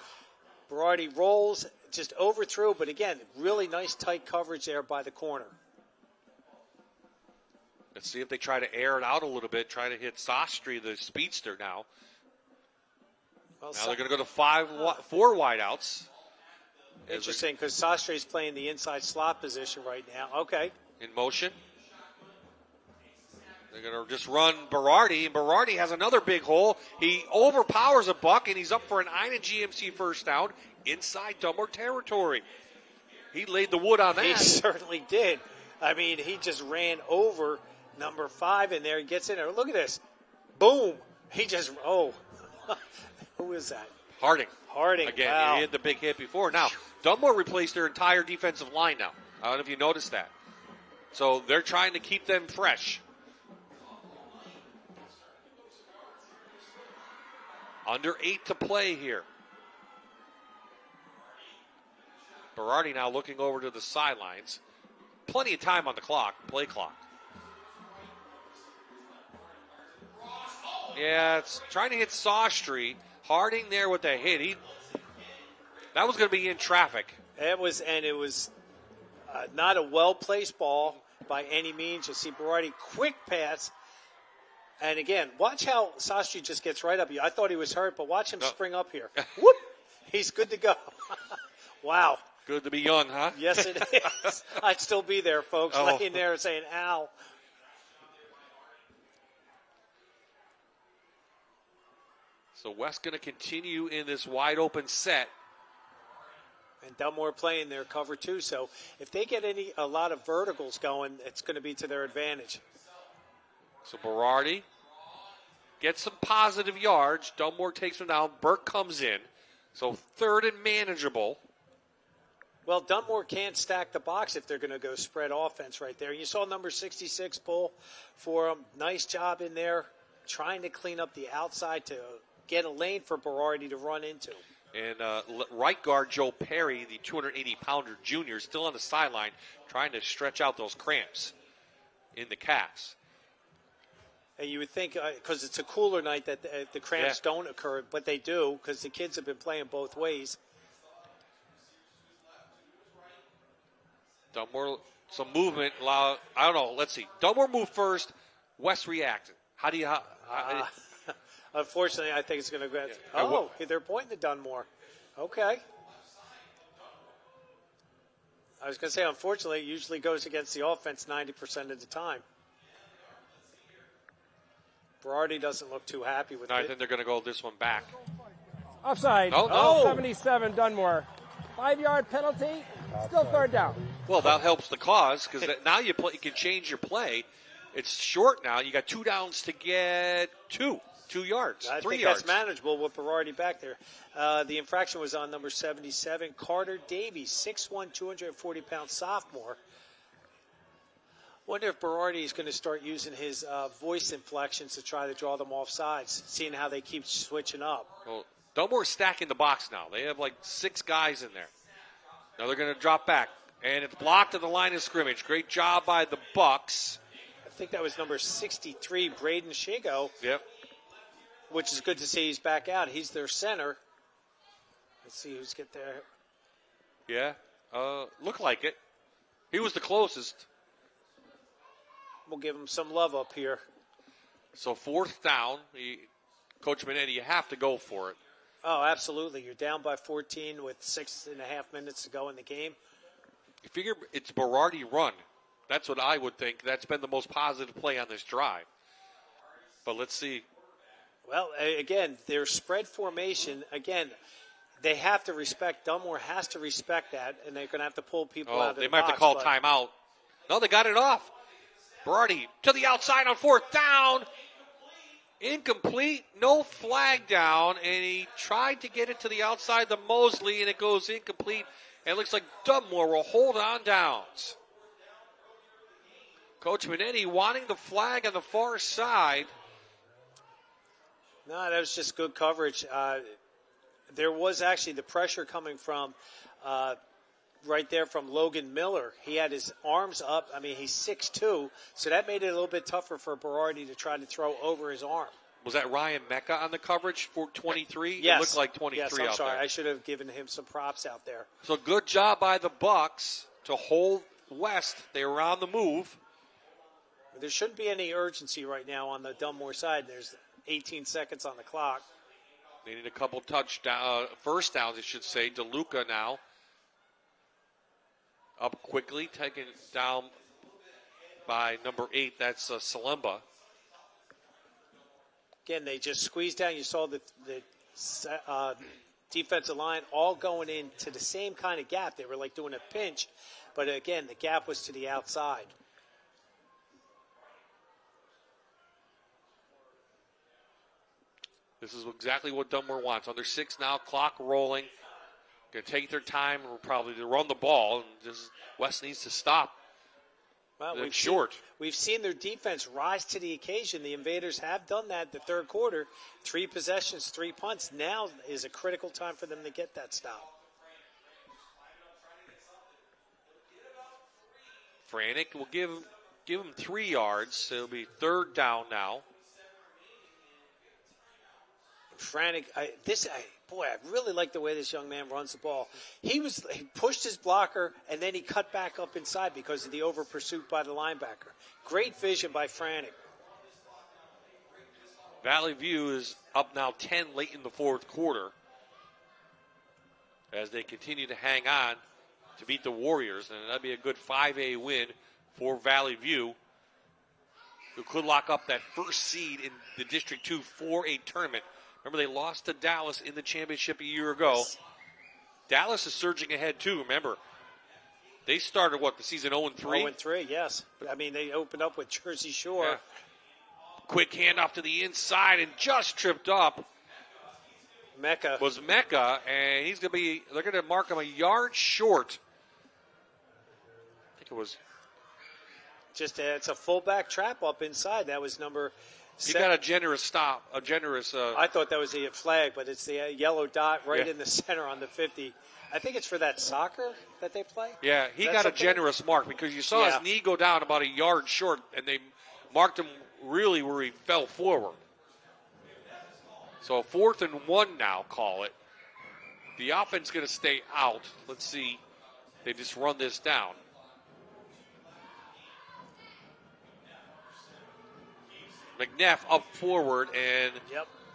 Berardi rolls, just overthrew, but again, really nice tight coverage there by the corner. Let's see if they try to air it out a little bit, try to hit Sastry, the speedster now. Well, now they're going to go to 4 wideouts. Interesting, because Sastry's playing the inside slot position right now. Okay. In motion. They're going to just run Berardi, and Berardi has another big hole. He overpowers a buck, and he's up for an INA GMC first down inside Dunmore territory. He laid the wood on that. He certainly did. I mean, he just ran over number 5 in there. He gets in there. Look at this. Boom. He just, who is that? Harding. Again, wow. He had the big hit before. Now, Dunmore replaced their entire defensive line now. I don't know if you noticed that. So they're trying to keep them fresh. Under 8 to play here. Berardi now looking over to the sidelines. plenty of time on the clock, play clock. Yeah, it's trying to hit Sawstreet. Harding there with the hit. That was going to be in traffic. It was not a well-placed ball by any means. You see Berardi, quick pass. And again, watch how Sawstreet just gets right up. I thought he was hurt, but watch him spring up here. Whoop! He's good to go. Wow. Good to be young, huh? Yes, it is. I'd still be there, folks, laying there saying, ow. So West going to continue in this wide-open set. And Dunmore playing their cover, too. So if they get a lot of verticals going, it's going to be to their advantage. So Berardi gets some positive yards. Dunmore takes him down. Burke comes in. So 3rd and manageable. Well, Dunmore can't stack the box if they're going to go spread offense right there. You saw number 66 pull for him. Nice job in there, trying to clean up the outside to get a lane for Berardi to run into. And right guard Joe Perry, the 280-pounder junior, still on the sideline, trying to stretch out those cramps in the calves. And you would think, because it's a cooler night, that the cramps don't occur, but they do, because the kids have been playing both ways. Dunmore, some movement. I don't know. Let's see. Dunmore moved first. West reacted. How do you... Unfortunately, I think it's going to go... Oh, they're pointing to Dunmore. Okay. I was going to say, unfortunately, it usually goes against the offense 90% of the time. Berardi doesn't look too happy with it. I think they're going to go this one back. Offside. No. 77 Dunmore. 5-yard penalty. Still 3rd down. Well, that helps the cause because now you can change your play. It's short now. You got 2 downs to get 2 yards, 3 I think yards. that's manageable with Berardi back there. The infraction was on number 77, Carter Davies, 6'1", 240-pound sophomore. Wonder if Berardi is going to start using his voice inflections to try to draw them off sides, seeing how they keep switching up. Well, Dunmore's stacking the box now. They have like 6 guys in there. Now they're going to drop back, and it's blocked at the line of scrimmage. Great job by the Bucks. I think that was number 63, Braden Shigo. Yep. Which is good to see he's back out. He's their center. Let's see who's get there. Yeah, looked like it. He was the closest. We'll give him some love up here. So 4th down. Coach Minetti, you have to go for it. Oh, absolutely. You're down by 14 with 6.5 minutes to go in the game. You figure it's Berardi run. That's what I would think. That's been the most positive play on this drive. But let's see. Well, again, their spread formation, again, they have to respect, Dunmore has to respect that, and they're going to have to pull people out of the box. They might have to call timeout. No, they got it off. Berardi to the outside on 4th down. Incomplete, no flag down, and he tried to get it to the outside to Mosley, and it goes incomplete. And it looks like Dunmore will hold on downs. Coach Minetti wanting the flag on the far side. No, that was just good coverage. There was actually the pressure coming from right there from Logan Miller. He had his arms up. I mean, he's 6'2", so that made it a little bit tougher for Berardi to try to throw over his arm. Was that Ryan Mecca on the coverage for 23? Yes. It looked like 23 yes, out I'm sorry. there. I should have given him some props out there. So good job by the Bucks to hold West. They were on the move. There shouldn't be any urgency right now on the Dunmore side. There's 18 seconds on the clock. They need a couple first downs, I should say. DeLuca now up quickly, taken down by number 8. That's Salemba. Again, they just squeezed down. You saw the defensive line all going into the same kind of gap. They were like doing a pinch, but again, the gap was to the outside. This is exactly what Dunmore wants. Under 6 now, clock rolling. Going to take their time, probably to run the ball. And West needs to stop. Well, we've seen their defense rise to the occasion. The Invaders have done that the third quarter. 3 possessions, 3 punts. Now is a critical time for them to get that stop. Franek will give him 3 yards. So it'll be 3rd down now. Franek, I really like the way this young man runs the ball. He pushed his blocker, and then he cut back up inside because of the over pursuit by the linebacker. Great vision by Franek. Valley View is up now 10 late in the 4th quarter as they continue to hang on to beat the Warriors, and that'd be a good 5A win for Valley View, who could lock up that first seed in the District 2 4A tournament. Remember, they lost to Dallas in the championship a year ago. Dallas is surging ahead, too. Remember, they started, the season 0-3? 0-3, yes. But, I mean, they opened up with Jersey Shore. Yeah. Quick handoff to the inside and just tripped up. Mecca. Was Mecca, and they're going to mark him a yard short. I think it was. It's a fullback trap up inside. That was number 7. He got a generous stop, I thought that was the flag, but it's the yellow dot right in the center on the 50. I think it's for that soccer that they play. Yeah, he got a generous mark because you saw his knee go down about a yard short, and they marked him really where he fell forward. So 4th and 1 now, call it. The offense going to stay out. Let's see. They just run this down. McNeff up forward, and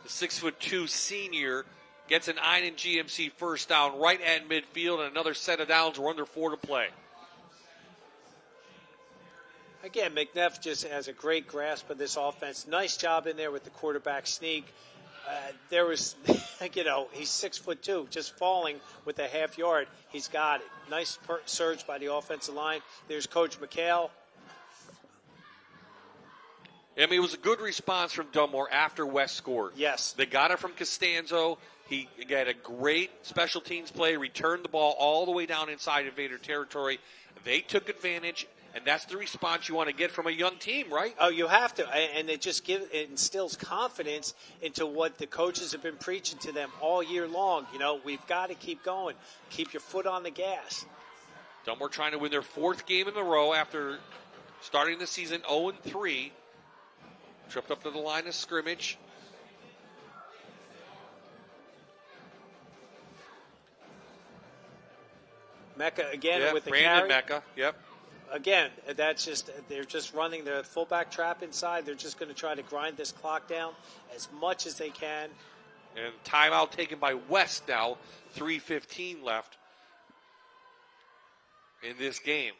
the 6'2" senior gets an Einen GMC first down right at midfield, and another set of downs. We're under 4 to play. Again, McNeff just has a great grasp of this offense. Nice job in there with the quarterback sneak. There was, he's 6'2", just falling with a half yard. He's got it. Nice surge by the offensive line. There's Coach McHale. I mean, it was a good response from Dunmore after West scored. Yes. They got it from Costanzo. He got a great special teams play, returned the ball all the way down inside Invader territory. They took advantage, and that's the response you want to get from a young team, right? Oh, you have to. And it instills confidence into what the coaches have been preaching to them all year long. We've got to keep going. Keep your foot on the gas. Dunmore trying to win their 4th game in a row after starting the season 0-3. Tripped up to the line of scrimmage. Mecca again with the Brandon carry. Mecca, yep. Again, they're just running the fullback trap inside. They're just going to try to grind this clock down as much as they can. And timeout taken by West now. 3:15 left in this game.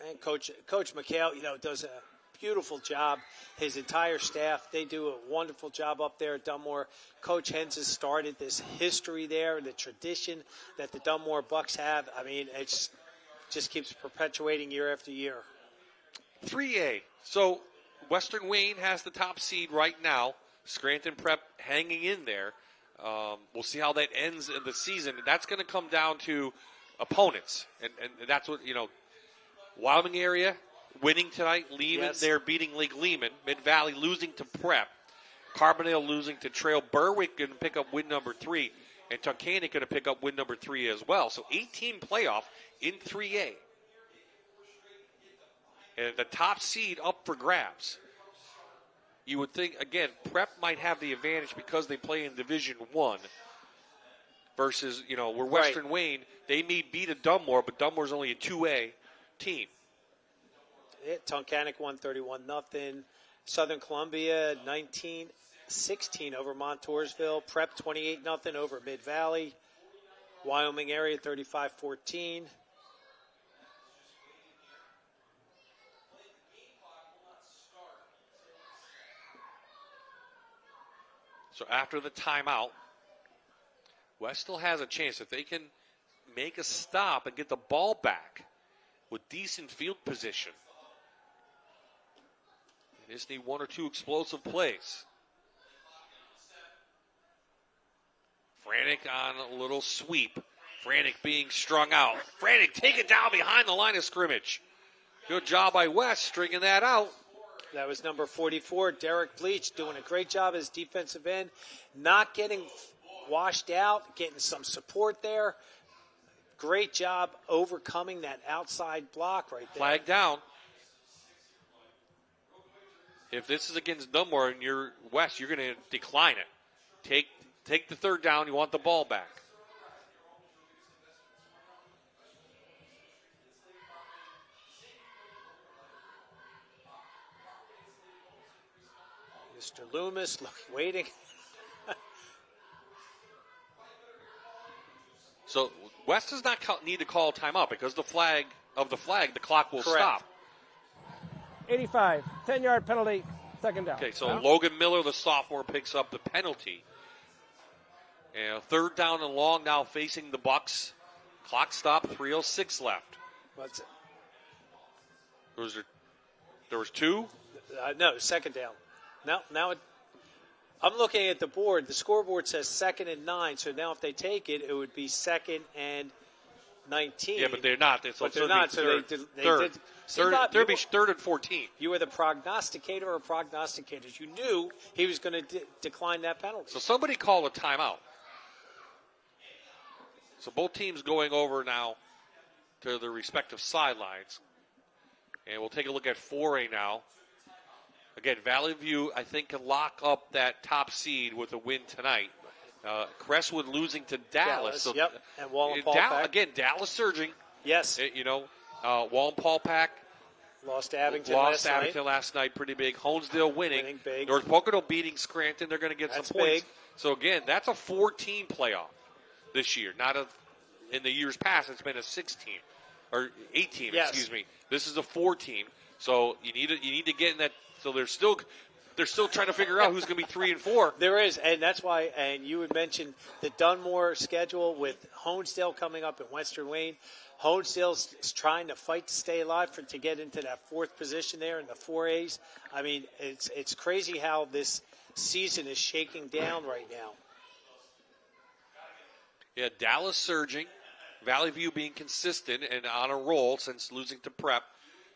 And Coach McHale, does a beautiful job. His entire staff, they do a wonderful job up there at Dunmore. Coach Hens has started this history there, the tradition that the Dunmore Bucks have. I mean, it just keeps perpetuating year after year. 3A. So Western Wayne has the top seed right now. Scranton Prep hanging in there. We'll see how that ends in the season. That's going to come down to opponents. And that's what, Wyoming area winning tonight. Lehman there beating Lake Lehman. Mid-Valley losing to Prep. Carbondale losing to Trail. Berwick going to pick up win number 3. And Tunkhannock going to pick up win number 3 as well. So 18 playoff in 3A. And the top seed up for grabs. You would think, again, Prep might have the advantage because they play in Division 1 versus, where Western Wayne, they may beat a Dunmore, but Dunmore's only a 2A team. Tunkhannock won 31-0. Southern Columbia 19-16 over Montoursville. Prep 28-0 over Mid-Valley. Wyoming area 35-14. So after the timeout, West still has a chance. If they can make a stop and get the ball back with decent field position, they just need 1 or 2 explosive plays. Franek on a little sweep. Franek being strung out. Franek take it down behind the line of scrimmage. Good job by West stringing that out. That was number 44, Derek Bleach, doing a great job as defensive end. Not getting washed out, getting some support there. great job overcoming that outside block right there. Flag down. If this is against Dunmore and you're West, you're going to decline it. Take the third down. You want the ball back. Mr. Loomis waiting. So West does not need to call a timeout because the flag, the clock will stop. 85, 10-yard penalty, second down. Okay, so Logan Miller, the sophomore, picks up the penalty. And third down and long now facing the Bucks. Clock stop, 3:06 left. What's it? There was two? No, second down. Now I'm looking at the board. The scoreboard says 2nd and 9. So now if they take it, it would be 2nd and 19. Yeah, but they're not. But they're not. So they did. There'd be 3rd and 14. You were the prognosticator or prognosticators. You knew he was going to decline that penalty. So somebody called a timeout. So both teams going over now to their respective sidelines. And we'll take a look at 4A now. Again, Valley View, I think, can lock up that top seed with a win tonight. Crestwood losing to Dallas. So yep, and Wallenpaupack. Again, Dallas surging. Yes. Wallenpaupack lost to Abington last night. Pretty big. Honesdale winning. Big. North Pocono beating Scranton. They're going to get some points. Big. So, again, that's a 14 playoff this year. In the years past, it's been a 16 or 18, excuse me. This is a 14. So you need to get in that. So they're still trying to figure out who's going to be 3 and 4. There is, and that's why. And you had mentioned the Dunmore schedule with Honesdale coming up in Western Wayne. Honesdale's trying to fight to stay alive to get into that 4th position there in the 4As. I mean, it's crazy how this season is shaking down right now. Yeah, Dallas surging, Valley View being consistent and on a roll since losing to Prep.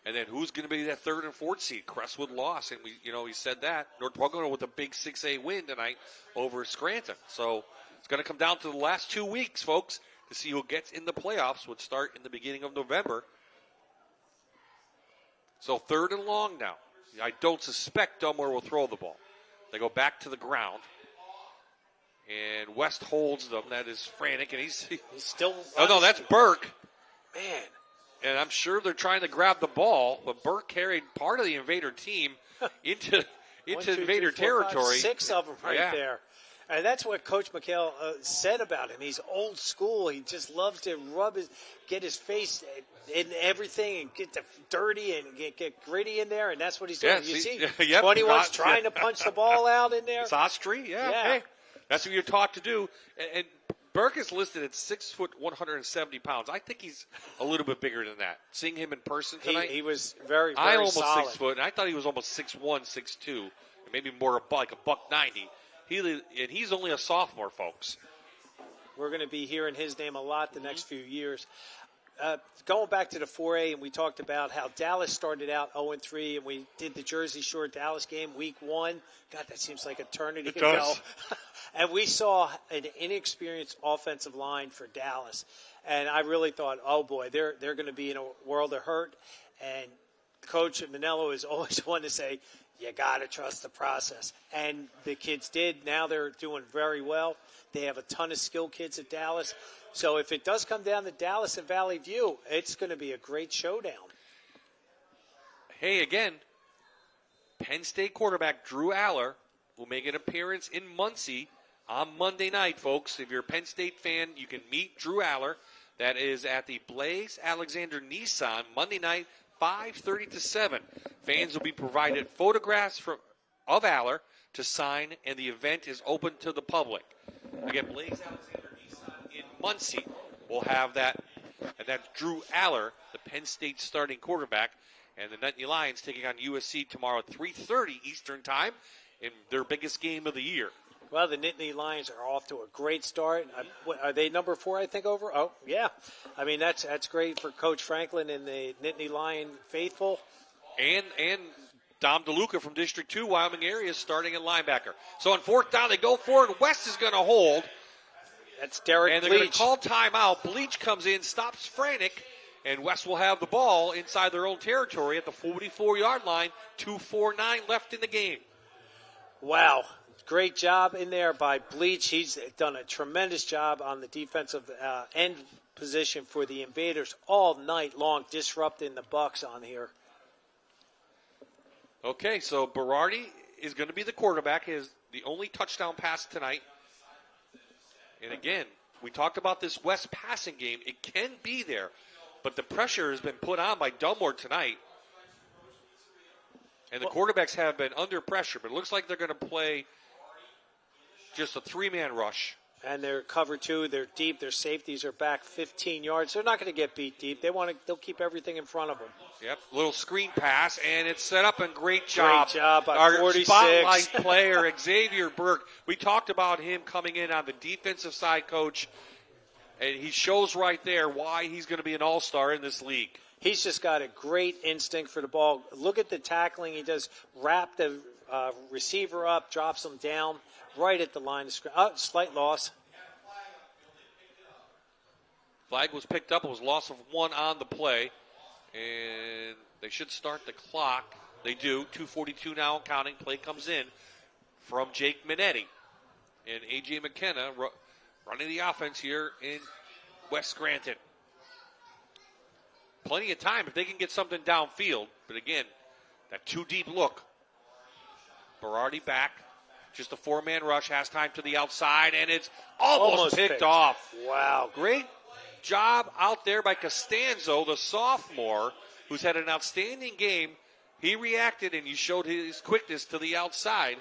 And then who's going to be that 3rd and 4th seed? Crestwood lost, and we said that. North Pocono with a big 6A win tonight over Scranton. So it's going to come down to the last 2 weeks, folks, to see who gets in the playoffs. Would start in the beginning of November. So 3rd and long now. I don't suspect Dunmore will throw the ball. They go back to the ground. And West holds them. That is frantic, and he's still. Oh no, that's Burke. Man. And I'm sure they're trying to grab the ball, but Burke carried part of the Invader team into Invader territory. 6 of them there. And that's what Coach McHale said about him. He's old school. He just loves to get his face in everything and get dirty and get gritty in there. And that's what he's doing. You see, 21's trying to punch the ball out in there. It's Ostry, Hey, that's what you're taught to do. And Burke is listed at 6 foot, 170 pounds. I think he's a little bit bigger than that. Seeing him in person tonight, he was very, very I'm almost solid. 6 foot, and I thought he was almost 6'1", 6'2", maybe more like a $190. And he's only a sophomore, folks. We're going to be hearing his name a lot the next few years. Going back to the 4A, and we talked about how Dallas started out 0-3, and we did the Jersey Shore Dallas game week 1. God, that seems like eternity ago. And we saw an inexperienced offensive line for Dallas, and I really thought, oh boy, they're going to be in a world of hurt. And Coach Manello is always one to say, you got to trust the process. And the kids did. Now they're doing very well. They have a ton of skilled kids at Dallas. So if it does come down to Dallas and Valley View, it's going to be a great showdown. Hey, again, Penn State quarterback Drew Aller will make an appearance in Muncie on Monday night, folks. If you're a Penn State fan, you can meet Drew Aller. That is at the Blaze Alexander Nissan Monday night, 5:30 to 7. Fans will be provided photographs of Aller to sign, and the event is open to the public. Again, Blaze Alexander Nissan in Muncie will have that, and that's Drew Aller, the Penn State starting quarterback, and the Nittany Lions taking on USC tomorrow at 3:30 Eastern Time in their biggest game of the year. Well, the Nittany Lions are off to a great start. Are they number 4, I think, over? Oh, yeah. I mean, that's great for Coach Franklin and the Nittany Lion faithful. And Dom DeLuca from District 2, Wyoming area, starting at linebacker. So on 4th down, they go for it. West is going to hold. That's Derek And they're going to Bleach. call timeout. Bleach comes in, stops frantic, and West will have the ball inside their own territory at the 44-yard line. 2:49 left in the game. Wow. Great job in there by Bleach. He's done a tremendous job on the defensive end position for the Invaders all night long, disrupting the Bucks on here. Okay, so Berardi is going to be the quarterback. He has the only touchdown pass tonight. And again, we talked about this West passing game. It can be there, but the pressure has been put on by Dunmore tonight. And the quarterbacks have been under pressure, but it looks like they're going to play just a three-man rush. And they're cover two. They're deep. Their safeties are back 15 yards. They're not going to get beat deep. They'll keep everything in front of them. Yep, little screen pass, and it's set up, and great job. Great job by Our 46. spotlight player, Xavier Burke. We talked about him coming in on the defensive side, Coach, and he shows right there why he's going to be an all-star in this league. He's just got a great instinct for the ball. Look at the tackling he does. Wrap the receiver up, drops him down right at the line of scrimmage. Slight loss. Flag was picked up. It was loss of 1 on the play. And they should start the clock. They do. 2:42 now counting. Play comes in from Jake Minetti. And A.J. McKenna running the offense here in West Scranton. Plenty of time if they can get something downfield. But again, that too deep look. Berardi back. Just a four-man rush. Has time to the outside. And it's almost picked off. Wow. Great job out there by Costanzo, the sophomore, who's had an outstanding game. He reacted, and he showed his quickness to the outside.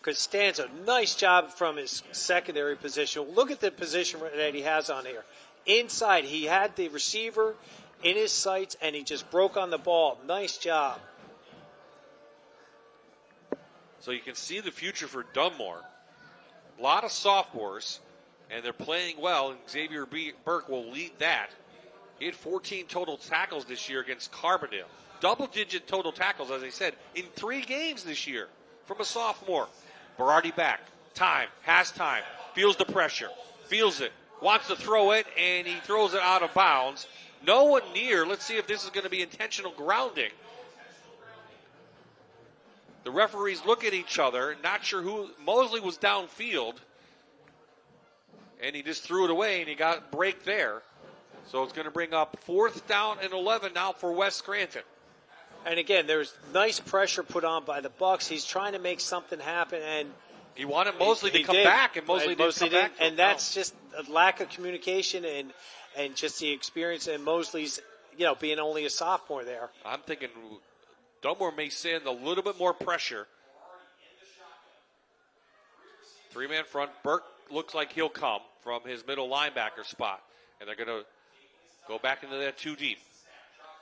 Costanzo, nice job from his secondary position. Look at the position that he has on here. Inside, he had the receiver in his sights, and he just broke on the ball. Nice job. So you can see the future for Dunmore. A lot of sophomores, and they're playing well, and Xavier Burke will lead that. He had 14 total tackles this year against Carbondale. Double-digit total tackles, as I said, in 3 games this year from a sophomore. Berardi back. Has time. Feels the pressure. Feels it. Wants to throw it, and he throws it out of bounds. No one near. Let's see if this is going to be intentional grounding. The referees look at each other, not sure who. Mosley was downfield, and he just threw it away, and he got break there. So it's going to bring up 4th down and 11 now for West Scranton. And again, there's nice pressure put on by the Bucks. He's trying to make something happen, and he wanted Mosley to come back, and Mosley didn't come back. And that's just a lack of communication and just the experience. And Mosley's, being only a sophomore there. I'm thinking Dunmore may send a little bit more pressure. 3-man front. Burke looks like he'll come from his middle linebacker spot. And they're going to go back into that 2 deep.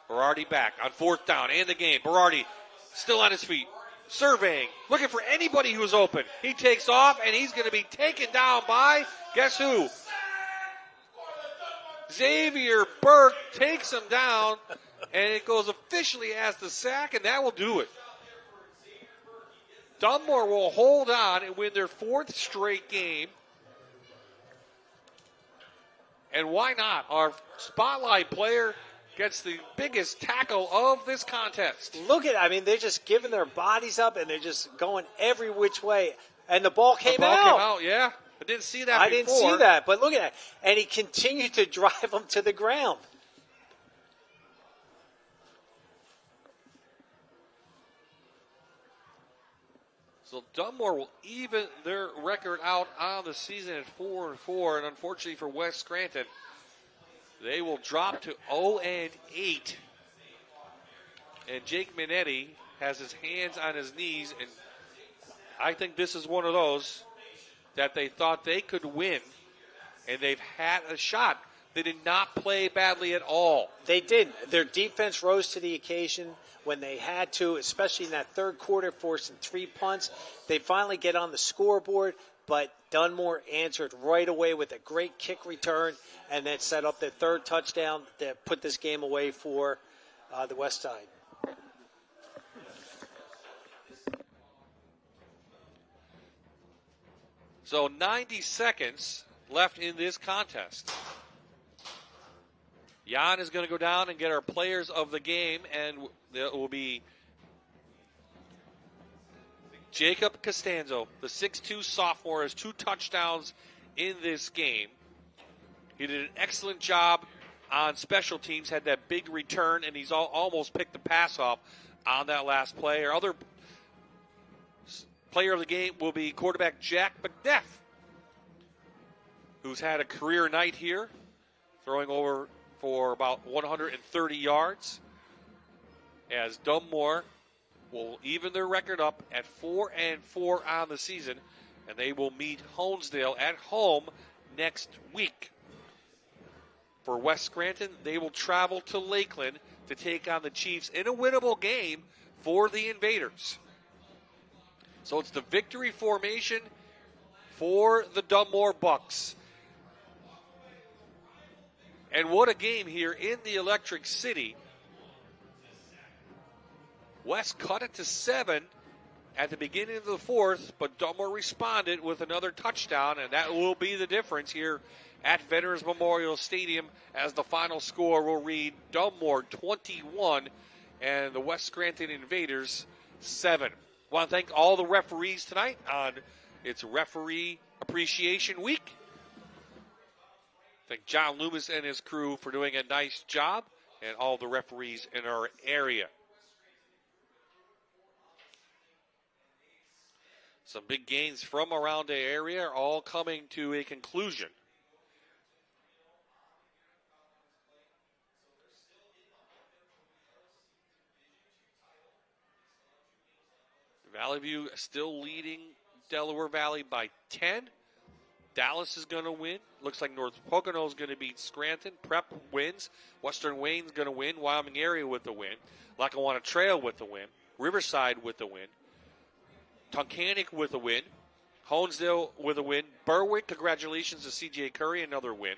Berardi back on 4th down and the game. Berardi still on his feet. Surveying. Looking for anybody who's open. He takes off, and he's going to be taken down by, guess who? Xavier Burke takes him down, and it goes officially as the sack, and that will do it. Dunmore will hold on and win their 4th straight game. And why not? Our spotlight player gets the biggest tackle of this contest. Look at they're just giving their bodies up, and they're just going every which way. And the ball came out. Yeah. I didn't see that I before. didn't see that, but look at that. And he continued to drive them to the ground. So Dunmore will even their record out on the season at 4-4, and unfortunately for West Scranton, they will drop to 0-8. And Jake Minetti has his hands on his knees, and I think this is one of those that they thought they could win, and they've had a shot. They did not play badly at all. They didn't. Their defense rose to the occasion when they had to, especially in that 3rd quarter, forcing 3 punts. They finally get on the scoreboard, but Dunmore answered right away with a great kick return and then set up their 3rd touchdown that put this game away for the West Side. So 90 seconds left in this contest. Jan is going to go down and get our players of the game, and it will be Jacob Costanzo, the 6'2 sophomore, has 2 touchdowns in this game. He did an excellent job on special teams, had that big return, and he's almost picked the pass off on that last play. Our other player of the game will be quarterback Jack McNeff, who's had a career night here, throwing over for about 130 yards, as Dunmore will even their record up at 4-4 on the season, and they will meet Honesdale at home next week. For West Scranton, they will travel to Lakeland to take on the Chiefs in a winnable game for the Invaders. So it's the victory formation for the Dunmore Bucks. And what a game here in the Electric City. West cut it to 7 at the beginning of the fourth, but Dunmore responded with another touchdown, and that will be the difference here at Veterans Memorial Stadium, as the final score will read Dunmore 21 and the West Scranton Invaders 7. I want to thank all the referees tonight on its Referee Appreciation Week. Thank John Loomis and his crew for doing a nice job, and all the referees in our area. Some big gains from around the area are all coming to a conclusion. Valley View still leading Delaware Valley by 10. Dallas is going to win. Looks like North Pocono is going to beat Scranton. Prep wins. Western Wayne's going to win. Wyoming area with the win. Lackawanna Trail with the win. Riverside with the win. Tunkhannock with a win. Honesdale with a win. Berwick, congratulations to C.J. Curry, another win.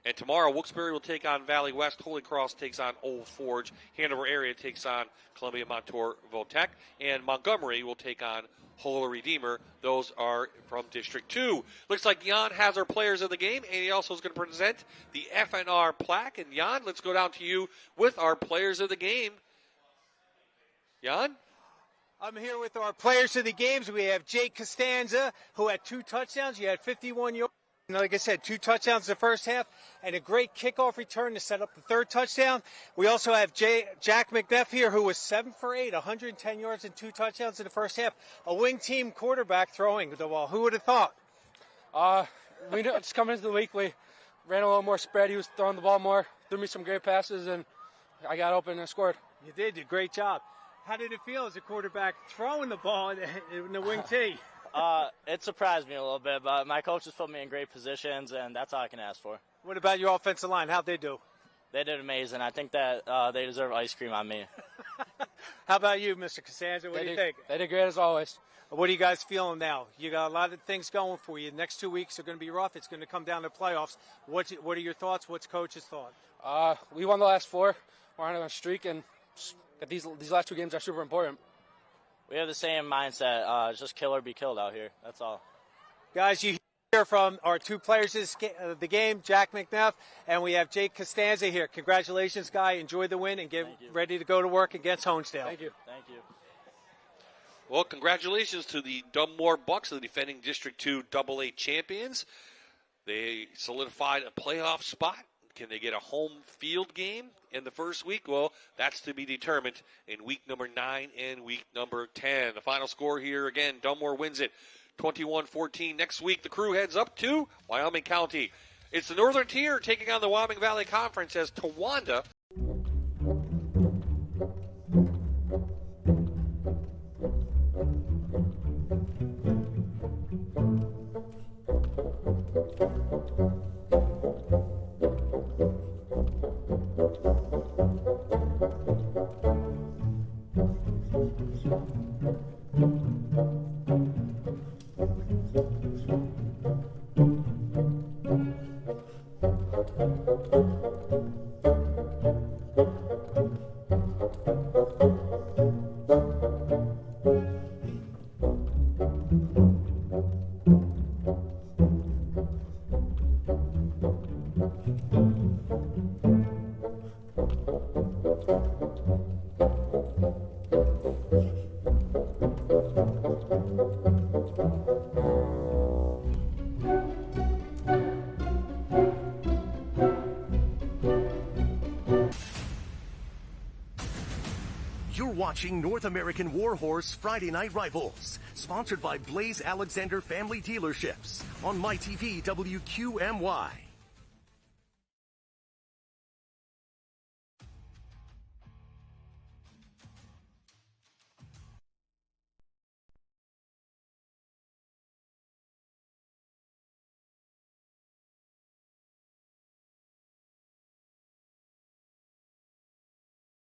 And tomorrow, Wilkes-Barre will take on Valley West. Holy Cross takes on Old Forge. Hanover area takes on Columbia Montour Votech. And Montgomery will take on Holy Redeemer. Those are from District 2. Looks like Jan has our players of the game, and he also is going to present the FNR plaque. And Jan, let's go down to you with our players of the game. Jan? I'm here with our players of the games. We have Jake Costanza, who had 2 touchdowns. You had 51 yards. Like I said, 2 touchdowns in the first half and a great kickoff return to set up the 3rd touchdown. We also have Jack McNeff here, who was 7 for 8, 110 yards and 2 touchdowns in the first half. A wing team quarterback throwing the ball. Who would have thought? We knew just coming into the week, we ran a little more spread. He was throwing the ball more, threw me some great passes, and I got open and scored. You did a great job. How did it feel as a quarterback throwing the ball in the wing tee? It surprised me a little bit, but my coaches put me in great positions, and that's all I can ask for. What about your offensive line? How'd they do? They did amazing. I think that they deserve ice cream on me. How about you, Mr. Costanza? What do you think? They did great as always. What are you guys feeling now? You got a lot of things going for you. The next 2 weeks are going to be rough. It's going to come down to playoffs. What are your thoughts? What's coach's thought? We won the last 4. We're on a streak, and these last 2 games are super important. We have the same mindset, just kill or be killed out here. That's all. Guys, you hear from our 2 players of the game, Jack McNeff, and we have Jake Costanza here. Congratulations, guy. Enjoy the win and get ready to go to work against Honesdale. Thank you. Thank you. Well, congratulations to the Dunmore Bucks, the defending District 2 AA champions. They solidified a playoff spot. Can they get a home field game in the first week? Well, that's to be determined in week number 9 and week number 10. The final score here, again, Dunmore wins it 21-14. Next week, the crew heads up to Wyoming County. It's the Northern Tier taking on the Wyoming Valley Conference as Towanda. You're watching North American Warhorse Friday Night Rivals, sponsored by Blaze Alexander Family Dealerships on MyTV WQMY.